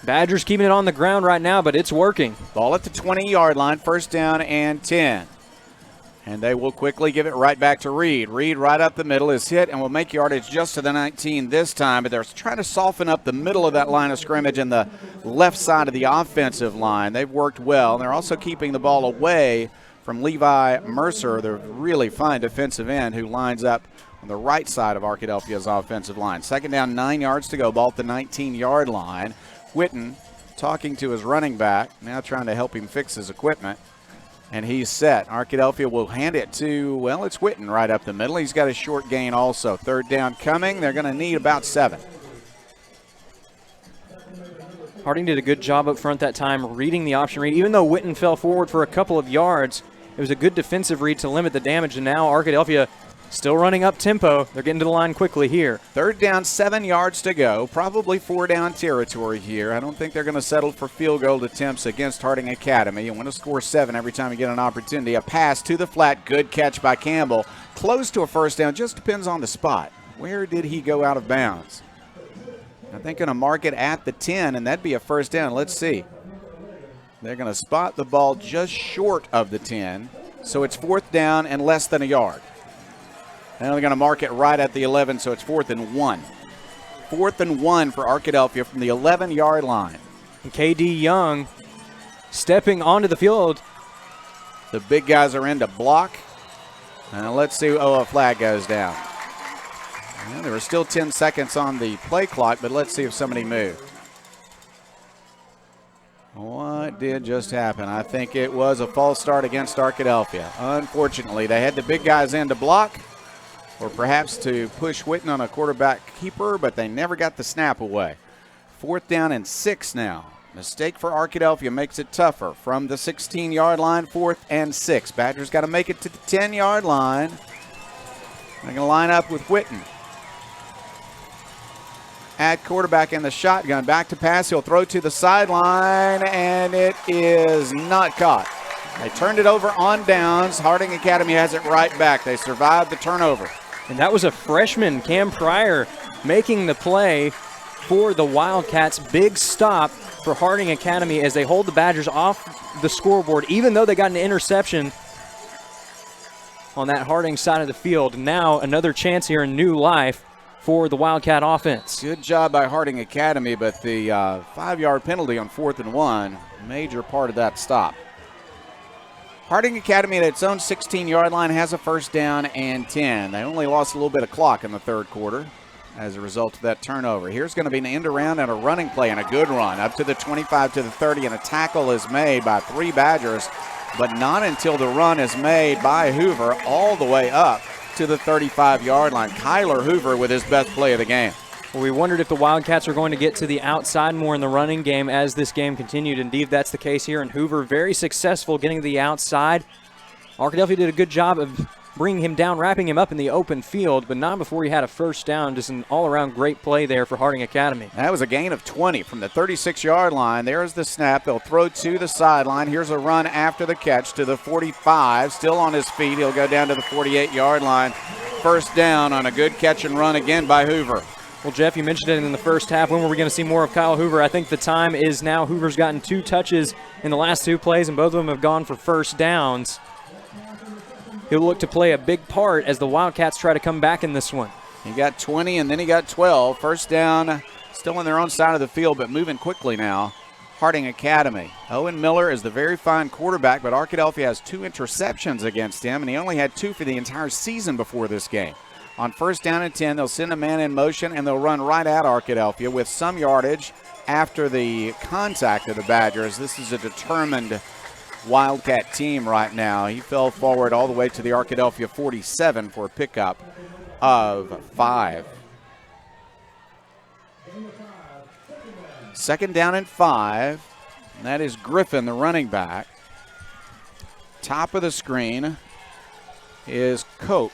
Badgers keeping it on the ground right now, but it's working. Ball at the 20-yard line, first down and 10. And they will quickly give it right back to Reed. Reed right up the middle is hit and will make yardage just to the 19 this time, but they're trying to soften up the middle of that line of scrimmage and the left side of the offensive line. They've worked well. They're also keeping the ball away from Levi Mercer, the really fine defensive end who lines up on the right side of Arkadelphia's offensive line. Second down, 9 yards to go, ball at the 19-yard line. Whitten talking to his running back, now trying to help him fix his equipment. And he's set. Arkadelphia will hand it to, well, it's Whitten right up the middle. He's got a short gain also. Third down coming. They're going to need about 7. Harding did a good job up front that time reading the option read. Even though Whitten fell forward for a couple of yards, it was a good defensive read to limit the damage. And now Arkadelphia still running up tempo. They're getting to the line quickly here. Third down, 7 yards to go. Probably 4 down territory here. I don't think they're going to settle for field goal attempts against Harding Academy. You want to score 7 every time you get an opportunity. A pass to the flat. Good catch by Campbell. Close to a first down. Just depends on the spot. Where did he go out of bounds? I think going to mark it at the 10, and that'd be a first down. Let's see. They're going to spot the ball just short of the 10, so it's fourth down and less than a yard. Now they're going to mark it right at the 11, so it's 4th and 1. 4th and 1 for Arkadelphia from the 11-yard line. And KD Young stepping onto the field. The big guys are in to block. And let's see. Oh, a flag goes down. Well, there were still 10 seconds on the play clock, but let's see if somebody moved. What did just happen? I think it was a false start against Arkadelphia. Unfortunately, they had the big guys in to block, or perhaps to push Whitten on a quarterback keeper, but they never got the snap away. 4th down and 6 now. Mistake for Arkadelphia makes it tougher. From the 16-yard line, 4th and 6. Badgers got to make it to the 10-yard line. They're going to line up with Witten. At quarterback in the shotgun. Back to pass. He'll throw to the sideline, and it is not caught. They turned it over on downs. Harding Academy has it right back. They survived the turnover. And that was a freshman, Cam Pryor, making the play for the Wildcats. Big stop for Harding Academy as they hold the Badgers off the scoreboard, even though they got an interception on that Harding side of the field. Now another chance here in new life for the Wildcat offense. Good job by Harding Academy, but the 5-yard penalty on 4th and 1, major part of that stop. Harding Academy at its own 16-yard line has a 1st down and 10. They only lost a little bit of clock in the 3rd quarter as a result of that turnover. Here's going to be an end around and a running play and a good run up to the 25 to the 30, and a tackle is made by 3 Badgers, but not until the run is made by Hoover all the way up to the 35-yard line. Kyler Hoover with his best play of the game. Well, we wondered if the Wildcats were going to get to the outside more in the running game as this game continued. Indeed, that's the case here, and Hoover very successful getting to the outside. Arkadelphia did a good job of bringing him down, wrapping him up in the open field, but not before he had a 1st down. Just an all-around great play there for Harding Academy. That was a gain of 20 from the 36-yard line. There's the snap. They'll throw to the sideline. Here's a run after the catch to the 45. Still on his feet. He'll go down to the 48-yard line. 1st down on a good catch and run again by Hoover. Well, Jeff, you mentioned it in the first half. When were we going to see more of Kyle Hoover? I think the time is now. Hoover's gotten 2 touches in the last 2 plays, and both of them have gone for 1st downs. He'll look to play a big part as the Wildcats try to come back in this one. He got 20, and then he got 12. 1st down, still on their own side of the field, but moving quickly now. Harding Academy. Owen Miller is the very fine quarterback, but Arkadelphia has 2 interceptions against him, and he only had 2 for the entire season before this game. On 1st down and 10, they'll send a man in motion, and they'll run right at Arkadelphia with some yardage after the contact of the Badgers. This is a determined Wildcat team right now. He fell forward all the way to the Arkadelphia 47 for a pickup of 5. 2nd down and 5. And that is Griffin, the running back. Top of the screen is Koch.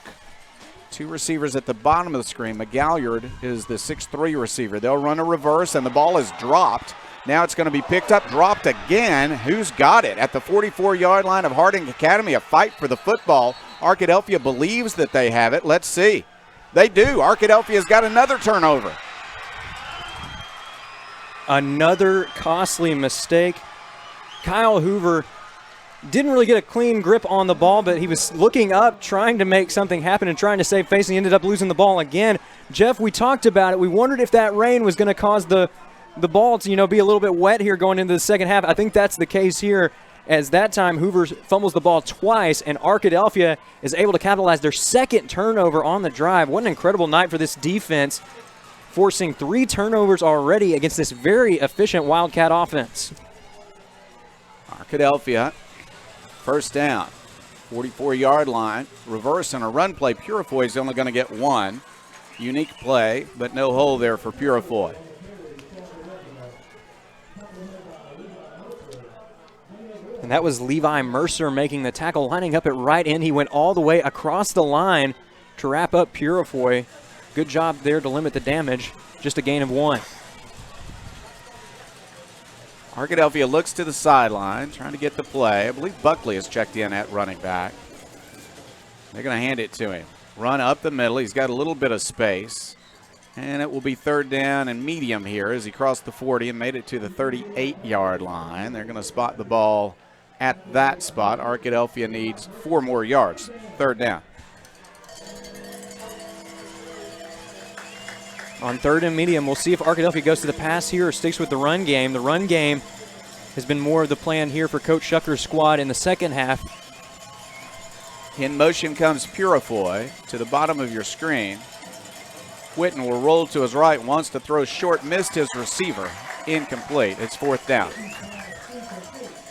2 receivers at the bottom of the screen. McGalliard is the 6'3 receiver. They'll run a reverse, and the ball is dropped. Now it's going to be picked up, dropped again. Who's got it? At the 44-yard line of Harding Academy, a fight for the football. Arkadelphia believes that they have it. Let's see. They do. Arkadelphia's got another turnover. Another costly mistake. Kyle Hoover didn't really get a clean grip on the ball, but he was looking up, trying to make something happen and trying to save face, and he ended up losing the ball again. Jeff, we talked about it. We wondered if that rain was going to cause the ball to, be a little bit wet here going into the second half. I think that's the case here, as that time Hoover fumbles the ball twice, and Arkadelphia is able to capitalize their 2nd turnover on the drive. What an incredible night for this defense, forcing 3 turnovers already against this very efficient Wildcat offense. Arkadelphia, 1st down, 44-yard line, reverse and a run play. Purifoy is only going to get 1. Unique play, but no hole there for Purifoy. And that was Levi Mercer making the tackle, lining up at right end. He went all the way across the line to wrap up Purifoy. Good job there to limit the damage. Just a gain of 1. Arkadelphia looks to the sideline, trying to get the play. I believe Buckley has checked in at running back. They're going to hand it to him. Run up the middle. He's got a little bit of space. And it will be 3rd down and medium here as he crossed the 40 and made it to the 38-yard line. They're going to spot the ball at that spot. Arkadelphia needs 4 more yards. 3rd down. On 3rd and medium, we'll see if Arkadelphia goes to the pass here or sticks with the run game. The run game has been more of the plan here for Coach Shucker's squad in the second half. In motion comes Purifoy to the bottom of your screen. Witten will roll to his right, wants to throw short, missed his receiver. Incomplete. It's 4th down.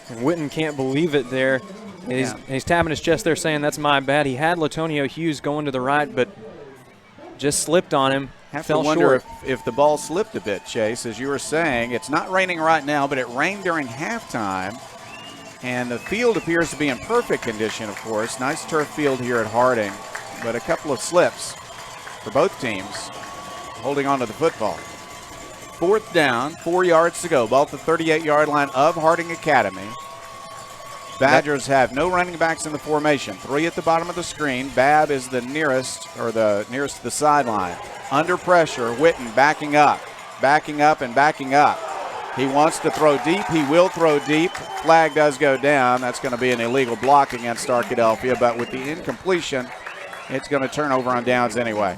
And Witten can't believe it there. And he's tapping his chest there saying, that's my bad. He had Latonio Hughes going to the right, but just slipped on him. Have fell to wonder short. if the ball slipped a bit, Chase. As you were saying, it's not raining right now, but it rained during halftime. And the field appears to be in perfect condition, of course. Nice turf field here at Harding, but a couple of slips for both teams holding on to the football. 4th down, 4 yards to go. Ball at the 38-yard line of Harding Academy. Badgers have no running backs in the formation. 3 at the bottom of the screen. Babb is the nearest to the sideline. Under pressure, Witten backing up and backing up. He wants to throw deep. He will throw deep. Flag does go down. That's going to be an illegal block against Arkadelphia, but with the incompletion, it's going to turn over on downs anyway.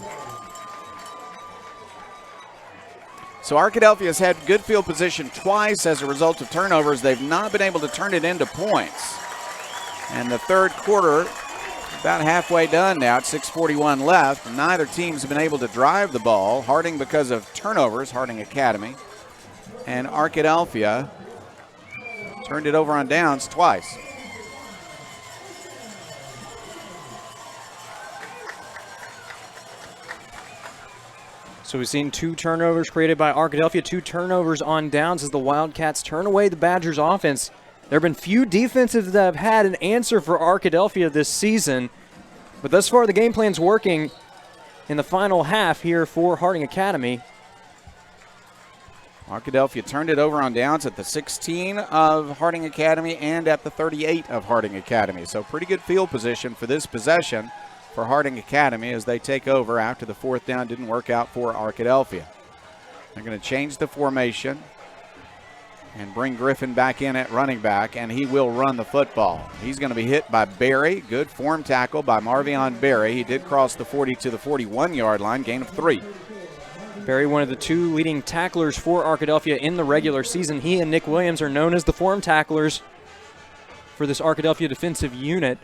So Arkadelphia has had good field position twice as a result of turnovers. They've not been able to turn it into points. And the third quarter, about halfway done now, at 6:41 left. Neither team's been able to drive the ball. Harding because of turnovers, Harding Academy. And Arkadelphia turned it over on downs twice. So we've seen 2 turnovers created by Arkadelphia, 2 turnovers on downs as the Wildcats turn away the Badgers' offense. There have been few defenses that have had an answer for Arkadelphia this season, but thus far the game plan's working in the final half here for Harding Academy. Arkadelphia turned it over on downs at the 16 of Harding Academy and at the 38 of Harding Academy. So pretty good field position for this possession for Harding Academy as they take over after the 4th down didn't work out for Arkadelphia. They're going to change the formation and bring Griffin back in at running back, and he will run the football. He's going to be hit by Berry. Good form tackle by Marvion Berry. He did cross the 40 to the 41-yard line, gain of 3. Berry, one of the 2 leading tacklers for Arkadelphia in the regular season. He and Nick Williams are known as the form tacklers for this Arkadelphia defensive unit.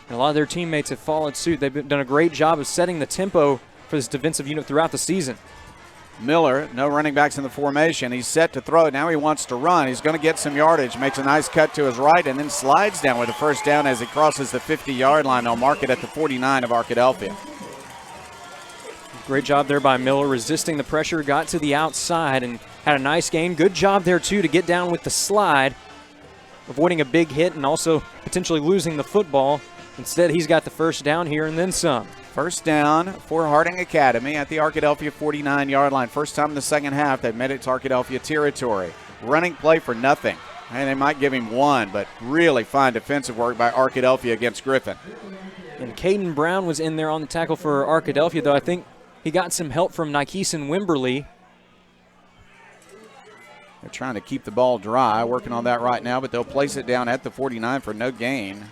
And a lot of their teammates have followed suit. They've done a great job of setting the tempo for this defensive unit throughout the season. Miller, no running backs in the formation. He's set to throw. Now he wants to run. He's going to get some yardage. Makes a nice cut to his right and then slides down with a first down as he crosses the 50-yard line. They'll mark it at the 49 of Arkadelphia. Great job there by Miller, resisting the pressure, got to the outside and had a nice gain. Good job there, too, to get down with the slide, avoiding a big hit and also potentially losing the football. Instead, he's got the first down here and then some. First down for Harding Academy at the Arkadelphia 49-yard line. First time in the second half they've made it to Arkadelphia territory. Running play for nothing. And they might give him 1, but really fine defensive work by Arkadelphia against Griffin. And Caden Brown was in there on the tackle for Arkadelphia, though I think he got some help from Nikeeson Wimberly. They're trying to keep the ball dry, working on that right now, but they'll place it down at the 49 for no gain.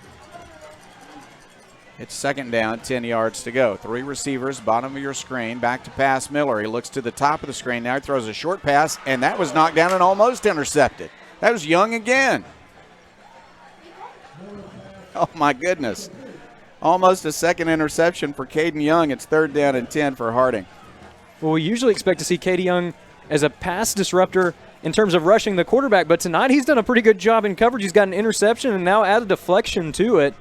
It's second down, 10 yards to go. 3 receivers, bottom of your screen, back to pass Miller. He looks to the top of the screen. Now he throws a short pass, and that was knocked down and almost intercepted. That was Young again. Oh, my goodness. Almost a second interception for Caden Young. It's 3rd down and 10 for Harding. Well, we usually expect to see Caden Young as a pass disruptor in terms of rushing the quarterback, but tonight he's done a pretty good job in coverage. He's got an interception and now added deflection to it.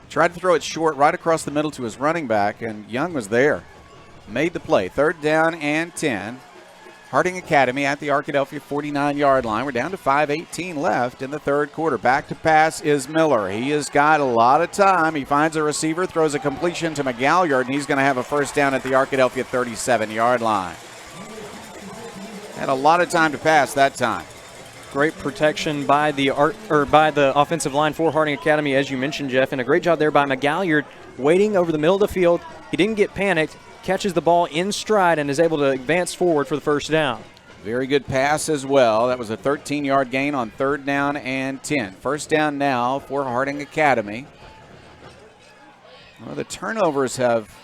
Tried to throw it short right across the middle to his running back, and Young was there. Made the play. 3rd down and 10. Harding Academy at the Arkadelphia 49-yard line. We're down to 5:18 left in the third quarter. Back to pass is Miller. He has got a lot of time. He finds a receiver, throws a completion to McGalliard, and he's going to have a first down at the Arkadelphia 37-yard line. Had a lot of time to pass that time. Great protection by the offensive line for Harding Academy, as you mentioned, Jeff, and a great job there by McGalliard, waiting over the middle of the field. He didn't get panicked, catches the ball in stride, and is able to advance forward for the first down. Very good pass as well. That was a 13-yard gain on 3rd down and 10. First down now for Harding Academy. Well, the turnovers have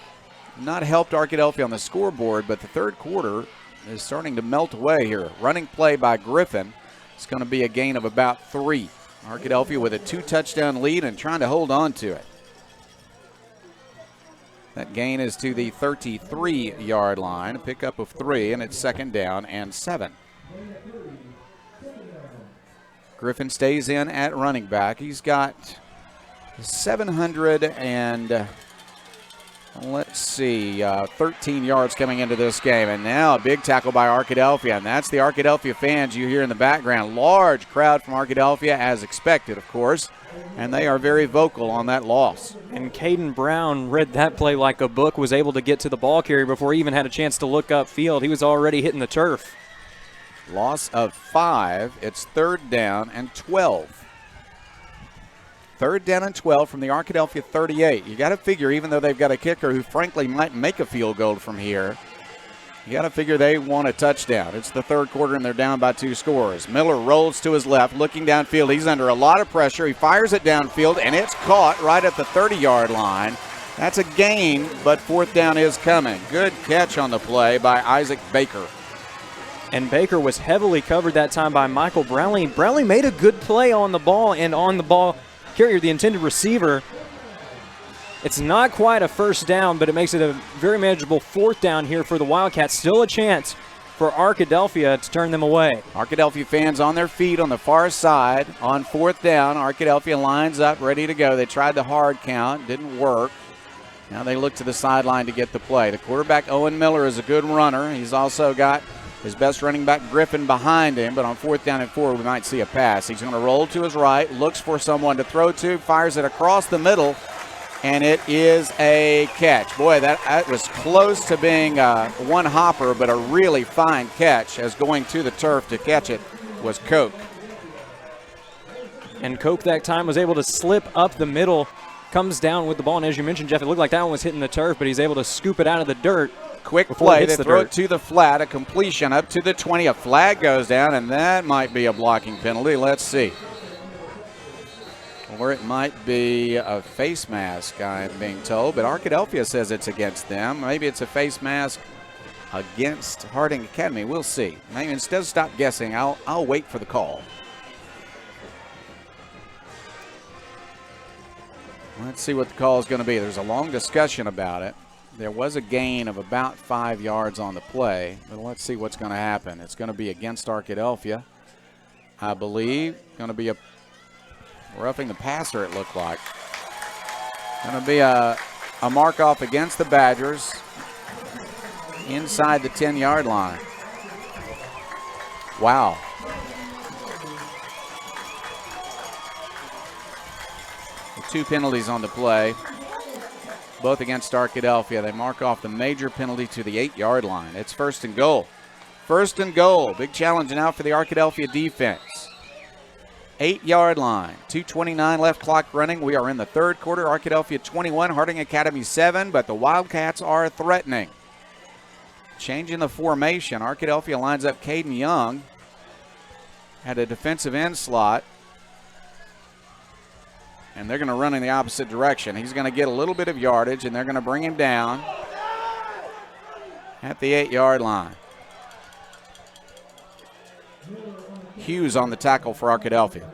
not helped Arkadelphia on the scoreboard, but the third quarter is starting to melt away here. Running play by Griffin. It's going to be a gain of about 3. Arkadelphia with a 2-touchdown lead and trying to hold on to it. That gain is to the 33-yard line, a pickup of 3, and it's 2nd down and 7. Griffin stays in at running back. He's got 700 and Let's see, 13 yards coming into this game. And now a big tackle by Arkadelphia, and that's the Arkadelphia fans you hear in the background. Large crowd from Arkadelphia, as expected, of course, and they are very vocal on that loss. And Caden Brown read that play like a book, was able to get to the ball carrier before he even had a chance to look upfield. He was already hitting the turf. Loss of 5. It's 3rd down and 12. 3rd down and 12 from the Arkadelphia 38. You got to figure, even though they've got a kicker who frankly might make a field goal from here, you got to figure they want a touchdown. It's the 3rd quarter and they're down by 2 scores. Miller rolls to his left, looking downfield. He's under a lot of pressure. He fires it downfield, and it's caught right at the 30-yard line. That's a gain, but 4th down is coming. Good catch on the play by Isaac Baker. And Baker was heavily covered that time by Michael Brownlee. Brownlee made a good play on the ball, and on the ball carrier, the intended receiver. It's not quite a 1st down, but it makes it a very manageable 4th down here for the Wildcats. Still a chance for Arkadelphia to turn them away. Arkadelphia fans on their feet on the far side on 4th down. Arkadelphia lines up, ready to go. They tried the hard count, didn't work. Now they look to the sideline to get the play. The quarterback, Owen Miller, is a good runner. He's also got his best running back, Griffin, behind him, but on 4th down and 4, we might see a pass. He's going to roll to his right, looks for someone to throw to, fires it across the middle, and it is a catch. Boy, that was close to being one hopper, but a really fine catch, as going to the turf to catch it was Koch. And Koch that time was able to slip up the middle, comes down with the ball, and as you mentioned, Jeff, it looked like that one was hitting the turf, but he's able to scoop it out of the dirt. Quick play, they throw it to the flat, a completion up to the 20. A flag goes down, and that might be a blocking penalty. Let's see. Or it might be a face mask, I'm being told, but Arkadelphia says it's against them. Maybe it's a face mask against Harding Academy. We'll see. Maybe instead of stop guessing, I'll wait for the call. Let's see what the call is going to be. There's a long discussion about it. There was a gain of about 5 yards on the play, but let's see what's going to happen. It's going to be against Arkadelphia, I believe. Going to be a roughing the passer, it looked like. Going to be a mark off against the Badgers inside the 10-yard line. Wow. The 2 penalties on the play, both against Arkadelphia. They mark off the major penalty to the 8-yard line. It's 1st and goal. 1st and goal. Big challenge now for the Arkadelphia defense. 8-yard line. 2:29 left clock running. We are in the 3rd quarter. Arkadelphia 21, Harding Academy 7, but the Wildcats are threatening. Changing the formation. Arkadelphia lines up Caden Young at a defensive end slot. And they're going to run in the opposite direction. He's going to get a little bit of yardage, and they're going to bring him down at the 8-yard line. Hughes on the tackle for Arkadelphia.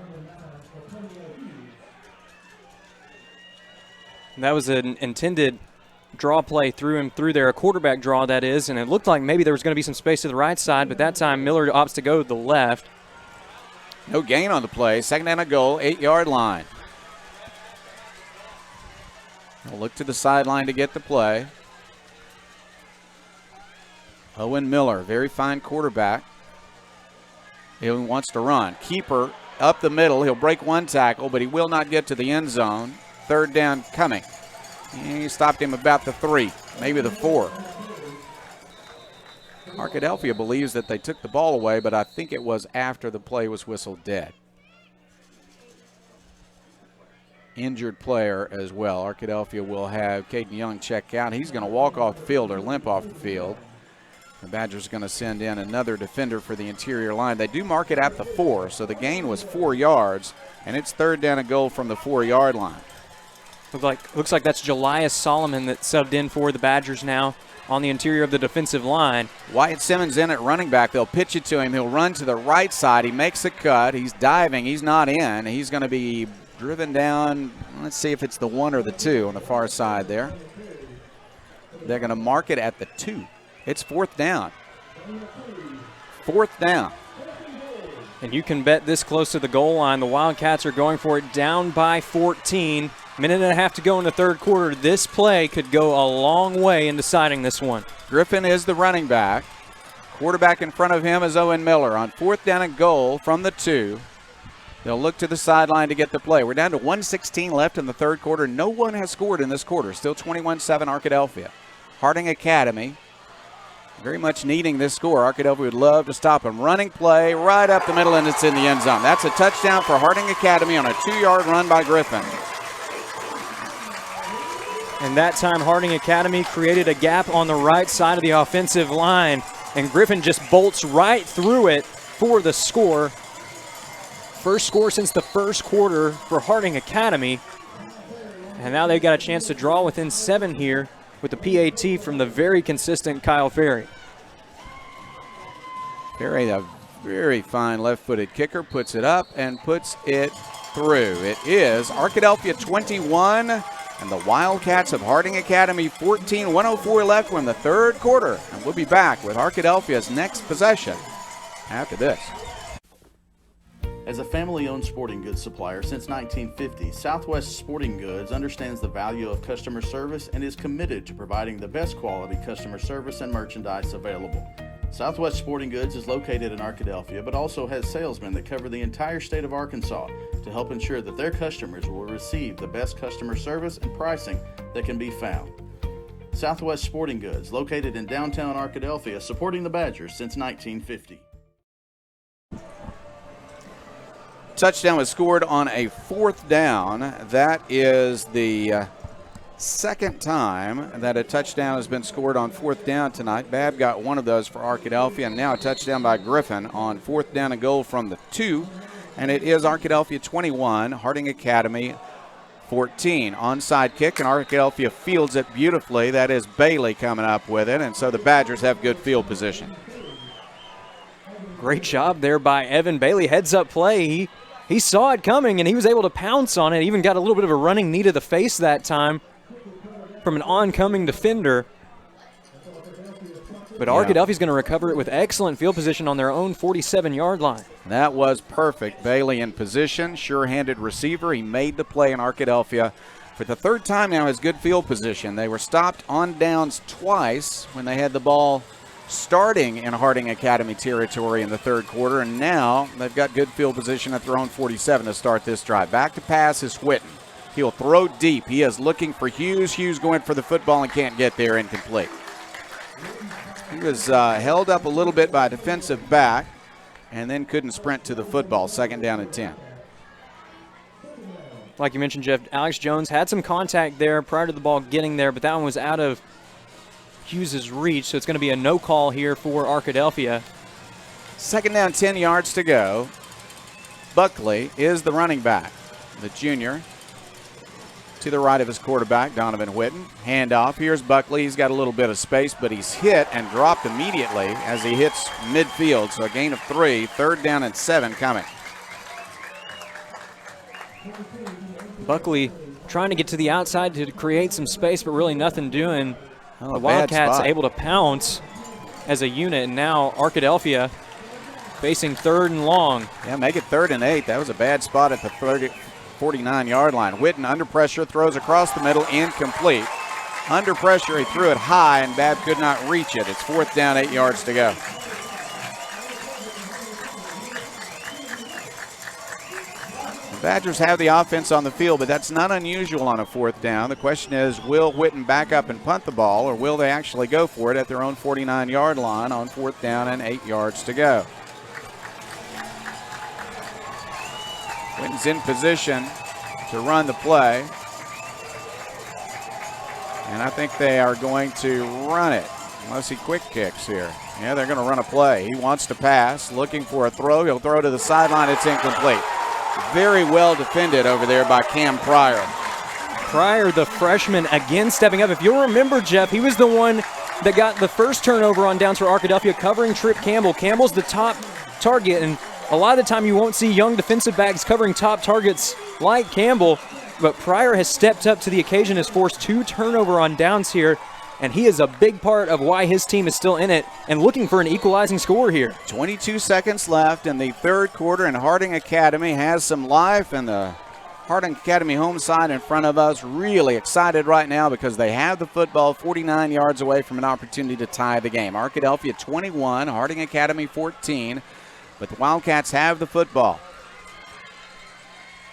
That was an intended draw play through him through there, a quarterback draw that is, and it looked like maybe there was going to be some space to the right side, but that time Miller opts to go to the left. No gain on the play. 2nd and a goal, 8-yard line. We'll look to the sideline to get the play. Owen Miller, very fine quarterback. He wants to run. Keeper up the middle. He'll break 1 tackle, but he will not get to the end zone. 3rd down coming. He stopped him about the 3, maybe the 4. Arkadelphia believes that they took the ball away, but I think it was after the play was whistled dead. Injured player as well. Arkadelphia will have Caden Young check out. He's going to walk off the field or limp off the field. The Badgers are going to send in another defender for the interior line. They do mark it at the 4, so the gain was 4 yards, and it's 3rd down and goal from the 4-yard line. Looks like that's Jelias Solomon that subbed in for the Badgers now on the interior of the defensive line. Wyatt Simmons in at running back. They'll pitch it to him. He'll run to the right side. He makes a cut. He's diving. He's not in. He's going to be driven down. Let's see if it's the 1 or the 2 on the far side there. They're going to mark it at the 2. It's 4th down. 4th down. And you can bet this close to the goal line, the Wildcats are going for it down by 14. Minute and a half to go in the third quarter. This play could go a long way in deciding this one. Griffin is the running back. Quarterback in front of him is Owen Miller. On 4th down and goal from the 2. They'll look to the sideline to get the play. We're down to 1:16 left in the third quarter. No one has scored in this quarter. Still 21-7 Arkadelphia. Harding Academy very much needing this score. Arkadelphia would love to stop him. Running play right up the middle, and it's in the end zone. That's a touchdown for Harding Academy on a 2-yard run by Griffin. And that time Harding Academy created a gap on the right side of the offensive line, and Griffin just bolts right through it for the score. First score since the first quarter for Harding Academy. And now they've got a chance to draw within 7 here with the PAT from the very consistent Kyle Ferry. Ferry, a very fine left-footed kicker, puts it up and puts it through. It is Arkadelphia 21 and the Wildcats of Harding Academy 14. 1:04 left in the third quarter. And we'll be back with Arkadelphia's next possession after this. As a family-owned sporting goods supplier since 1950, Southwest Sporting Goods understands the value of customer service and is committed to providing the best quality customer service and merchandise available. Southwest Sporting Goods is located in Arkadelphia, but also has salesmen that cover the entire state of Arkansas to help ensure that their customers will receive the best customer service and pricing that can be found. Southwest Sporting Goods, located in downtown Arkadelphia, supporting the Badgers since 1950. Touchdown was scored on a 4th down. That is the second time that a touchdown has been scored on 4th down tonight. Babb got one of those for Arkadelphia, and now a touchdown by Griffin on 4th down and goal from the 2. And it is Arkadelphia 21, Harding Academy 14. Onside kick, and Arkadelphia fields it beautifully. That is Bailey coming up with it, and so the Badgers have good field position. Great job there by Evan Bailey. Heads up play. He saw it coming, and he was able to pounce on it. Even got a little bit of a running knee to the face that time from an oncoming defender. But Arkadelphia's going to recover it with excellent field position on their own 47-yard line. That was perfect. Bailey in position, sure-handed receiver. He made the play in Arkadelphia. For the third time now, has good field position. They were stopped on downs twice when they had the ball starting in Harding Academy territory in the third quarter, and now they've got good field position at their own 47 to start this drive. Back to pass is Whitten. He'll throw deep. He is looking for Hughes. Hughes going for the football and can't get there, incomplete. He was held up a little bit by a defensive back and then couldn't sprint to the football. 2nd down and 10. Like you mentioned, Jeff, Alex Jones had some contact there prior to the ball getting there, but that one was out of Hughes' reach, so it's going to be a no call here for Arkadelphia. 2nd down, 10 yards to go. Buckley is the running back, the junior. To the right of his quarterback, Donovan Whitten. Handoff. Here's Buckley. He's got a little bit of space, but he's hit and dropped immediately as he hits midfield. So a gain of 3. 3rd down and 7 coming. Buckley trying to get to the outside to create some space, but really nothing doing. Oh, the Wildcats able to pounce as a unit, and now Arkadelphia facing 3rd and long. Yeah, make it 3rd and 8. That was a bad spot at the 49-yard line. Whitten under pressure, throws across the middle, incomplete. Under pressure, he threw it high, and Babb could not reach it. It's 4th down, 8 yards to go. The Badgers have the offense on the field, but that's not unusual on a 4th down. The question is, will Whitten back up and punt the ball, or will they actually go for it at their own 49-yard line on 4th down and 8 yards to go? Whitten's in position to run the play, and I think they are going to run it, unless he quick kicks here. Yeah, they're going to run a play. He wants to pass, looking for a throw. He'll throw to the sideline. It's incomplete. Very well defended over there by Cam Pryor. Pryor, the freshman, again stepping up. If you'll remember, Jeff, he was the one that got the first turnover on downs for Arkadelphia, covering Trip Campbell. Campbell's the top target, and a lot of the time you won't see young defensive backs covering top targets like Campbell, but Pryor has stepped up to the occasion, has forced 2 turnover on downs here, and he is a big part of why his team is still in it and looking for an equalizing score here. 22 seconds left in the third quarter, and Harding Academy has some life, and the Harding Academy home side in front of us, really excited right now because they have the football 49 yards away from an opportunity to tie the game. Arkadelphia 21, Harding Academy 14, but the Wildcats have the football.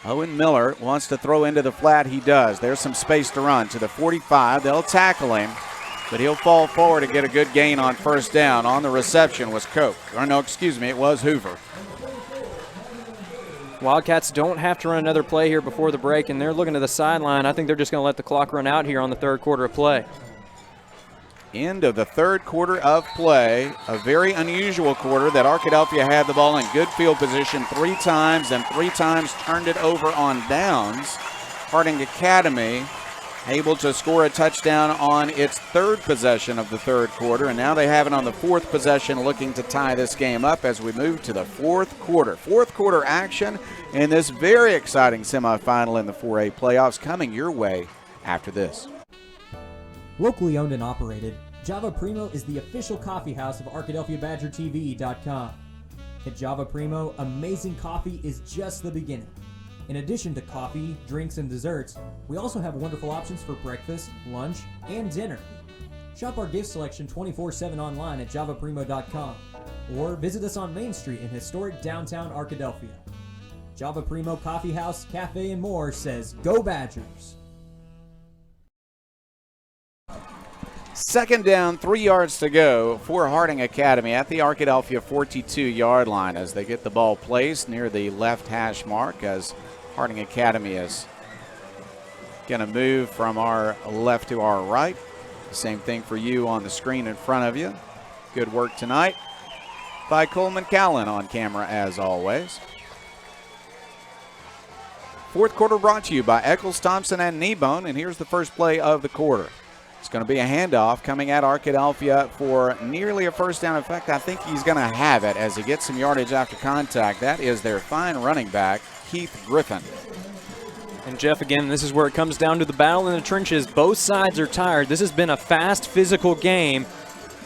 Owen Miller wants to throw into the flat. He does. There's some space to run to the 45. They'll tackle him, but he'll fall forward to get a good gain on first down. On the reception was Coke. Or no, excuse me, it was Hoover. Wildcats don't have to run another play here before the break, and they're looking to the sideline. I think they're just going to let the clock run out here on the third quarter of play. End of the third quarter of play. A very unusual quarter that Arkadelphia had the ball in good field position 3 times and 3 times turned it over on downs. Harding Academy able to score a touchdown on its 3rd possession of the third quarter, and now they have it on the 4th possession, looking to tie this game up as we move to the 4th quarter. 4th quarter action in this very exciting semifinal in the 4A playoffs coming your way after this. Locally owned and operated, Java Primo is the official coffee house of ArkadelphiaBadgerTV.com. At Java Primo, amazing coffee is just the beginning. In addition to coffee, drinks, and desserts, we also have wonderful options for breakfast, lunch, and dinner. Shop our gift selection 24/7 online at javaprimo.com or visit us on Main Street in historic downtown Arkadelphia. Java Primo Coffee House, Cafe, and more says, Go Badgers! Second down, 3 yards to go for Harding Academy at the Arkadelphia 42-yard line as they get the ball placed near the left hash mark, as Harding Academy is going to move from our left to our right. Same thing for you on the screen in front of you. Good work tonight by Coleman Callan on camera as always. 4th quarter brought to you by Eccles, Thompson, and Kneebone, and here's the first play of the quarter. It's going to be a handoff coming at Arkadelphia for nearly a first down. In fact, I think he's going to have it as he gets some yardage after contact. That is their fine running back, Keith Griffin. And Jeff, again, this is where it comes down to the battle in the trenches. Both sides are tired. This has been a fast, physical game,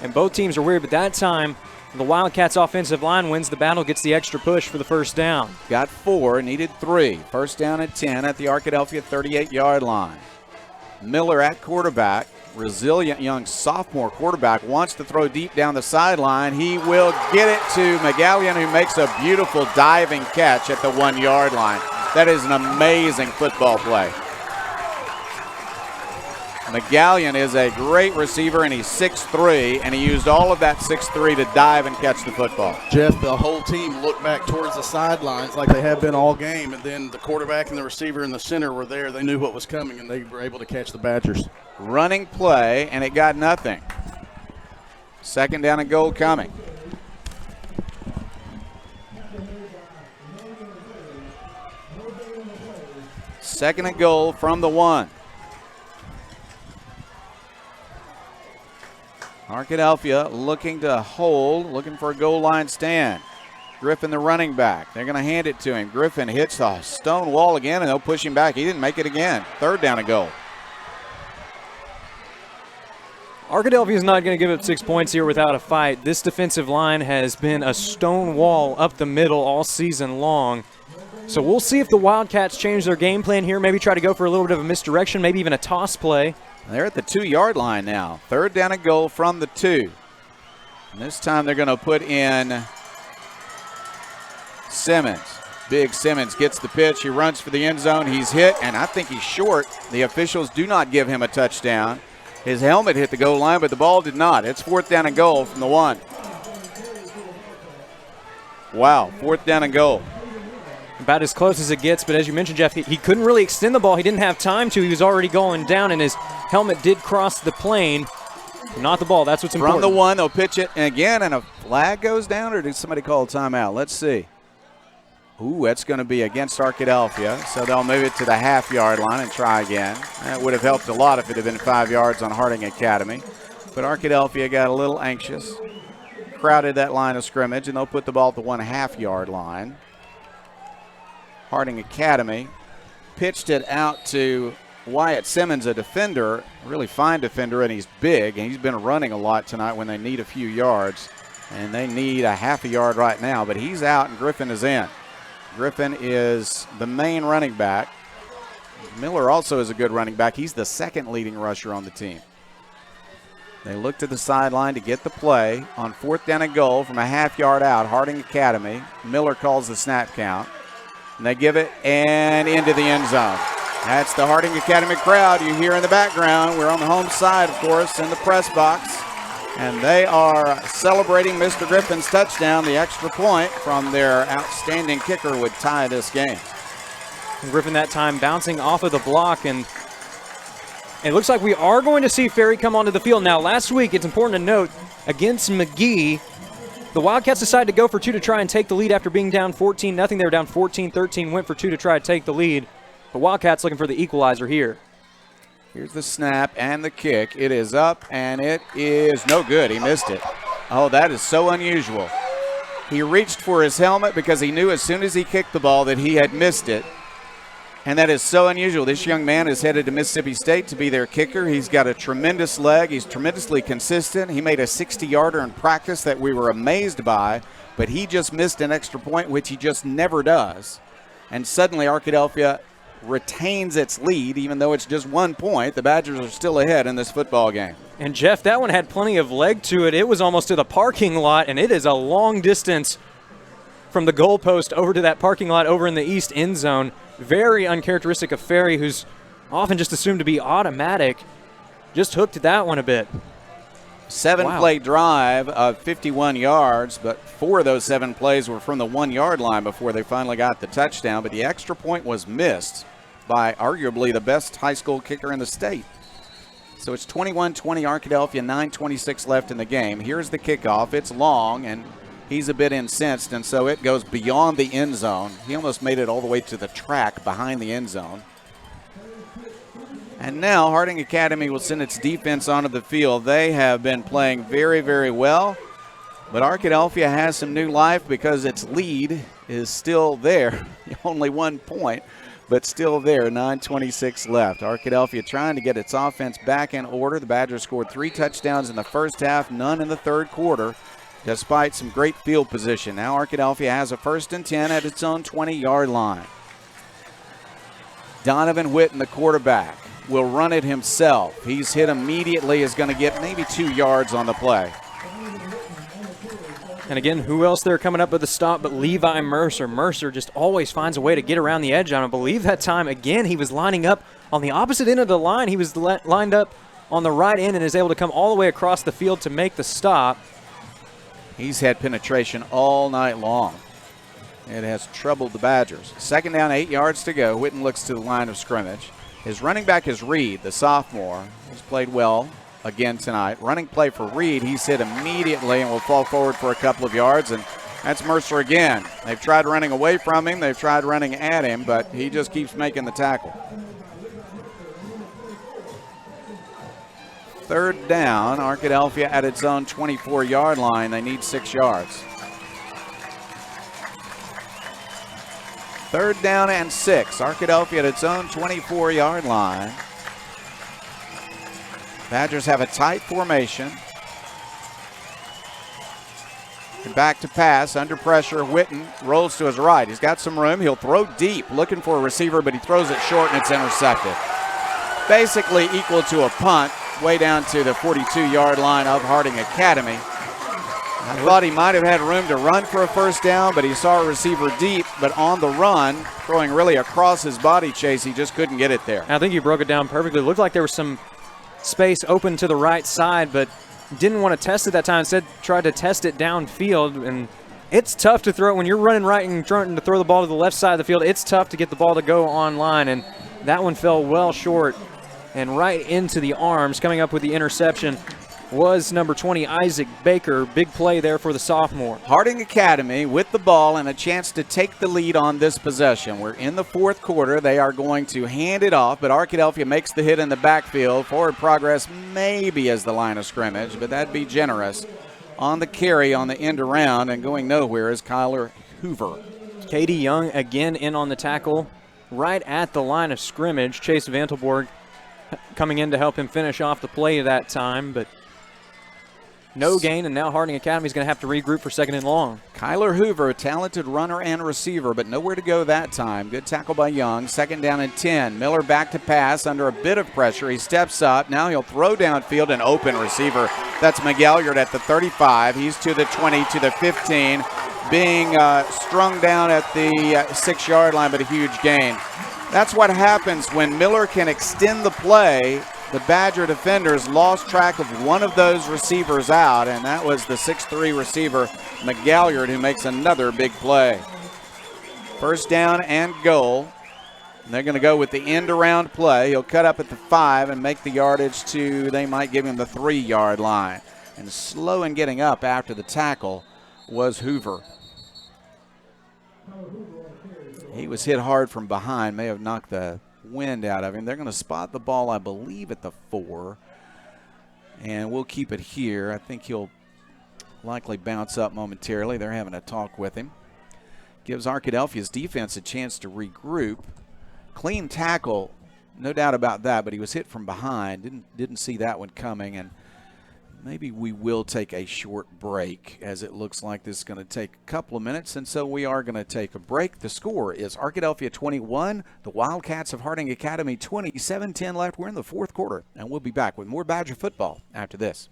and both teams are weird, but that time the Wildcats offensive line wins the battle, gets the extra push for the first down. Got 4, needed 3. First down at 10 at the Arkadelphia 38-yard line. Miller at quarterback. Resilient young sophomore quarterback wants to throw deep down the sideline. He will get it to McGallion, who makes a beautiful diving catch at the 1-yard line. That is an amazing football play. McGallion is a great receiver, and he's 6'3", and he used all of that 6'3" to dive and catch the football. Jeff, the whole team looked back towards the sidelines like they have been all game, and then the quarterback and the receiver in the center were there. They knew what was coming, and they were able to catch the Badgers. Running play, and it got nothing. Second down and goal coming. Second and goal from the 1. Arkadelphia looking to hold, looking for a goal line stand. Griffin, the running back. They're going to hand it to him. Griffin hits the stone wall again, and they'll push him back. He didn't make it again. Third down and goal. Arkadelphia is not going to give up 6 points here without a fight. This defensive line has been a stone wall up the middle all season long. So we'll see if the Wildcats change their game plan here, maybe try to go for a little bit of a misdirection, maybe even a toss play. They're at the 2-yard line now. Third down and goal from the 2. And this time they're going to put in Simmons. Big Simmons gets the pitch. He runs for the end zone. He's hit, and I think he's short. The officials do not give him a touchdown. His helmet hit the goal line, but the ball did not. It's 4th down and goal from the 1. Wow, 4th down and goal. About as close as it gets, but as you mentioned, Jeff, he couldn't really extend the ball. He didn't have time to. He was already going down, and his helmet did cross the plane. Not the ball. That's what's important. From the 1, they'll pitch it again, and a flag goes down, or did somebody call a timeout? Let's see. Ooh, that's going to be against Arkadelphia, so they'll move it to the half-yard line and try again. That would have helped a lot if it had been 5 yards on Harding Academy. But Arkadelphia got a little anxious, crowded that line of scrimmage, and they'll put the ball at the 1.5-yard line. Harding Academy pitched it out to Wyatt Simmons, a defender, a really fine defender, and he's big, and he's been running a lot tonight when they need a few yards, and they need a half a yard right now, but he's out and Griffin is in. Griffin is the main running back. Miller also is a good running back. He's the second leading rusher on the team. They look to the sideline to get the play on 4th down and goal from a half-yard out. Harding Academy. Miller calls the snap count. And they give it and into the end zone. That's the Harding Academy crowd you hear in the background. We're on the home side, of course, in the press box. And they are celebrating Mr. Griffin's touchdown. The extra point from their outstanding kicker would tie this game. And Griffin that time bouncing off of the block, and it looks like we are going to see Ferry come onto the field. Now, last week, it's important to note, against McGee, the Wildcats decided to go for 2 to try and take the lead after being down 14-0. They were down 14-13, went for 2 to try to take the lead. The Wildcats looking for the equalizer here. Here's the snap and the kick. It is up, and it is no good. He missed it. Oh, that is so unusual. He reached for his helmet because he knew as soon as he kicked the ball that he had missed it. And that is so unusual. This young man is headed to Mississippi State to be their kicker. He's got a tremendous leg. He's tremendously consistent. He made a 60-yarder in practice that we were amazed by, but he just missed an extra point, which he just never does. And suddenly Arkadelphia retains its lead, even though it's just 1 point. The Badgers are still ahead in this football game. And Jeff, that one had plenty of leg to it. It was almost to the parking lot, and it is a long distance from the goalpost over to that parking lot over in the east end zone. Very uncharacteristic of Ferry, who's often just assumed to be automatic. Just hooked that one a bit. 7-play drive of 51 yards, but 4 of those 7 plays were from the 1-yard line before they finally got the touchdown. But the extra point was missed by arguably the best high school kicker in the state. So it's 21-20 Arkadelphia, 9:26 left in the game. Here's the kickoff. It's long, and he's a bit incensed, and so it goes beyond the end zone. He almost made it all the way to the track behind the end zone. And now Harding Academy will send its defense onto the field. They have been playing very, very well, but Arkadelphia has some new life because its lead is still there. Only 1 point, but still there. 9:26 left. Arkadelphia trying to get its offense back in order. The Badgers scored 3 touchdowns in the first half, none in the third quarter, despite some great field position. Now Arkadelphia has a 1st and 10 at its own 20-yard line. Donovan Witten, the quarterback, will run it himself. He's hit immediately, is going to get maybe 2 yards on the play. And again, who else there coming up with the stop but Levi Mercer. Mercer just always finds a way to get around the edge on him. I believe that time, again, he was lining up on the opposite end of the line. He was lined up on the right end and is able to come all the way across the field to make the stop. He's had penetration all night long. It has troubled the Badgers. 2nd down, 8 yards to go. Witten looks to the line of scrimmage. His running back is Reed, the sophomore. He's played well again tonight. Running play for Reed. He's hit immediately and will fall forward for a couple of yards. And that's Mercer again. They've tried running away from him. They've tried running at him, but he just keeps making the tackle. 3rd down, Arkadelphia at its own 24-yard line. They need 6 yards. 3rd down and 6. Arkadelphia at its own 24-yard line. Badgers have a tight formation. And back to pass, under pressure. Witten rolls to his right. He's got some room. He'll throw deep, looking for a receiver, but he throws it short and it's intercepted. Basically equal to a punt, way down to the 42-yard line of Harding Academy. I thought he might have had room to run for a 1st down, but he saw a receiver deep, but on the run, throwing really across his body chase, he just couldn't get it there. I think you broke it down perfectly. It looked like there was some space open to the right side, but didn't want to test it that time. Instead, tried to test it downfield, and it's tough to throw. When you're running right and trying to throw the ball to the left side of the field, it's tough to get the ball to go online, and that one fell well short and right into the arms. Coming up with the interception was number 20, Isaac Baker. Big play there for the sophomore. Harding Academy with the ball and a chance to take the lead on this possession. We're in the 4th quarter. They are going to hand it off, but Arkadelphia makes the hit in the backfield. Forward progress maybe as the line of scrimmage, but that'd be generous. On the carry on the end around and going nowhere is Kyler Hoover. Katie Young again in on the tackle right at the line of scrimmage. Chase Vantelborg coming in to help him finish off the play that time, but No gain, and now Harding Academy is going to have to regroup for 2nd and long. Kyler Hoover, a talented runner and receiver, but nowhere to go that time. Good tackle by Young. 2nd down and 10. Miller back to pass under a bit of pressure. He steps up. Now he'll throw downfield, an open receiver. That's McGalliard at the 35. He's to the 20, to the 15. Being strung down at the 6-yard line, but a huge gain. That's what happens when Miller can extend the play. The Badger defenders lost track of one of those receivers out, and that was the 6'3 receiver, McGalliard, who makes another big play. 1st down and goal. And they're going to go with the end-around play. He'll cut up at the 5 and make the yardage to, they might give him the 3-yard line. And slow in getting up after the tackle was Hoover. He was hit hard from behind, may have knocked the wind out of him. They're going to spot the ball, I believe, at the 4. And we'll keep it here. I think he'll likely bounce up momentarily. They're having a talk with him. Gives Arkadelphia's defense a chance to regroup. Clean tackle, no doubt about that, but he was hit from behind. Didn't see that one coming, and maybe we will take a short break, as it looks like this is going to take a couple of minutes, and so we are going to take a break. The score is Arkadelphia 21, the Wildcats of Harding Academy 20, 7-10 left. We're in the 4th quarter, and we'll be back with more Badger football after this.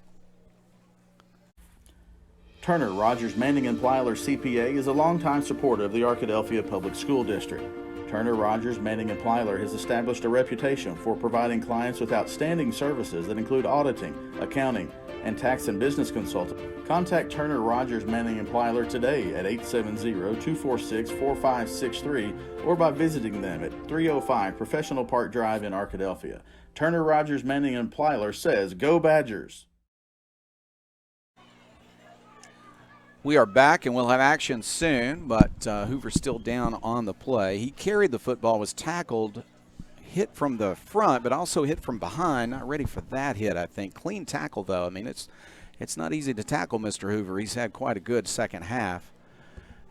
Turner, Rogers, Manning & Plyler CPA is a longtime supporter of the Arkadelphia Public School District. Turner, Rogers, Manning & Plyler has established a reputation for providing clients with outstanding services that include auditing, accounting, and tax and business consulting. Contact Turner, Rogers, Manning & Plyler today at 870-246-4563 or by visiting them at 305 Professional Park Drive in Arkadelphia. Turner, Rogers, Manning & Plyler says, "Go Badgers!" We are back, and we'll have action soon, but Hoover's still down on the play. He carried the football, was tackled, hit from the front, but also hit from behind. Not ready for that hit, I think. Clean tackle, though. I mean, it's not easy to tackle Mr. Hoover. He's had quite a good second half,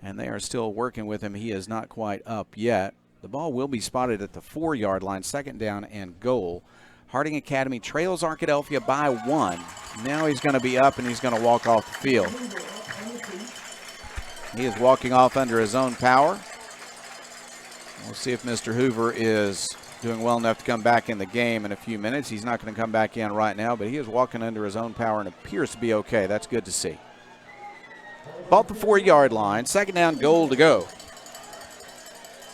and they are still working with him. He is not quite up yet. The ball will be spotted at the 4-yard line, 2nd down and goal. Harding Academy trails Arkadelphia by 1. Now he's going to be up, and he's going to walk off the field. He is walking off under his own power. We'll see if Mr. Hoover is doing well enough to come back in the game in a few minutes. He's not going to come back in right now, but he is walking under his own power and appears to be okay. That's good to see. Ball at the 4-yard line, 2nd down, goal to go.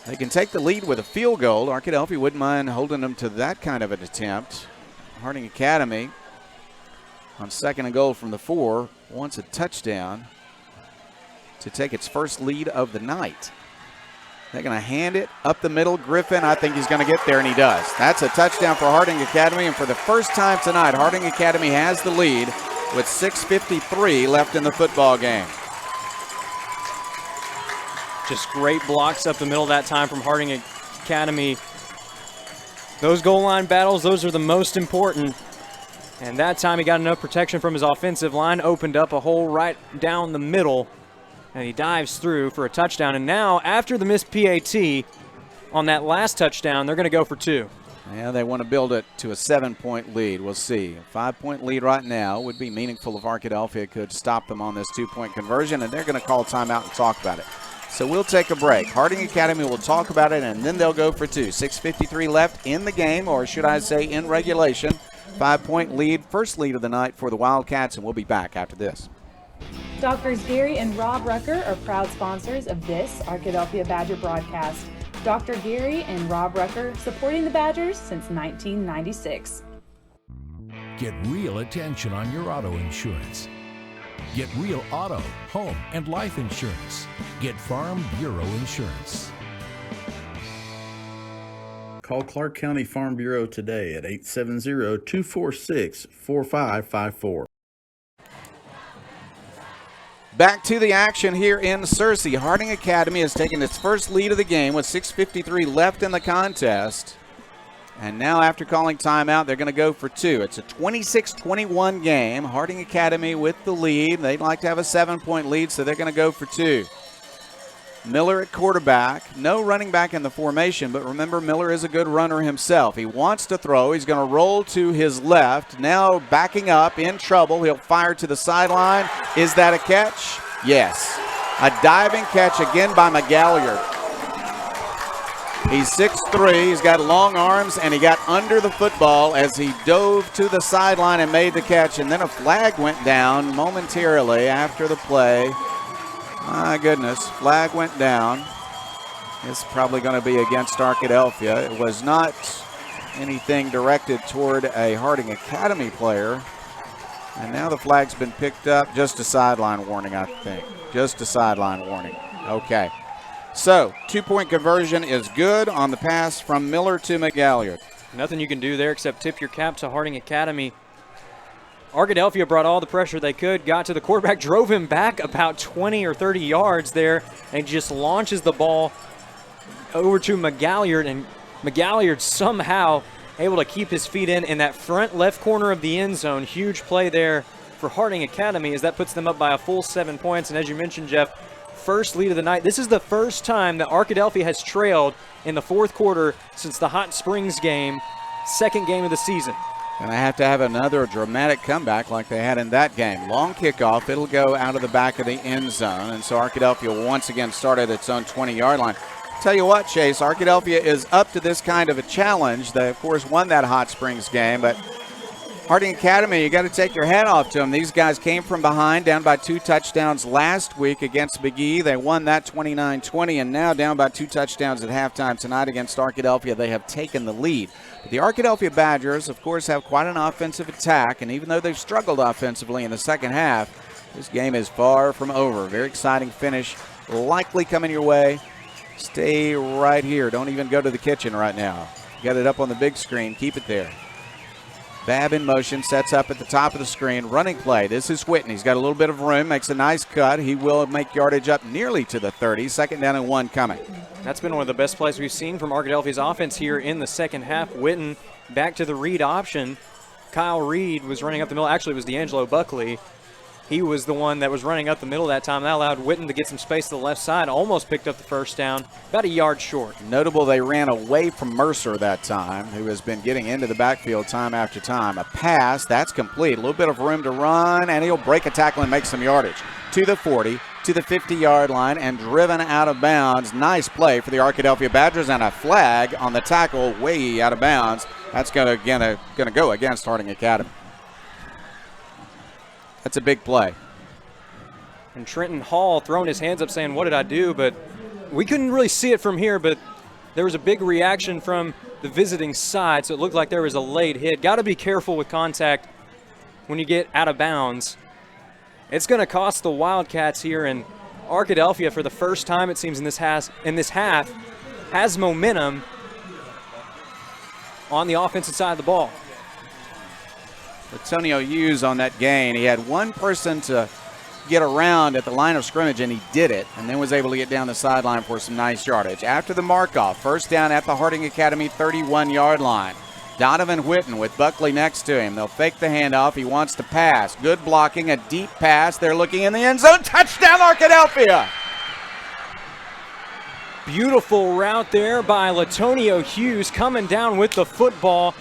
They can take the lead with a field goal. Arkadelphia wouldn't mind holding them to that kind of an attempt. Harding Academy on 2nd and goal from the 4 wants a touchdown to take its first lead of the night. They're going to hand it up the middle. Griffin, I think he's going to get there, and he does. That's a touchdown for Harding Academy, and for the first time tonight, Harding Academy has the lead with 6:53 left in the football game. Just great blocks up the middle that time from Harding Academy. Those goal line battles, those are the most important. And that time he got enough protection from his offensive line, opened up a hole right down the middle, and he dives through for a touchdown. And now, after the missed PAT on that last touchdown, they're going to go for 2. Yeah, they want to build it to a 7-point lead. We'll see. A 5-point lead right now would be meaningful if Arkadelphia could stop them on this 2-point conversion, and they're going to call timeout and talk about it. So we'll take a break. Harding Academy will talk about it, and then they'll go for 2. 6:53 left in the game, or should I say in regulation. 5-point lead, first lead of the night for the Wildcats, and we'll be back after this. Doctors Gary and Rob Rucker are proud sponsors of this Arkadelphia Badger broadcast. Dr. Gary and Rob Rucker supporting the Badgers since 1996. Get real attention on your auto insurance. Get real auto, home, and life insurance. Get Farm Bureau Insurance. Call Clark County Farm Bureau today at 870-246-4554. Back to the action here in Searcy. Harding Academy has taken its first lead of the game with 6:53 left in the contest. And now after calling timeout, they're going to go for 2. It's a 26-21 game. Harding Academy with the lead. They'd like to have a 7-point lead, so they're going to go for 2. Miller at quarterback. No running back in the formation, but remember, Miller is a good runner himself. He wants to throw. He's going to roll to his left. Now backing up, in trouble. He'll fire to the sideline. Is that a catch? Yes. A diving catch again by McGalliard. He's 6'3", he's got long arms, and he got under the football as he dove to the sideline and made the catch. And then a flag went down momentarily after the play. My goodness, flag went down. It's probably going to be against Arkadelphia. It was not anything directed toward a Harding Academy player. And now the flag's been picked up. Just a sideline warning, I think. Just a sideline warning. Okay. So, 2-point conversion is good on the pass from Miller to McGalliard. Nothing you can do there except tip your cap to Harding Academy. Arkadelphia brought all the pressure they could, got to the quarterback, drove him back about 20 or 30 yards there, and just launches the ball over to McGalliard, and McGalliard somehow able to keep his feet in that front left corner of the end zone. Huge play there for Harding Academy as that puts them up by a full 7 points. And as you mentioned, Jeff, first lead of the night. This is the first time that Arkadelphia has trailed in the fourth quarter since the Hot Springs game, second game of the season. And they have to have another dramatic comeback like they had in that game. Long kickoff. It'll go out of the back of the end zone. And so Arkadelphia will once again start at its own 20-yard line. Tell you what, Chase, Arkadelphia is up to this kind of a challenge. They, of course, won that Hot Springs game, but Harding Academy, you got to take your hat off to them. These guys came from behind, down by 2 touchdowns last week against McGee. They won that 29-20, and now down by 2 touchdowns at halftime tonight against Arkadelphia. They have taken the lead. But the Arkadelphia Badgers, of course, have quite an offensive attack, and even though they've struggled offensively in the second half, this game is far from over. Very exciting finish, likely coming your way. Stay right here. Don't even go to the kitchen right now. Get it up on the big screen. Keep it there. Babb in motion, sets up at the top of the screen. Running play. This is Whitten. He's got a little bit of room, makes a nice cut. He will make yardage up nearly to the 30. Second down and 1 coming. That's been one of the best plays we've seen from Arkadelphia's offense here in the second half. Whitten back to the read option. Kyle Reed was running up the middle. Actually, it was D'Angelo Buckley. He was the one that was running up the middle that time. That allowed Whitten to get some space to the left side. Almost picked up the first down, about a yard short. Notable, they ran away from Mercer that time, who has been getting into the backfield time after time. A pass, that's complete. A little bit of room to run, and he'll break a tackle and make some yardage. To the 40, to the 50-yard line, and driven out of bounds. Nice play for the Arkadelphia Badgers, and a flag on the tackle way out of bounds. That's going to go against Harding Academy. That's a big play. And Trenton Hall throwing his hands up saying, what did I do? But we couldn't really see it from here, but there was a big reaction from the visiting side, so it looked like there was a late hit. Got to be careful with contact when you get out of bounds. It's going to cost the Wildcats here, and Arkadelphia, for the first time it seems in this half, has momentum on the offensive side of the ball. Antonio Hughes on that gain. He had one person to get around at the line of scrimmage, and he did it, and then was able to get down the sideline for some nice yardage. After the mark-off, first down at the Harding Academy 31-yard line. Donovan Whitten with Buckley next to him. They'll fake the handoff. He wants to pass. Good blocking, a deep pass. They're looking in the end zone. Touchdown, Arkadelphia! Beautiful route there by Latonio Hughes coming down with the football.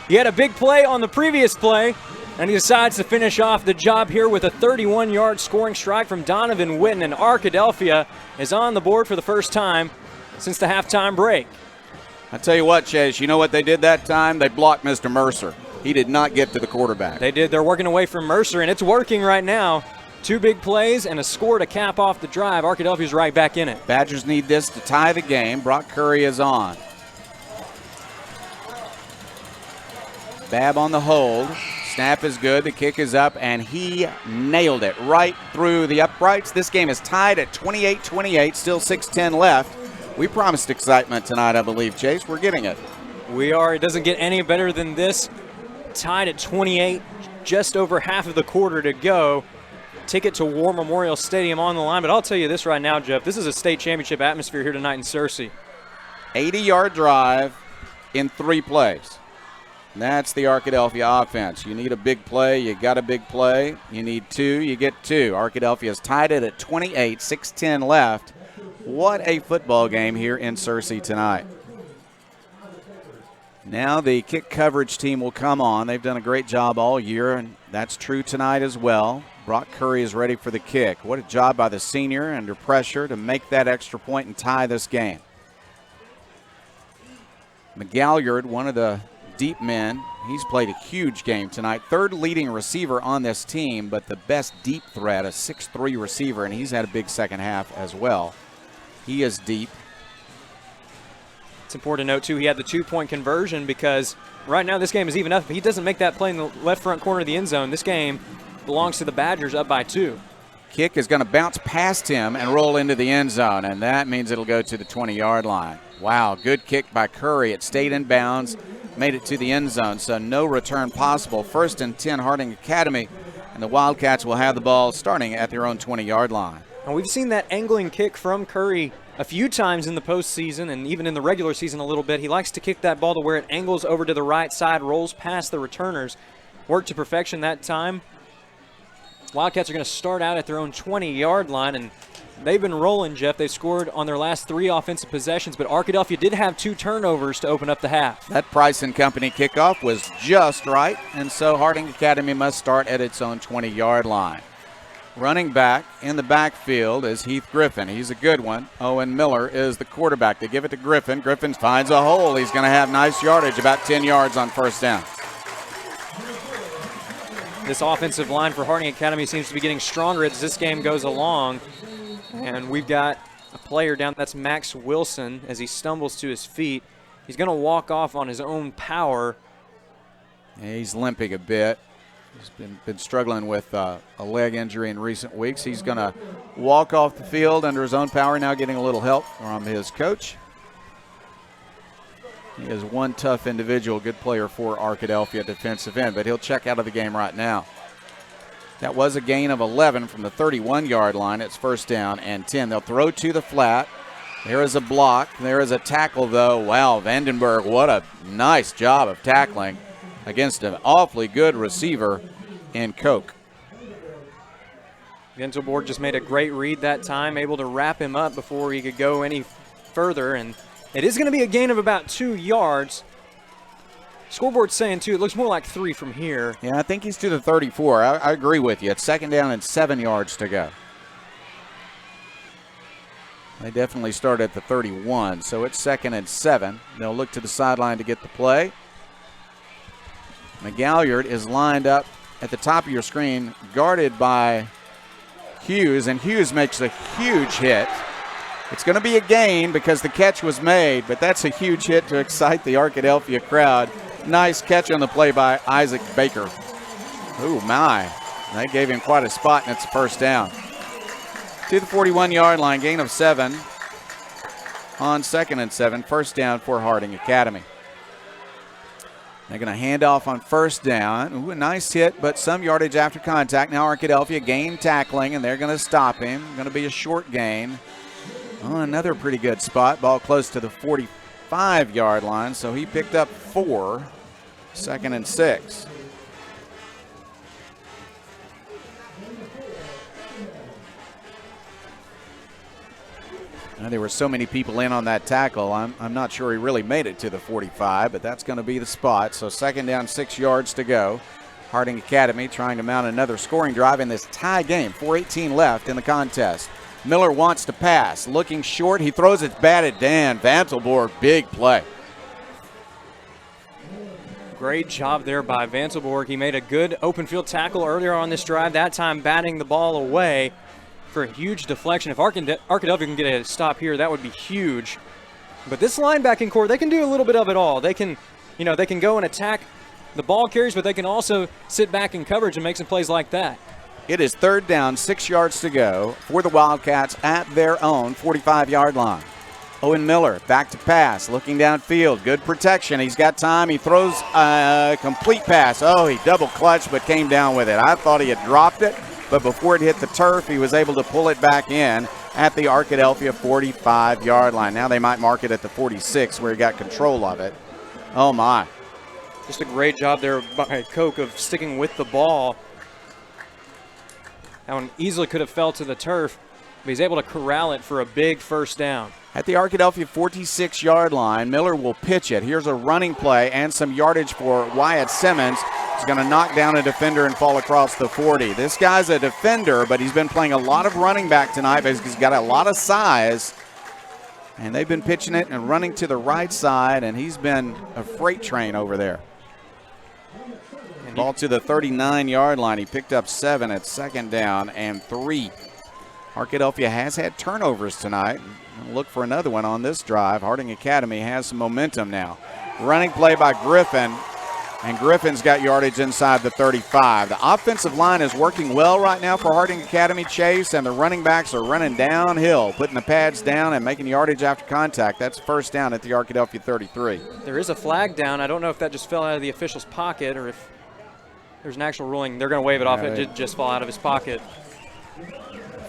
He had a big play on the previous play, and he decides to finish off the job here with a 31-yard scoring strike from Donovan Whitten, and Arkadelphia is on the board for the first time since the halftime break. I tell you what, Chase, you know what they did that time? They blocked Mr. Mercer. He did not get to the quarterback. They did. They're working away from Mercer, and it's working right now. 2 big plays and a score to cap off the drive. Arkadelphia's right back in it. Badgers need this to tie the game. Brock Curry is on. Babb on the hold. Snap is good. The kick is up, and he nailed it right through the uprights. This game is tied at 28-28, still 6:10 left. We promised excitement tonight, I believe, Chase. We're getting it. We are. It doesn't get any better than this. Tied at 28, just over half of the quarter to go. Ticket to War Memorial Stadium on the line. But I'll tell you this right now, Jeff. This is a state championship atmosphere here tonight in Searcy. 80-yard drive in 3 plays. That's the Arkadelphia offense. You need a big play, you got a big play. You need 2, you get 2. Arkadelphia is tied it at 28, 6:10 left. What a football game here in Searcy tonight. Now the kick coverage team will come on. They've done a great job all year, and that's true tonight as well. Brock Curry is ready for the kick. What a job by the senior under pressure to make that extra point and tie this game. McGalliard, one of the deep men, he's played a huge game tonight. Third leading receiver on this team, but the best deep threat, a 6'3" receiver, and he's had a big second half as well. He is deep. It's important to note, too, he had the 2-point conversion because right now this game is even up. If he doesn't make that play in the left front corner of the end zone, this game belongs to the Badgers up by 2. Kick is going to bounce past him and roll into the end zone, and that means it'll go to the 20-yard line. Wow, good kick by Curry. It stayed in bounds, made it to the end zone, so no return possible. 1st and 10, Harding Academy, and the Wildcats will have the ball starting at their own 20-yard line. And we've seen that angling kick from Curry a few times in the postseason and even in the regular season a little bit. He likes to kick that ball to where it angles over to the right side, rolls past the returners. Worked to perfection that time. Wildcats are going to start out at their own 20-yard line, and they've been rolling, Jeff. They've scored on their last 3 offensive possessions, but Arkadelphia did have 2 turnovers to open up the half. That Price and Company kickoff was just right, and so Harding Academy must start at its own 20-yard line. Running back in the backfield is Heath Griffin. He's a good one. Owen Miller is the quarterback. They give it to Griffin. Griffin finds a hole. He's going to have nice yardage, about 10 yards on first down. This offensive line for Harding Academy seems to be getting stronger as this game goes along. And we've got a player down, that's Max Wilson, as he stumbles to his feet. He's going to walk off on his own power. Yeah, he's limping a bit. He's been struggling with a leg injury in recent weeks. He's going to walk off the field under his own power, now getting a little help from his coach. He is one tough individual, good player for Arkadelphia defensive end, but he'll check out of the game right now. That was a gain of 11 from the 31-yard line. It's 1st down and 10. They'll throw to the flat. There is a block. There is a tackle, though. Wow, Vandenberg, what a nice job of tackling against an awfully good receiver in Koch. Ventelborg just made a great read that time, able to wrap him up before he could go any further, and it is going to be a gain of about 2 yards. Scoreboard's saying 2. It looks more like 3 from here. Yeah, I think he's to the 34. I agree with you. It's 2nd down and 7 yards to go. They definitely start at the 31, so it's 2nd and 7. They'll look to the sideline to get the play. McGalliard is lined up at the top of your screen, guarded by Hughes, and Hughes makes a huge hit. It's going to be a gain because the catch was made, but that's a huge hit to excite the Arkadelphia crowd. Nice catch on the play by Isaac Baker. Oh, my. That gave him quite a spot, and it's a 1st down. To the 41-yard line, gain of 7 on 2nd and 7. 1st down for Harding Academy. They're going to hand off on 1st down. Ooh, a nice hit, but some yardage after contact. Now Arkadelphia gain tackling, and they're going to stop him. Going to be a short gain. Oh, another pretty good spot. Ball close to the 45-yard line, so he picked up 4. 2nd and 6. There were so many people in on that tackle. I'm not sure he really made it to the 45, but that's going to be the spot. So 2nd down, 6 yards to go. Harding Academy trying to mount another scoring drive in this tie game. 4:18 left in the contest. Miller wants to pass. Looking short. He throws it batted down. Vantelborg, big play. Great job there by Vantelborg. He made a good open field tackle earlier on this drive, that time batting the ball away for a huge deflection. If Arkadelphia can get a stop here, that would be huge. But this linebacking core, they can do a little bit of it all. They can, they can go and attack the ball carries, but they can also sit back in coverage and make some plays like that. It is 3rd down, 6 yards to go for the Wildcats at their own 45-yard line. Owen Miller back to pass, looking downfield. Good protection. He's got time. He throws a complete pass. Oh, he double clutched but came down with it. I thought he had dropped it, but before it hit the turf, he was able to pull it back in at the Arkadelphia 45-yard line. Now they might mark it at the 46 where he got control of it. Oh, my. Just a great job there by Koch of sticking with the ball. That one easily could have fell to the turf. but he's able to corral it for a big first down. At the Arkadelphia 46-yard line, Miller will pitch it. Here's a running play and some yardage for Wyatt Simmons. He's going to knock down a defender and fall across the 40. This guy's a defender, but he's been playing a lot of running back tonight because he's got a lot of size. And they've been pitching it and running to the right side, and he's been a freight train over there. Ball to the 39-yard line. He picked up 7 at second down and 3. Arkadelphia has had turnovers tonight. Look for another one on this drive. Harding Academy has some momentum now. Running play by Griffin, and Griffin's got yardage inside the 35. The offensive line is working well right now for Harding Academy, Chase, and the running backs are running downhill, putting the pads down and making yardage after contact. That's first down at the Arkadelphia 33. There is a flag down. I don't know if that just fell out of the official's pocket or if there's an actual ruling. They're going to wave it off. It did just fall out of his pocket.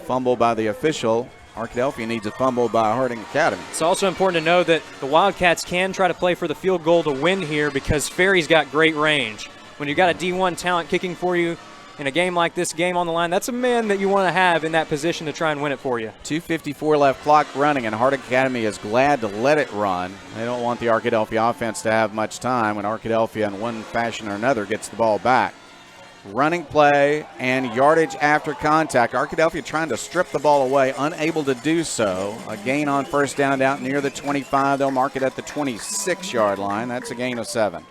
Fumble by the official. Arkadelphia needs a fumble by Harding Academy. It's also important to know that the Wildcats can try to play for the field goal to win here because Ferry's got great range. When you've got a D1 talent kicking for you in a game like this, game on the line, that's a man that you want to have in that position to try and win it for you. 2:54 left, clock running, and Harding Academy is glad to let it run. They don't want the Arkadelphia offense to have much time when Arkadelphia in one fashion or another gets the ball back. Running play and yardage after contact. Arkadelphia trying to strip the ball away, unable to do so. A gain on first down out near the 25. They'll mark it at the 26-yard line. That's a gain of 7.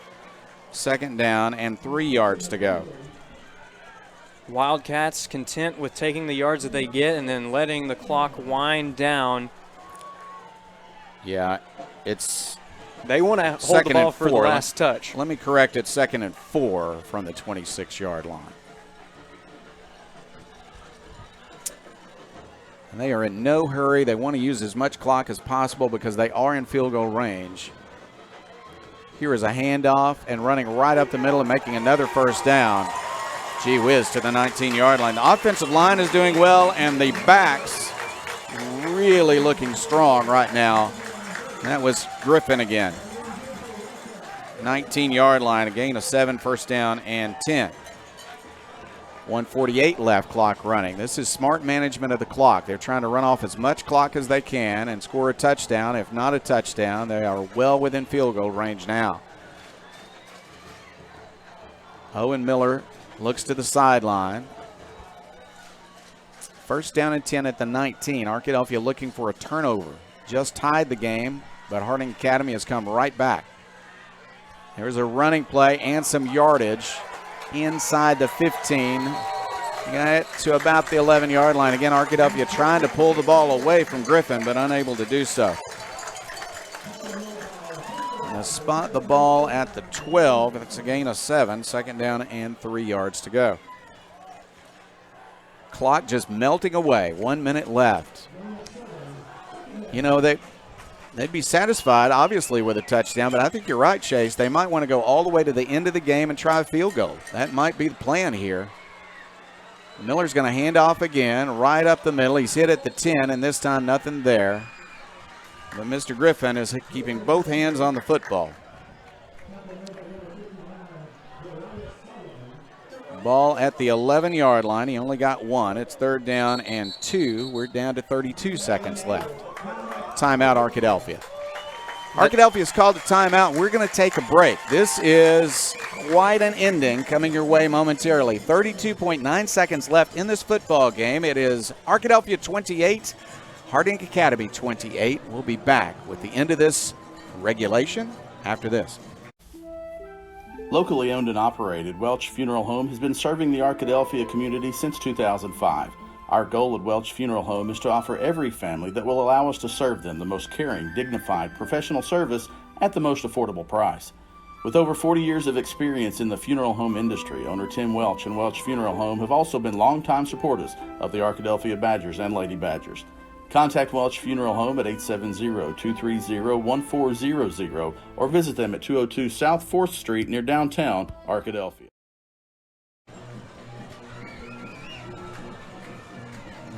Second down and 3 yards to go. Wildcats content with taking the yards that they get and then letting the clock wind down. Yeah, it's... They want to hold the ball for the last touch. Let me correct it, 2nd and 4 from the 26-yard line. And they are in no hurry. They want to use as much clock as possible because they are in field goal range. Here is a handoff and running right up the middle and making another first down. Gee whiz, to the 19-yard line. The offensive line is doing well, and the backs really looking strong right now. That was Griffin again. 19-yard line, a gain of 7, first down and 10. 1:48 left, clock running. This is smart management of the clock. They're trying to run off as much clock as they can and score a touchdown. If not a touchdown, they are well within field goal range now. Owen Miller looks to the sideline. First down and 10 at the 19. Arkadelphia looking for a turnover. Just tied the game, but Harding Academy has come right back. There's a running play and some yardage inside the 15. Got it to about the 11-yard line. Again, Arkadelphia trying to pull the ball away from Griffin, but unable to do so. Now spot the ball at the 12. It's a gain of 7. Second down and 3 yards to go. Clock just melting away. 1 minute left. You know, they'd be satisfied, obviously, with a touchdown, but I think you're right, Chase. They might want to go all the way to the end of the game and try a field goal. That might be the plan here. Miller's going to hand off again, right up the middle. He's hit at the 10, and this time nothing there. But Mr. Griffin is keeping both hands on the football. Ball at the 11-yard line. He only got 1. It's third down and 2. We're down to 32 seconds left. Timeout, Arkadelphia. Arkadelphia's called a timeout. We're going to take a break. This is quite an ending coming your way momentarily. 32.9 seconds left in this football game. It is Arkadelphia 28, Harding Academy 28. We'll be back with the end of this regulation after this. Locally owned and operated, Welch Funeral Home has been serving the Arkadelphia community since 2005. Our goal at Welch Funeral Home is to offer every family that will allow us to serve them the most caring, dignified, professional service at the most affordable price. With over 40 years of experience in the funeral home industry, owner Tim Welch and Welch Funeral Home have also been longtime supporters of the Arkadelphia Badgers and Lady Badgers. Contact Welch Funeral Home at 870-230-1400 or visit them at 202 South 4th Street near downtown Arkadelphia.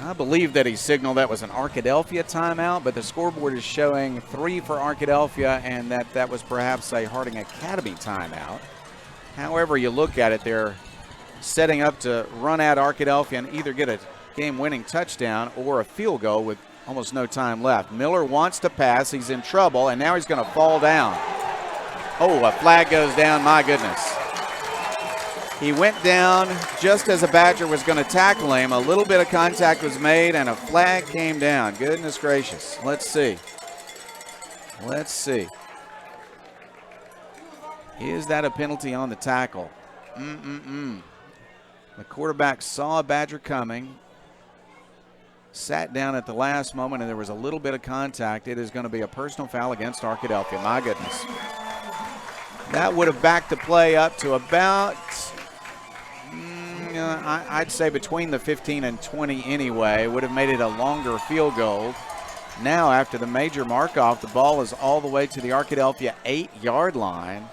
I believe that he signaled that was an Arkadelphia timeout, but the scoreboard is showing 3 for Arkadelphia and that was perhaps a Harding Academy timeout. However you look at it, they're setting up to run at Arkadelphia and either get a game-winning touchdown or a field goal with almost no time left. Miller wants to pass. He's in trouble, and now he's going to fall down. Oh, a flag goes down. My goodness. He went down just as a Badger was going to tackle him. A little bit of contact was made, and a flag came down. Goodness gracious. Let's see. Let's see. Is that a penalty on the tackle? The quarterback saw a Badger coming, sat down at the last moment, and there was a little bit of contact. It is going to be a personal foul against Arkadelphia. My goodness. That would have backed the play up to about, I'd say between the 15 and 20 anyway. Would have made it a longer field goal. Now, after the major mark-off, the ball is all the way to the Arkadelphia 8-yard line.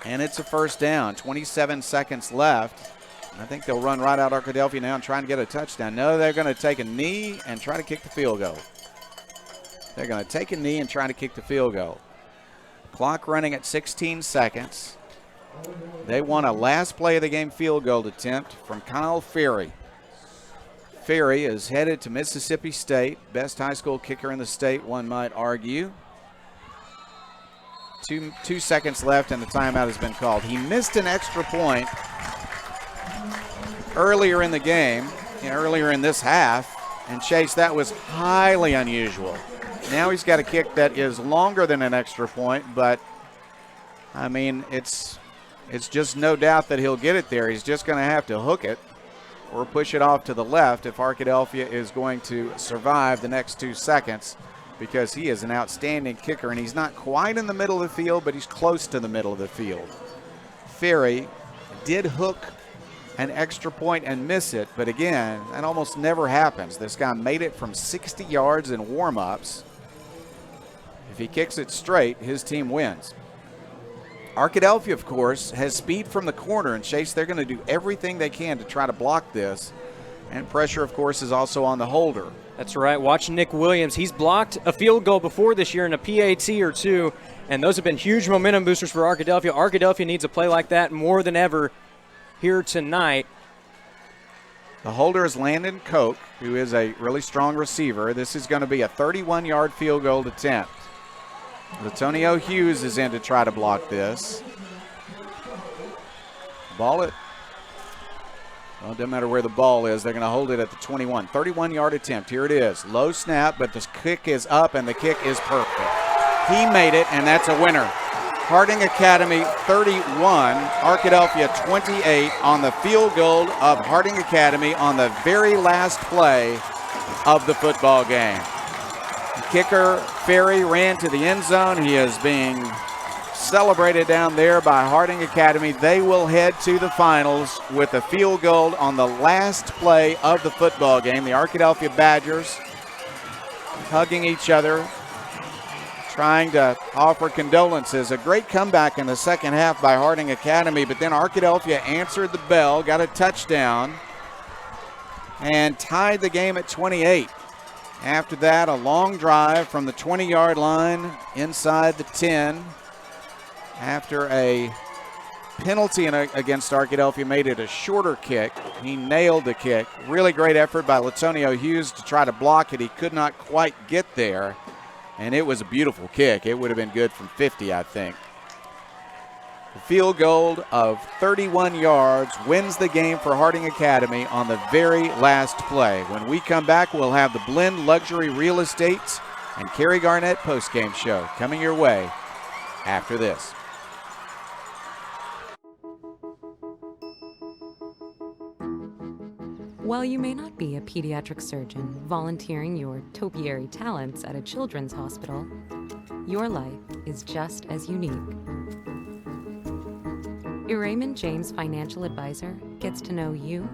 And it's a first down. 27 seconds left. I think they'll run right out Arkadelphia now and try and get a touchdown. No, they're going to take a knee and try to kick the field goal. They're going to take a knee and try to kick the field goal. Clock running at 16 seconds. They want a last play of the game field goal attempt from Kyle Ferry. Ferry is headed to Mississippi State. Best high school kicker in the state, one might argue. Two seconds left and the timeout has been called. He missed an extra point earlier in the game, earlier in this half, and Chase, that was highly unusual. Now he's got a kick that is longer than an extra point, but I mean, it's just no doubt that he'll get it there. He's just going to have to hook it or push it off to the left if Arkadelphia is going to survive the next 2 seconds, because he is an outstanding kicker, and he's not quite in the middle of the field, but he's close to the middle of the field. Ferry did hook an extra point and miss it, but again, that almost never happens. This guy made it from 60 yards in warm-ups. If he kicks it straight, his team wins. Arkadelphia, of course, has speed from the corner, and Chase, they're going to do everything they can to try to block this. And pressure, of course, is also on the holder. That's right. Watch Nick Williams. He's blocked a field goal before this year in a PAT or two, and those have been huge momentum boosters for Arkadelphia. Arkadelphia needs a play like that more than ever here tonight. The holder is Landon Koch, who is a really strong receiver. This is going to be a 31-yard field goal attempt. Latonio Hughes is in to try to block this. Ball it. Well, it doesn't matter where the ball is. They're going to hold it at the 21. 31-yard attempt. Here it is. Low snap, but the kick is up, and the kick is perfect. He made it, and that's a winner. Harding Academy 31, Arkadelphia 28 on the field goal of Harding Academy on the very last play of the football game. The kicker, Ferry, ran to the end zone. He is being celebrated down there by Harding Academy. They will head to the finals with a field goal on the last play of the football game. The Arkadelphia Badgers hugging each other, trying to offer condolences. A great comeback in the second half by Harding Academy, but then Arkadelphia answered the bell, got a touchdown, and tied the game at 28. After that, a long drive from the 20-yard line inside the 10. After a penalty against Arkadelphia made it a shorter kick. He nailed the kick. Really great effort by Latonio Hughes to try to block it. He could not quite get there, and it was a beautiful kick. It would have been good from 50, I think. The field goal of 31 yards wins the game for Harding Academy on the very last play. When we come back, we'll have the Blend Luxury Real Estate and Kerry Garnett postgame show coming your way after this. While you may not be a pediatric surgeon volunteering your topiary talents at a children's hospital, your life is just as unique. Your Raymond James financial advisor gets to know you,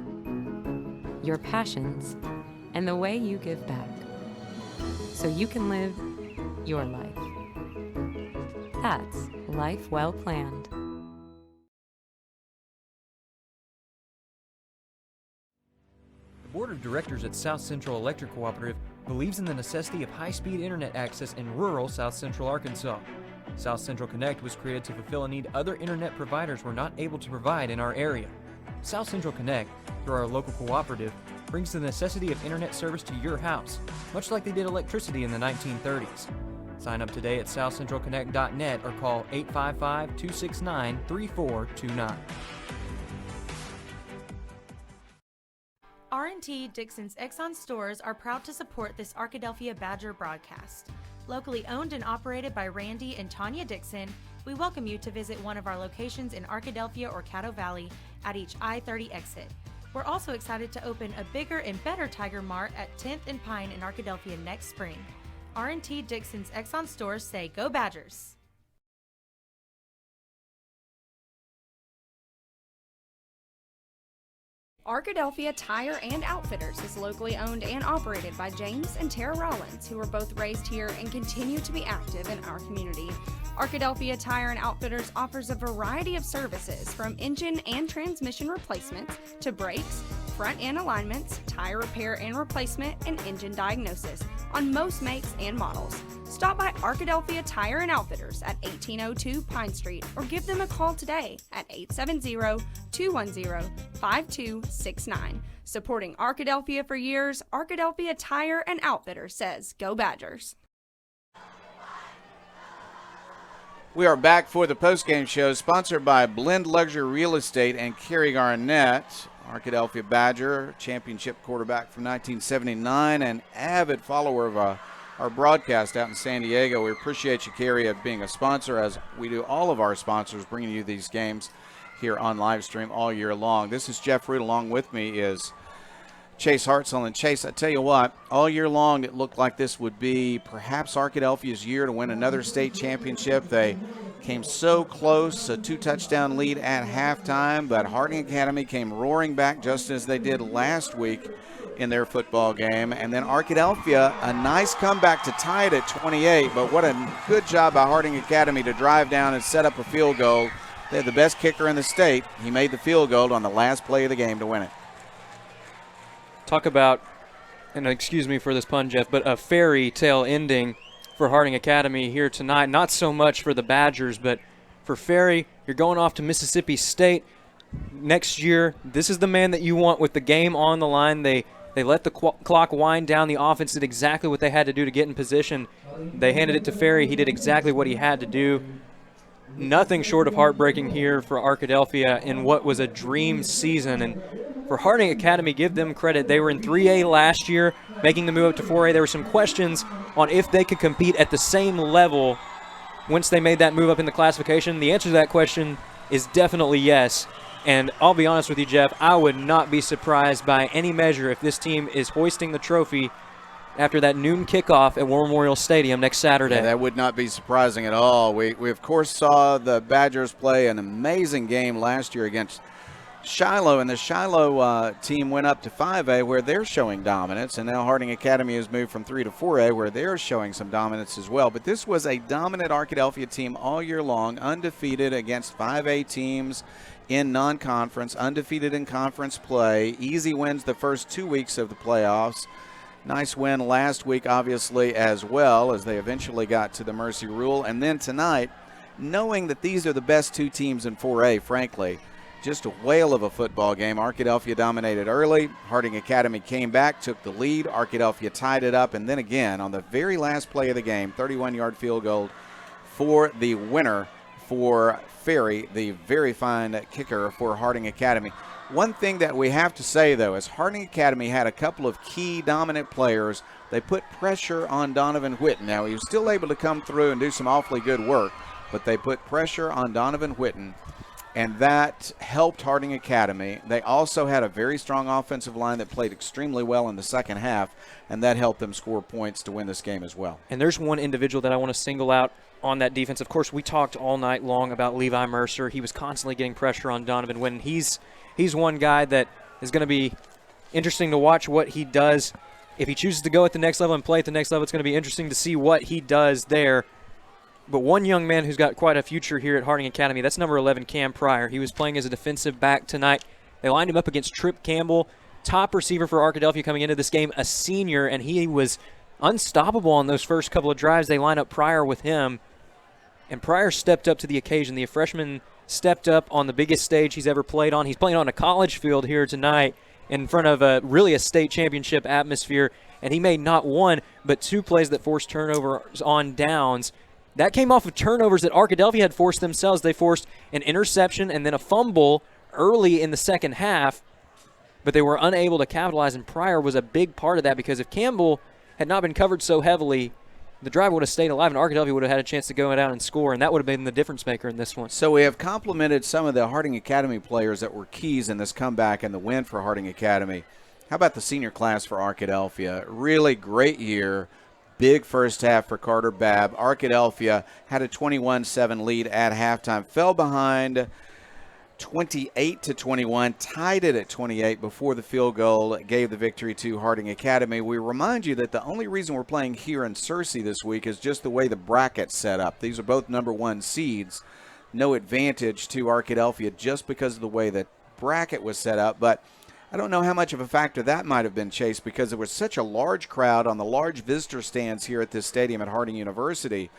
your passions, and the way you give back, so you can live your life. That's life well planned. The Board of Directors at South Central Electric Cooperative believes in the necessity of high-speed internet access in rural South Central Arkansas. South Central Connect was created to fulfill a need other internet providers were not able to provide in our area. South Central Connect, through our local cooperative, brings the necessity of internet service to your house, much like they did electricity in the 1930s. Sign up today at southcentralconnect.net or call 855-269-3429. R&T Dixon's Exxon stores are proud to support this Arkadelphia Badger broadcast. Locally owned and operated by Randy and Tanya Dixon, we welcome you to visit one of our locations in Arkadelphia or Caddo Valley at each I-30 exit. We're also excited to open a bigger and better Tiger Mart at 10th and Pine in Arkadelphia next spring. R&T Dixon's Exxon stores say, "Go Badgers!" Arkadelphia Tire and Outfitters is locally owned and operated by James and Tara Rollins, who were both raised here and continue to be active in our community. Arkadelphia Tire and Outfitters offers a variety of services from engine and transmission replacements to brakes, front end alignments, tire repair and replacement, and engine diagnosis on most makes and models. Stop by Arkadelphia Tire and Outfitters at 1802 Pine Street or give them a call today at 870-210-5269. Supporting Arkadelphia for years, Arkadelphia Tire and Outfitters says, "Go Badgers!" We are back for the postgame show, sponsored by Blend Luxury Real Estate and Kerry Garnett. Arkadelphia Badger, championship quarterback from 1979, an avid follower of our broadcast out in San Diego. We appreciate you, Kerry, of being a sponsor, as we do all of our sponsors, bringing you these games here on live stream all year long. This is Jeff Root. Along with me is Chase Hartzell. And Chase, I tell you what, all year long it looked like this would be perhaps Arkadelphia's year to win another state championship. They came so close, a 2-touchdown lead at halftime, but Harding Academy came roaring back just as they did last week in their football game. And then Arkadelphia, a nice comeback to tie it at 28, but what a good job by Harding Academy to drive down and set up a field goal. They had the best kicker in the state. He made the field goal on the last play of the game to win it. Talk about, and excuse me for this pun, Jeff, but a fairy tale ending for Harding Academy here tonight. Not so much for the Badgers, but for Ferry, you're going off to Mississippi State next year. This is the man that you want with the game on the line. They let the clock wind down. The offense did exactly what they had to do to get in position. They handed it to Ferry. He did exactly what he had to do. Nothing short of heartbreaking here for Arkadelphia in what was a dream season. And for Harding Academy, give them credit. They were in 3A last year, making the move up to 4A. There were some questions on if they could compete at the same level once they made that move up in the classification. The answer to that question is definitely yes. And I'll be honest with you, Jeff, I would not be surprised by any measure if this team is hoisting the trophy after that noon kickoff at War Memorial Stadium next Saturday. Yeah, that would not be surprising at all. We of course saw the Badgers play an amazing game last year against Shiloh, and the Shiloh team went up to 5A where they're showing dominance, and now Harding Academy has moved from 3 to 4A where they're showing some dominance as well. But this was a dominant Arkadelphia team all year long, undefeated against 5A teams in non-conference, undefeated in conference play, easy wins the first 2 weeks of the playoffs. Nice win last week, obviously, as well, as they eventually got to the Mercy Rule. And then tonight, knowing that these are the best two teams in 4A, frankly, just a whale of a football game. Arkadelphia dominated early. Harding Academy came back, took the lead. Arkadelphia tied it up. And then again, on the very last play of the game, 31-yard field goal for the winner for Ferry, the very fine kicker for Harding Academy. One thing that we have to say, though, is Harding Academy had a couple of key dominant players. They put pressure on Donovan Whitten. Now, he was still able to come through and do some awfully good work, but they put pressure on Donovan Whitten, and that helped Harding Academy. They also had a very strong offensive line that played extremely well in the second half, and that helped them score points to win this game as well. And there's one individual that I want to single out on that defense. Of course, we talked all night long about Levi Mercer. He was constantly getting pressure on Donovan Whitten. He's one guy that is going to be interesting to watch what he does. If he chooses to go at the next level and play at the next level, it's going to be interesting to see what he does there. But one young man who's got quite a future here at Harding Academy, that's number 11, Cam Pryor. He was playing as a defensive back tonight. They lined him up against Trip Campbell, top receiver for Arkadelphia coming into this game, a senior, and he was unstoppable on those first couple of drives. They line up Pryor with him, and Pryor stepped up to the occasion. The freshman stepped up on the biggest stage he's ever played on. He's playing on a college field here tonight, in front of a state championship atmosphere, and he made not one but 2 plays that forced turnovers on downs. That came off of turnovers that Arkadelphia had forced themselves. They forced an interception and then a fumble early in the second half, but they were unable to capitalize, and Pryor was a big part of that, because if Campbell had not been covered so heavily, the drive would have stayed alive, and Arkadelphia would have had a chance to go down and score, and that would have been the difference maker in this one. So we have complimented some of the Harding Academy players that were keys in this comeback and the win for Harding Academy. How about the senior class for Arkadelphia? Really great year. Big first half for Carter Babb. Arkadelphia had a 21-7 lead at halftime, fell behind 28-21, tied it at 28 before the field goal gave the victory to Harding Academy. We remind you that the only reason we're playing here in Searcy this week is just the way the bracket's set up. These are both number 1 seeds. No advantage to Arkadelphia just because of the way that bracket was set up, but I don't know how much of a factor that might have been, Chase, because there was such a large crowd on the large visitor stands here at this stadium at Harding University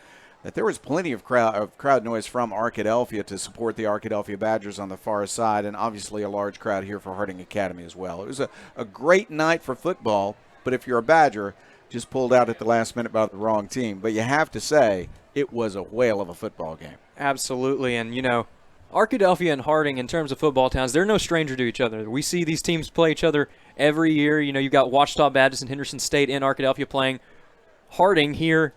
that there was plenty of crowd noise from Arkadelphia to support the Arkadelphia Badgers on the far side, and obviously a large crowd here for Harding Academy as well. It was a great night for football, but if you're a Badger, just pulled out at the last minute about the wrong team. But you have to say it was a whale of a football game. Absolutely, and Arkadelphia and Harding, in terms of football towns, they're no stranger to each other. We see these teams play each other every year. You've got Ouachita Baptist and Henderson State in Arkadelphia playing Harding here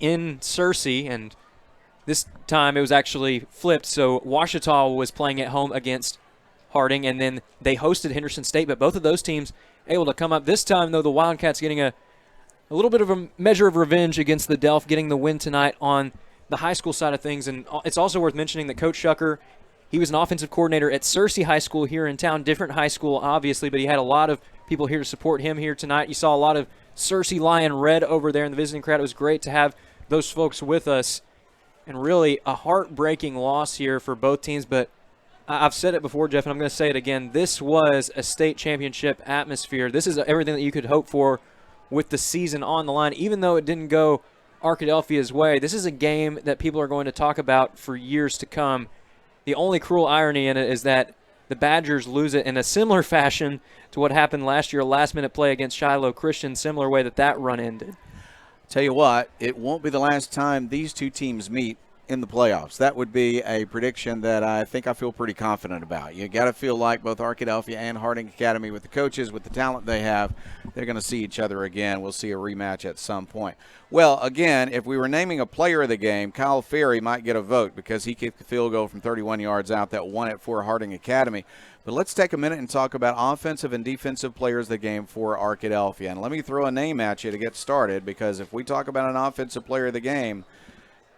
in Searcy, and this time it was actually flipped. So Ouachita was playing at home against Harding, and then they hosted Henderson State, but both of those teams able to come up. This time, though, the Wildcats getting a little bit of a measure of revenge against the Delph, getting the win tonight on the high school side of things. And it's also worth mentioning that Coach Shucker, he was an offensive coordinator at Searcy High School here in town, different high school, obviously, but he had a lot of people here to support him here tonight. You saw a lot of Searcy Lion Red over there in the visiting crowd. It was great to have those folks with us, and really a heartbreaking loss here for both teams. But I've said it before, Jeff, and I'm going to say it again. This was a state championship atmosphere. This is everything that you could hope for with the season on the line. Even though it didn't go Arkadelphia's way, this is a game that people are going to talk about for years to come. The only cruel irony in it is that the Badgers lose it in a similar fashion to what happened last year, a last-minute play against Shiloh Christian, similar way that run ended. Tell you what, it won't be the last time these two teams meet in the playoffs. That would be a prediction that I think I feel pretty confident about. You got to feel like both Arkadelphia and Harding Academy, with the coaches, with the talent they have, they're going to see each other again. We'll see a rematch at some point. Well, again, if we were naming a player of the game, Kyle Ferry might get a vote because he kicked the field goal from 31 yards out that won it for Harding Academy. But let's take a minute and talk about offensive and defensive players of the game for Arkadelphia. And let me throw a name at you to get started, because if we talk about an offensive player of the game,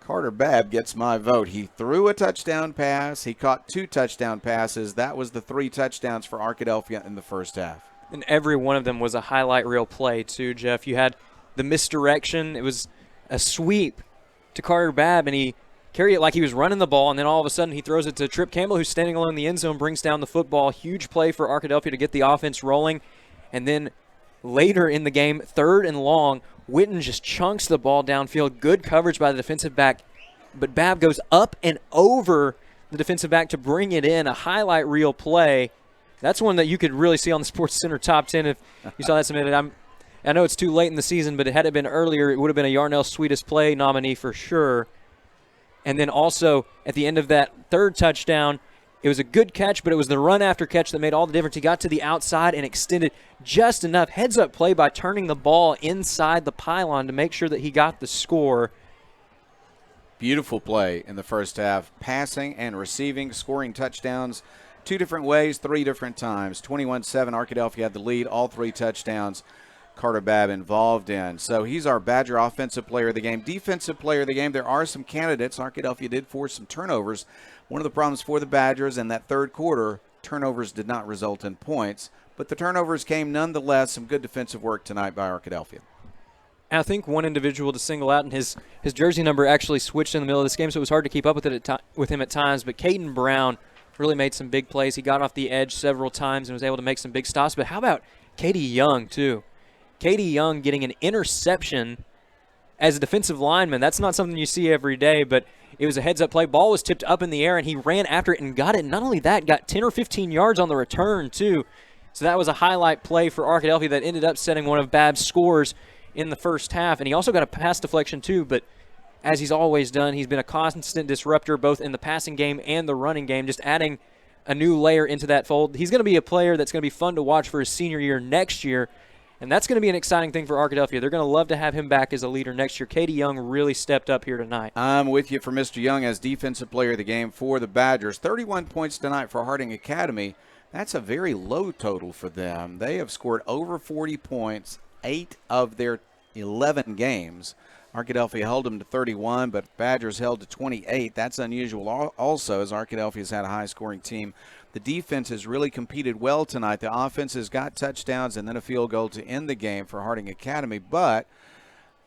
Carter Babb gets my vote. He threw a touchdown pass. He caught 2 touchdown passes. That was the 3 touchdowns for Arkadelphia in the first half. And every one of them was a highlight reel play, too, Jeff. You had the misdirection. It was a sweep to Carter Babb, and he carried it like he was running the ball, and then all of a sudden he throws it to Trip Campbell, who's standing along the end zone, brings down the football. Huge play for Arkadelphia to get the offense rolling. And then later in the game, 3rd and long, Witten just chunks the ball downfield. Good coverage by the defensive back, but Babb goes up and over the defensive back to bring it in. A highlight reel play. That's one that you could really see on the Sports Center Top 10 if you saw that submitted. I know it's too late in the season, but had it been earlier, it would have been a Yarnell Sweetest Play nominee for sure. And then also at the end of that 3rd touchdown, it was a good catch, but it was the run after catch that made all the difference. He got to the outside and extended just enough. Heads-up play by turning the ball inside the pylon to make sure that he got the score. Beautiful play in the first half, passing and receiving, scoring touchdowns 2 different ways, 3 different times. 21-7, Arkadelphia had the lead, all 3 touchdowns Carter Babb involved in. So he's our Badger offensive player of the game. Defensive player of the game, there are some candidates. Arkadelphia did force some turnovers. One of the problems for the Badgers in that 3rd quarter, turnovers did not result in points, but the turnovers came nonetheless. Some good defensive work tonight by Arkadelphia. I think one individual to single out, and his jersey number actually switched in the middle of this game, so it was hard to keep up with him at times, but Caden Brown really made some big plays. He got off the edge several times and was able to make some big stops. But how about Katie Young, too? Katie Young getting an interception as a defensive lineman. That's not something you see every day, but it was a heads-up play. Ball was tipped up in the air, and he ran after it and got it. Not only that, got 10 or 15 yards on the return, too. So that was a highlight play for Arkadelphia that ended up setting one of Bab's scores in the first half. And he also got a pass deflection too, but as he's always done, he's been a constant disruptor both in the passing game and the running game, just adding a new layer into that fold. He's going to be a player that's going to be fun to watch for his senior year next year, and that's going to be an exciting thing for Arkadelphia. They're going to love to have him back as a leader next year. Katie Young really stepped up here tonight. I'm with you for Mr. Young as defensive player of the game for the Badgers. 31 points tonight for Harding Academy. That's a very low total for them. They have scored over 40 points 8 of their 11 games. Arkadelphia held them to 31, but Badgers held to 28. That's unusual also, as Arkadelphia's had a high-scoring team. The defense has really competed well tonight. The offense has got touchdowns and then a field goal to end the game for Harding Academy, but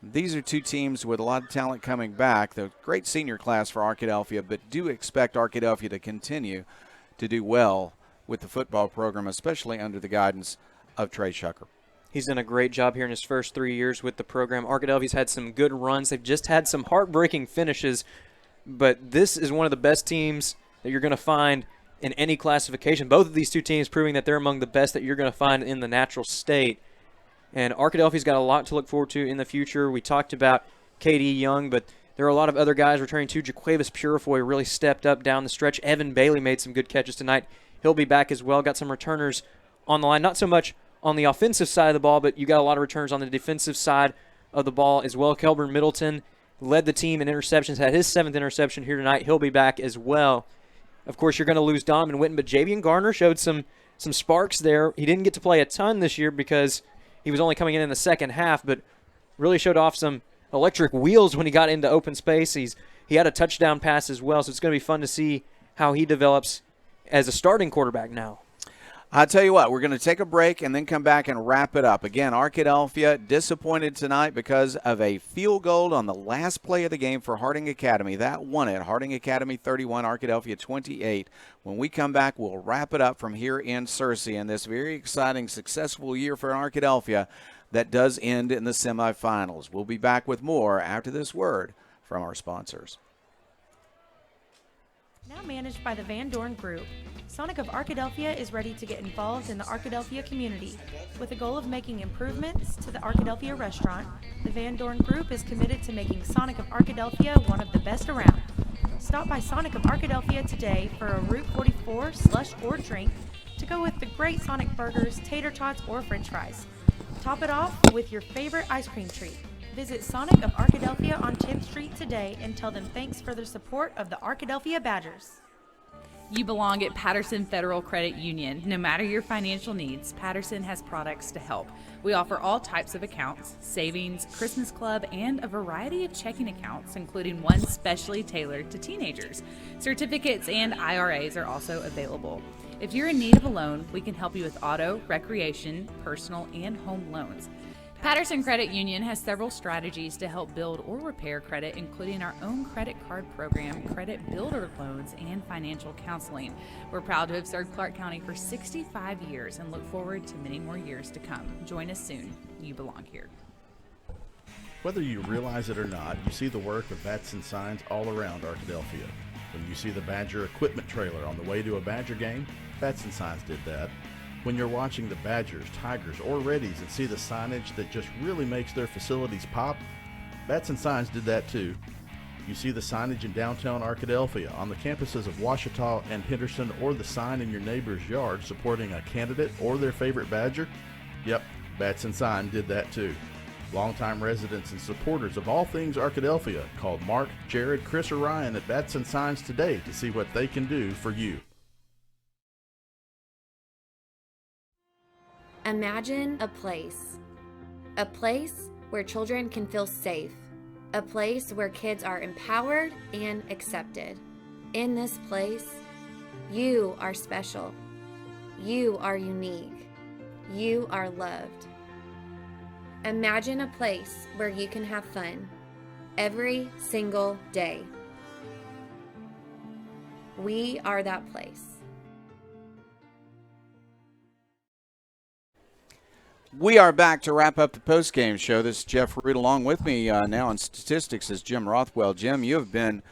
these are two teams with a lot of talent coming back. The great senior class for Arkadelphia, but do expect Arkadelphia to continue to do well with the football program, especially under the guidance of Trey Shucker. He's done a great job here in his first 3 years with the program. Arkadelphia's had some good runs. They've just had some heartbreaking finishes, but this is one of the best teams that you're going to find in any classification. Both of these two teams proving that they're among the best that you're going to find in the natural state. And Arkadelphia's got a lot to look forward to in the future. We talked about K.D. Young, but there are a lot of other guys returning too. Jaquavis Purifoy really stepped up down the stretch. Evan Bailey made some good catches tonight. He'll be back as well. Got some returners on the line. Not so much on the offensive side of the ball, but you got a lot of returns on the defensive side of the ball as well. Kelburn Middleton led the team in interceptions, had his 7th interception here tonight. He'll be back as well. Of course, you're going to lose Donovan Witten, but Javian Garner showed some sparks there. He didn't get to play a ton this year because he was only coming in the second half, but really showed off some electric wheels when he got into open space. He had a touchdown pass as well, so it's going to be fun to see how he develops as a starting quarterback now. I'll tell you what, we're going to take a break and then come back and wrap it up. Again, Arkadelphia disappointed tonight because of a field goal on the last play of the game for Harding Academy. That won it. Harding Academy 31, Arkadelphia 28. When we come back, we'll wrap it up from here in Searcy and this very exciting, successful year for Arkadelphia that does end in the semifinals. We'll be back with more after this word from our sponsors. Now managed by the Van Dorn Group, Sonic of Arkadelphia is ready to get involved in the Arkadelphia community. With the goal of making improvements to the Arkadelphia restaurant, the Van Dorn Group is committed to making Sonic of Arkadelphia one of the best around. Stop by Sonic of Arkadelphia today for a Route 44 slush or drink to go with the great Sonic burgers, tater tots, or french fries. Top it off with your favorite ice cream treat. Visit Sonic of Arkadelphia on 10th Street today and tell them thanks for their support of the Arkadelphia Badgers. You belong at Patterson Federal Credit Union. No matter your financial needs, Patterson has products to help. We offer all types of accounts, savings, Christmas club, and a variety of checking accounts, including one specially tailored to teenagers. Certificates and IRAs are also available. If you're in need of a loan, we can help you with auto, recreation, personal, and home loans. Patterson Credit Union has several strategies to help build or repair credit, including our own credit card program, credit builder loans, and financial counseling. We're proud to have served Clark County for 65 years and look forward to many more years to come. Join us soon. You belong here. Whether you realize it or not, you see the work of bats and signs all around Arkadelphia. When you see the Badger equipment trailer on the way to a Badger game, Bats and Signs did that. When you're watching the Badgers, Tigers, or Reddies and see the signage that just really makes their facilities pop, Bats and Signs did that too. You see the signage in downtown Arkadelphia, on the campuses of Ouachita and Henderson, or the sign in your neighbor's yard supporting a candidate or their favorite Badger? Yep, Bats and Sign did that too. Longtime residents and supporters of all things Arkadelphia called Mark, Jared, Chris, or Ryan at Bats and Signs today to see what they can do for you. Imagine a place where children can feel safe, a place where kids are empowered and accepted. In this place, you are special, you are unique, you are loved. Imagine a place where you can have fun every single day. We are that place. We are back to wrap up the post-game show. This is Jeff Root. Along with me now in statistics is Jim Rothwell. Jim, you have been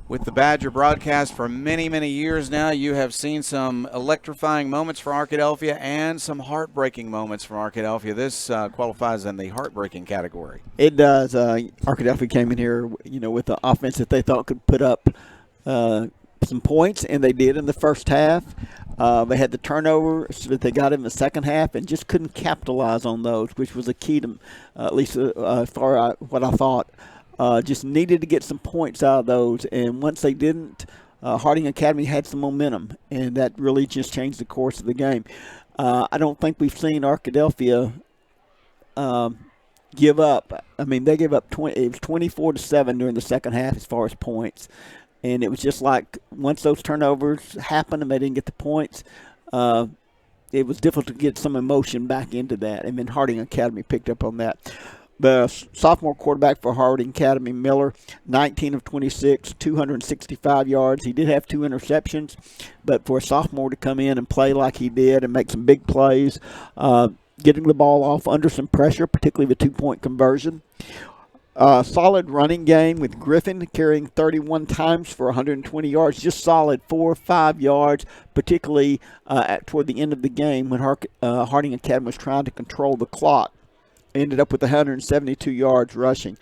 With the Badger broadcast for many, many years now, you have seen some electrifying moments for Arkadelphia and some heartbreaking moments from Arkadelphia. This qualifies in the heartbreaking category. It does. Arkadelphia came in here, with the offense that they thought could put up some points, and they did in the first half. They had the turnovers that they got in the second half and just couldn't capitalize on those, which was a key to, at least as far as what I thought. Just needed to get some points out of those, and once they didn't, Harding Academy had some momentum, and that really just changed the course of the game. I don't think we've seen Arkadelphia give up. I mean, they gave up 20. It was 24-7 during the second half as far as points, and it was just like once those turnovers happened and they didn't get the points, it was difficult to get some emotion back into that, and then Harding Academy picked up on that. The sophomore quarterback for Harding Academy, Miller, 19 of 26, 265 yards. He did have 2 interceptions, but for a sophomore to come in and play like he did and make some big plays, getting the ball off under some pressure, particularly the 2-point conversion. Solid running game with Griffin carrying 31 times for 120 yards, just solid 4 or 5 yards, particularly toward the end of the game when Harding Academy was trying to control the clock. Ended up with 172 yards rushing.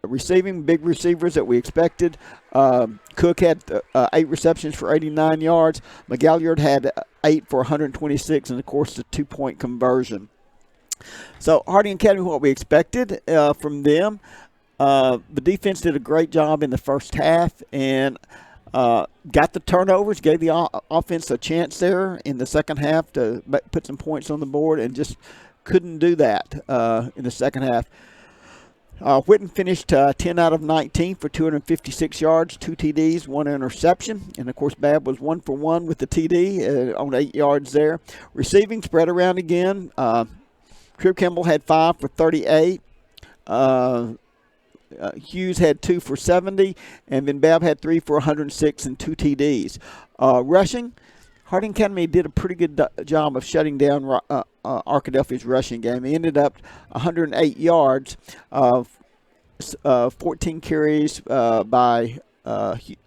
Receiving, big receivers that we expected. Cook had 8 receptions for 89 yards. McGalliard had 8 for 126, and, of course, the 2-point conversion. So Harding Academy, what we expected from them. The defense did a great job in the first half and got the turnovers, gave the offense a chance there in the second half to put some points on the board, and just couldn't do that in the second half. Whitten finished 10 out of 19 for 256 yards, 2 TDs, 1 interception. And, of course, Babb was 1 for 1 with the TD on 8 yards there. Receiving spread around again. Crib Campbell had 5 for 38. Hughes had 2 for 70. And then Babb had 3 for 106 and 2 TDs. Rushing, Harding Academy did a pretty good job of shutting down Arkadelphia's rushing game. He ended up 108 yards, 14 carries by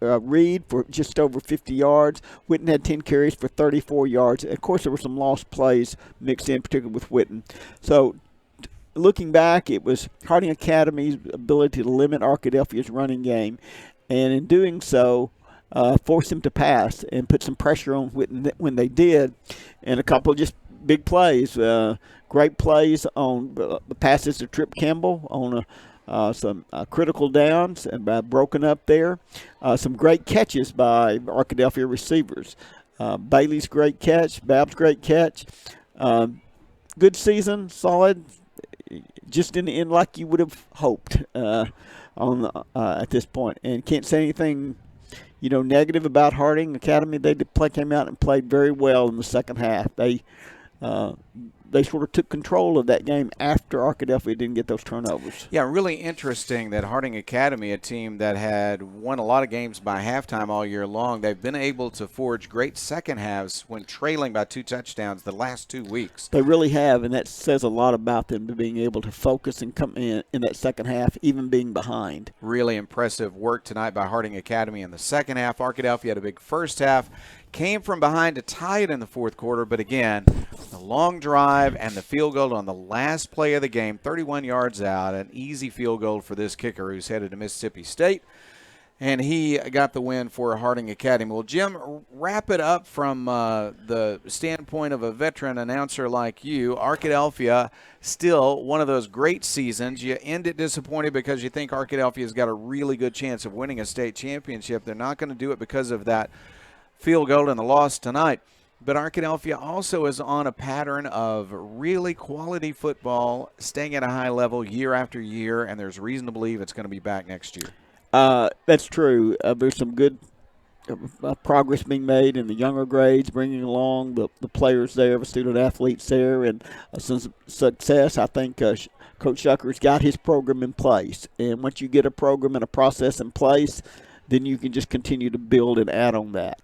Reed for just over 50 yards. Whitten had 10 carries for 34 yards. Of course, there were some lost plays mixed in, particularly with Whitten. So, looking back, it was Harding Academy's ability to limit Arkadelphia's running game, and in doing so, forced him to pass and put some pressure on Whitten when they did, and a couple of just big plays, great plays on the passes to Trip Campbell on some critical downs and broken up there. Some great catches by Arkadelphia receivers. Bailey's great catch, Babb's great catch. Good season, solid. Just in the end, like you would have hoped at this point, and can't say anything negative about Harding Academy. They came out and played very well in the second half. They sort of took control of that game after Arkadelphia didn't get those turnovers. Yeah, really interesting that Harding Academy, a team that had won a lot of games by halftime all year long, they've been able to forge great second halves when trailing by 2 touchdowns the last 2 weeks. They really have, and that says a lot about them to being able to focus and come in that second half, even being behind. Really impressive work tonight by Harding Academy in the second half. Arkadelphia had a big first half. Came from behind to tie it in the fourth quarter, but again, the long drive and the field goal on the last play of the game, 31 yards out, an easy field goal for this kicker who's headed to Mississippi State, and he got the win for Harding Academy. Well, Jim, wrap it up from the standpoint of a veteran announcer like you. Arkadelphia, still one of those great seasons. You end it disappointed because you think Arkadelphia's got a really good chance of winning a state championship. They're not going to do it because of that field goal and the loss tonight. But Arkadelphia also is on a pattern of really quality football, staying at a high level year after year, and there's reason to believe it's going to be back next year. That's true. There's some good progress being made in the younger grades, bringing along the players there, the student athletes there, and some success. I think Coach Shucker's got his program in place. And once you get a program and a process in place, then you can just continue to build and add on that.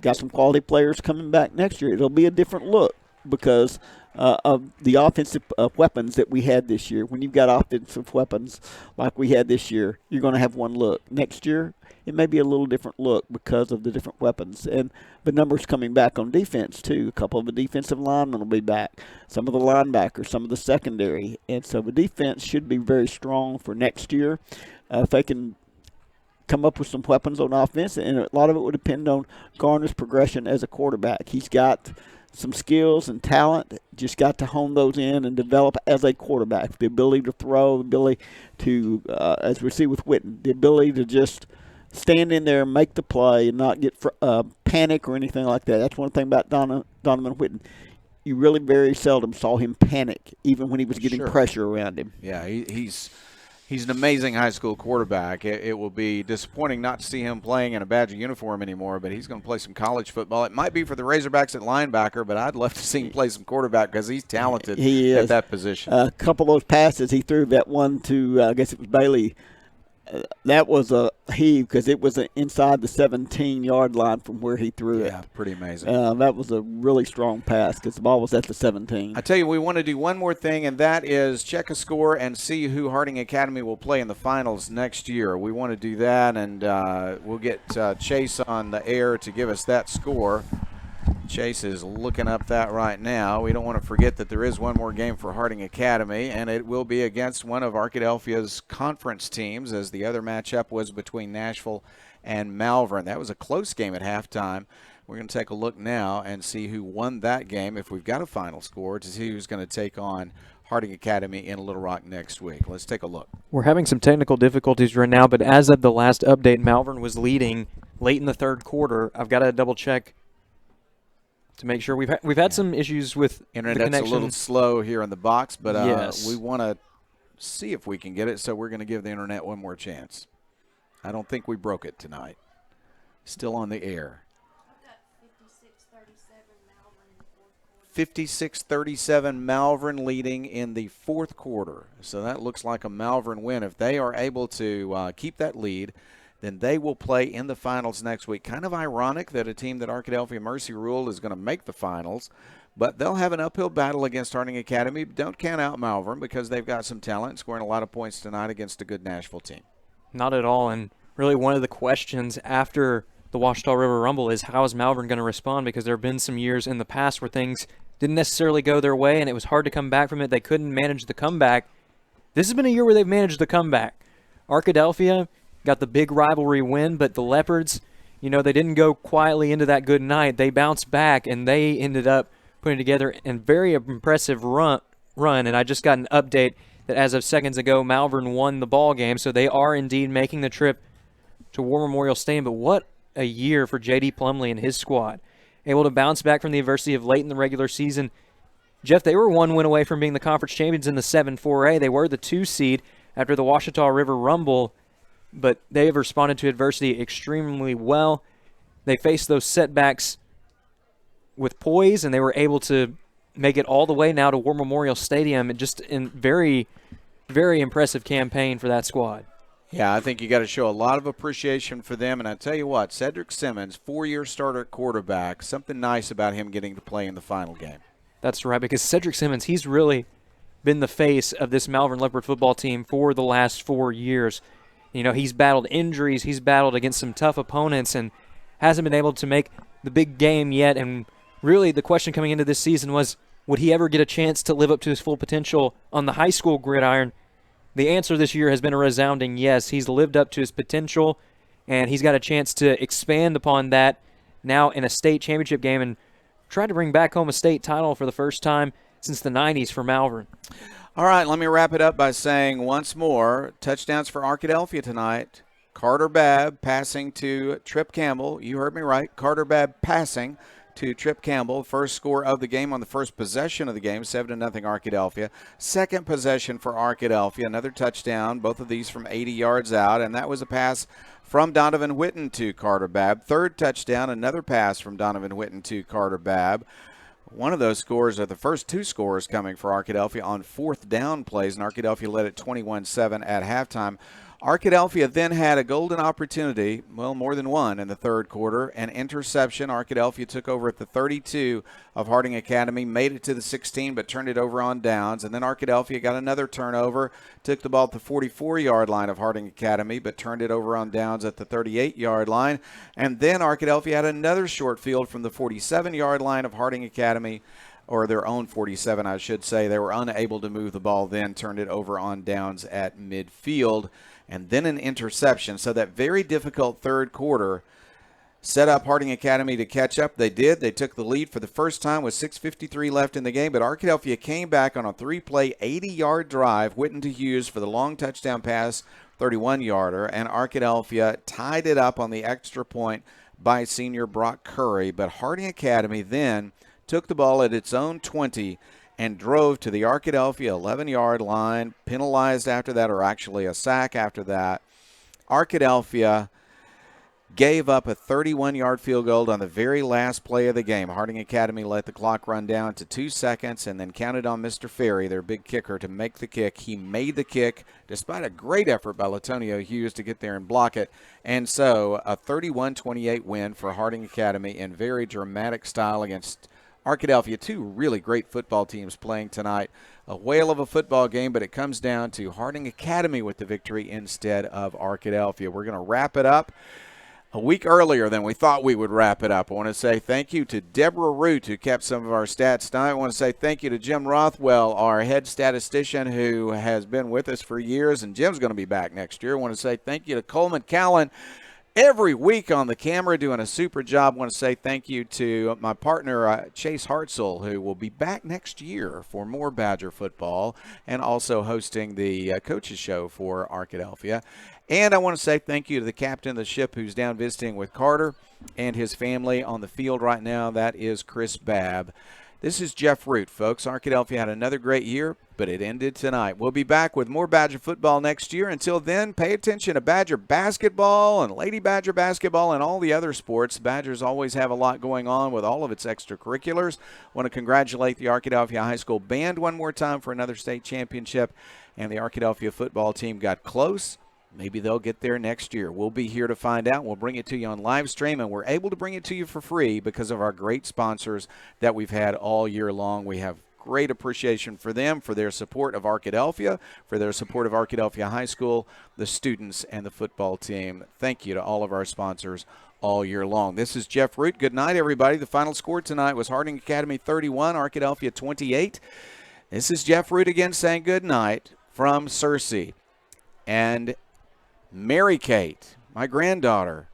Got some quality players coming back next year. It'll be a different look because of the offensive weapons that we had this year. When you've got offensive weapons like we had this year, you're going to have one look. Next year, it may be a little different look because of the different weapons. And the numbers coming back on defense, too. A couple of the defensive linemen will be back. Some of the linebackers, some of the secondary. And so the defense should be very strong for next year. If they can come up with some weapons on offense, and a lot of it would depend on Garner's progression as a quarterback. He's got some skills and talent, just got to hone those in and develop as a quarterback. The ability to throw, the ability to, as we see with Witten, the ability to just stand in there and make the play and not get panic or anything like that. That's one thing about Donovan Witten. You really very seldom saw him panic, even when he was getting pressure around him. Yeah, he's an amazing high school quarterback. It will be disappointing not to see him playing in a Badger uniform anymore, but he's going to play some college football. It might be for the Razorbacks at linebacker, but I'd love to see him play some quarterback because he's talented at that position. A couple of those passes he threw, that one to, I guess it was Bailey, that was a heave because it was inside the 17-yard line from where he threw it. Yeah, pretty amazing. That was a really strong pass because the ball was at the 17. I tell you, we want to do one more thing, and that is check a score and see who Harding Academy will play in the finals next year. We want to do that, and we'll get Chase on the air to give us that score. Chase is looking up that right now. We don't want to forget that there is one more game for Harding Academy, and it will be against one of Arkadelphia's conference teams, as the other matchup was between Nashville and Malvern. That was a close game at halftime. We're going to take a look now and see who won that game, if we've got a final score, to see who's going to take on Harding Academy in Little Rock next week. Let's take a look. We're having some technical difficulties right now, but as of the last update, Malvern was leading late in the third quarter. I've got to double-check to make sure. We've had some issues with Internet's the connection. a little slow here in the box, but yes. we want to see if we can get it, so we're going to give the Internet one more chance. I don't think we broke it tonight. Still on the air. 56-37 Malvern leading in the fourth quarter. So that looks like a Malvern win. If they are able to keep that lead, then they will play in the finals next week. Kind of ironic that a team that Arkadelphia Mercy ruled is going to make the finals, but they'll have an uphill battle against Harding Academy. Don't count out Malvern because they've got some talent, scoring a lot of points tonight against a good Nashville team. Not at all, and really one of the questions after the Ouachita River Rumble is how is Malvern going to respond, because there have been some years in the past where things didn't necessarily go their way and it was hard to come back from it. They couldn't manage the comeback. This has been a year where they've managed the comeback. Arkadelphia got the big rivalry win, but the Leopards, they didn't go quietly into that good night. They bounced back, and they ended up putting together a very impressive run. And I just got an update that as of seconds ago, Malvern won the ball game, so they are indeed making the trip to War Memorial Stadium. But what a year for J.D. Plumley and his squad. Able to bounce back from the adversity of late in the regular season. Jeff, they were one win away from being the conference champions in the 7-4A. They were the 2 seed after the Ouachita River Rumble, but they have responded to adversity extremely well. They faced those setbacks with poise, and they were able to make it all the way now to War Memorial Stadium. Just a very, very impressive campaign for that squad. Yeah, I think you got to show a lot of appreciation for them. And I tell you what, Cedric Simmons, 4-year starter at quarterback, something nice about him getting to play in the final game. That's right, because Cedric Simmons, he's really been the face of this Malvern Leopard football team for the last 4 years. He's battled injuries, he's battled against some tough opponents, and hasn't been able to make the big game yet. And really the question coming into this season was, would he ever get a chance to live up to his full potential on the high school gridiron? The answer this year has been a resounding yes. He's lived up to his potential, and he's got a chance to expand upon that now in a state championship game and try to bring back home a state title for the first time since the 90s for Malvern. All right, let me wrap it up by saying once more, touchdowns for Arkadelphia tonight. Carter Babb passing to Trip Campbell. You heard me right. Carter Babb passing to Trip Campbell. First score of the game on the first possession of the game, 7-0 Arkadelphia. Second possession for Arkadelphia, another touchdown, both of these from 80 yards out, and that was a pass from Donovan Whitten to Carter Babb. Third touchdown, another pass from Donovan Whitten to Carter Babb. One of those scores are the first 2 scores coming for Arkadelphia on fourth down plays, and Arkadelphia led at 21-7 at halftime. Arkadelphia then had a golden opportunity, well, more than one in the third quarter, an interception. Arkadelphia took over at the 32 of Harding Academy, made it to the 16, but turned it over on downs. And then Arkadelphia got another turnover, took the ball at the 44-yard line of Harding Academy, but turned it over on downs at the 38-yard line. And then Arkadelphia had another short field from the 47-yard line of Harding Academy, or their own 47, I should say. They were unable to move the ball then, turned it over on downs at midfield, and then an interception. So that very difficult third quarter set up Harding Academy to catch up. They did. They took the lead for the first time with 6:53 left in the game, but Arkadelphia came back on a 3-play, 80-yard drive, Whitten to Hughes for the long touchdown pass, 31-yarder, and Arkadelphia tied it up on the extra point by senior Brock Curry. But Harding Academy then took the ball at its own 20 and drove to the Arkadelphia 11-yard line, penalized after that, or actually a sack after that. Arkadelphia gave up a 31-yard field goal on the very last play of the game. Harding Academy let the clock run down to 2 seconds and then counted on Mr. Ferry, their big kicker, to make the kick. He made the kick despite a great effort by Latonio Hughes to get there and block it. And so a 31-28 win for Harding Academy in very dramatic style against Arkadelphia. Two really great football teams playing tonight. A whale of a football game, but it comes down to Harding Academy with the victory instead of Arkadelphia. We're going to wrap it up a week earlier than we thought we would wrap it up. I want to say thank you to Deborah Root, who kept some of our stats tonight. I want to say thank you to Jim Rothwell, our head statistician, who has been with us for years, and Jim's going to be back next year. I want to say thank you to Coleman Callan, every week on the camera, doing a super job. I want to say thank you to my partner, Chase Hartzell, who will be back next year for more Badger football and also hosting the coaches show for Arkadelphia. And I want to say thank you to the captain of the ship who's down visiting with Carter and his family on the field right now. That is Chris Babb. This is Jeff Root, folks. Arkadelphia had another great year, but it ended tonight. We'll be back with more Badger football next year. Until then, pay attention to Badger basketball and Lady Badger basketball and all the other sports. Badgers always have a lot going on with all of its extracurriculars. Want to congratulate the Arkadelphia High School band one more time for another state championship. And the Arkadelphia football team got close. Maybe they'll get there next year. We'll be here to find out. We'll bring it to you on live stream, and we're able to bring it to you for free because of our great sponsors that we've had all year long. We have great appreciation for them, for their support of Arkadelphia, for their support of Arkadelphia High School, the students, and the football team. Thank you to all of our sponsors all year long. This is Jeff Root. Good night, everybody. The final score tonight was Harding Academy 31, Arkadelphia 28. This is Jeff Root again saying good night from Searcy. And Mary Kate, my granddaughter,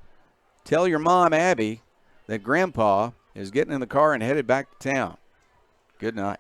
tell your mom, Abby, that Grandpa is getting in the car and headed back to town. Good night.